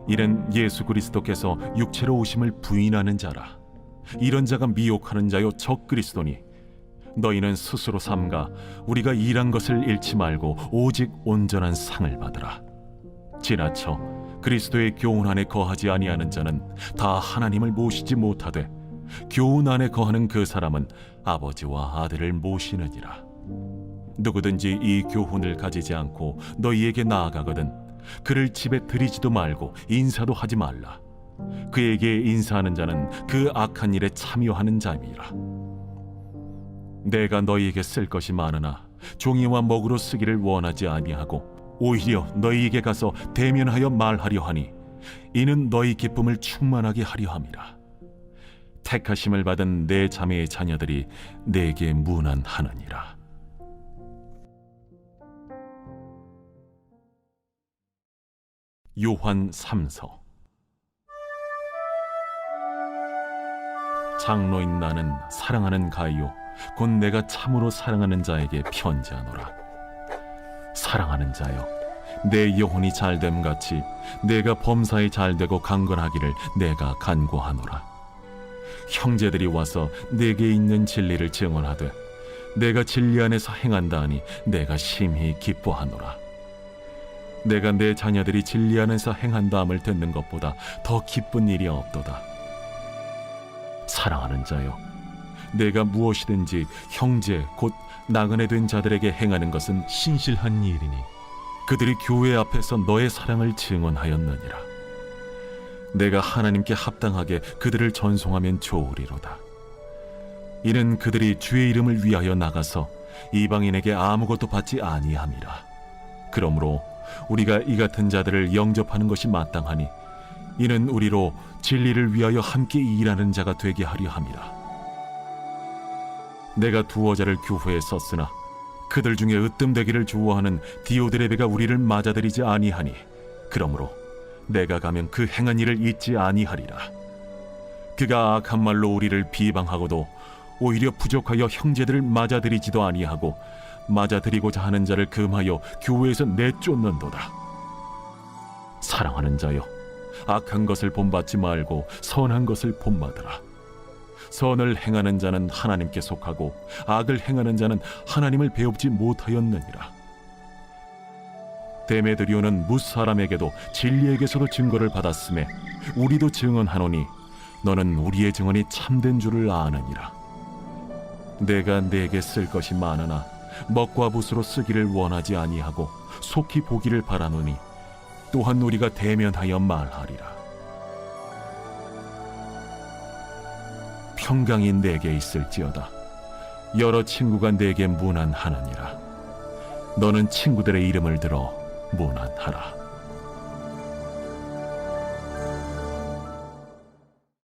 이는 예수 그리스도께서 육체로 오심을 부인하는 자라. 이런 자가 미혹하는 자요 적 그리스도니 너희는 스스로 삼가 우리가 일한 것을 잃지 말고 오직 온전한 상을 받으라. 지나쳐 그리스도의 교훈 안에 거하지 아니하는 자는 다 하나님을 모시지 못하되 교훈 안에 거하는 그 사람은 아버지와 아들을 모시느니라. 누구든지 이 교훈을 가지지 않고 너희에게 나아가거든 그를 집에 들이지도 말고 인사도 하지 말라. 그에게 인사하는 자는 그 악한 일에 참여하는 자임이라. 내가 너희에게 쓸 것이 많으나 종이와 먹으로 쓰기를 원하지 아니하고 오히려 너희에게 가서 대면하여 말하려 하니 이는 너희 기쁨을 충만하게 하려 함이라. 택하심을 받은 내 자매의 자녀들이 내게 문안하느니라. 요한 3서. 장로인 나는 사랑하는 가이요 곧 내가 참으로 사랑하는 자에게 편지하노라. 사랑하는 자여, 내 영혼이 잘됨 같이 내가 범사에 잘되고 강건하기를 내가 간구하노라. 형제들이 와서 내게 있는 진리를 증언하되 내가 진리 안에서 행한다 하니 내가 심히 기뻐하노라. 내가 내 자녀들이 진리 안에서 행한다함을 듣는 것보다 더 기쁜 일이 없도다. 사랑하는 자여, 내가 무엇이든지 형제 곧 나그네 된 자들에게 행하는 것은 신실한 일이니 그들이 교회 앞에서 너의 사랑을 증언하였느니라. 내가 하나님께 합당하게 그들을 전송하면 좋으리로다. 이는 그들이 주의 이름을 위하여 나가서 이방인에게 아무것도 받지 아니함이라. 그러므로 우리가 이 같은 자들을 영접하는 것이 마땅하니 이는 우리로 진리를 위하여 함께 일하는 자가 되게 하려 함이라. 내가 두어 자를 교회에 썼으나 그들 중에 으뜸되기를 좋아하는 디오드레베가 우리를 맞아들이지 아니하니 그러므로 내가 가면 그 행한 일을 잊지 아니하리라. 그가 악한 말로 우리를 비방하고도 오히려 부족하여 형제들을 맞아들이지도 아니하고 맞아들이고자 하는 자를 금하여 교회에서 내쫓는도다. 사랑하는 자여, 악한 것을 본받지 말고 선한 것을 본받으라. 선을 행하는 자는 하나님께 속하고 악을 행하는 자는 하나님을 배웁지 못하였느니라. 데메드리오는 뭇 사람에게도 진리에게서도 증거를 받았음에 우리도 증언하노니 너는 우리의 증언이 참된 줄을 아느니라. 내가 네게 쓸 것이 많으나 먹과 붓으로 쓰기를 원하지 아니하고 속히 보기를 바라노니 또한 우리가 대면하여 말하리라. 평강이 내게 있을지어다. 여러 친구가 내게 문안하느니라. 너는 친구들의 이름을 들어 문안하라.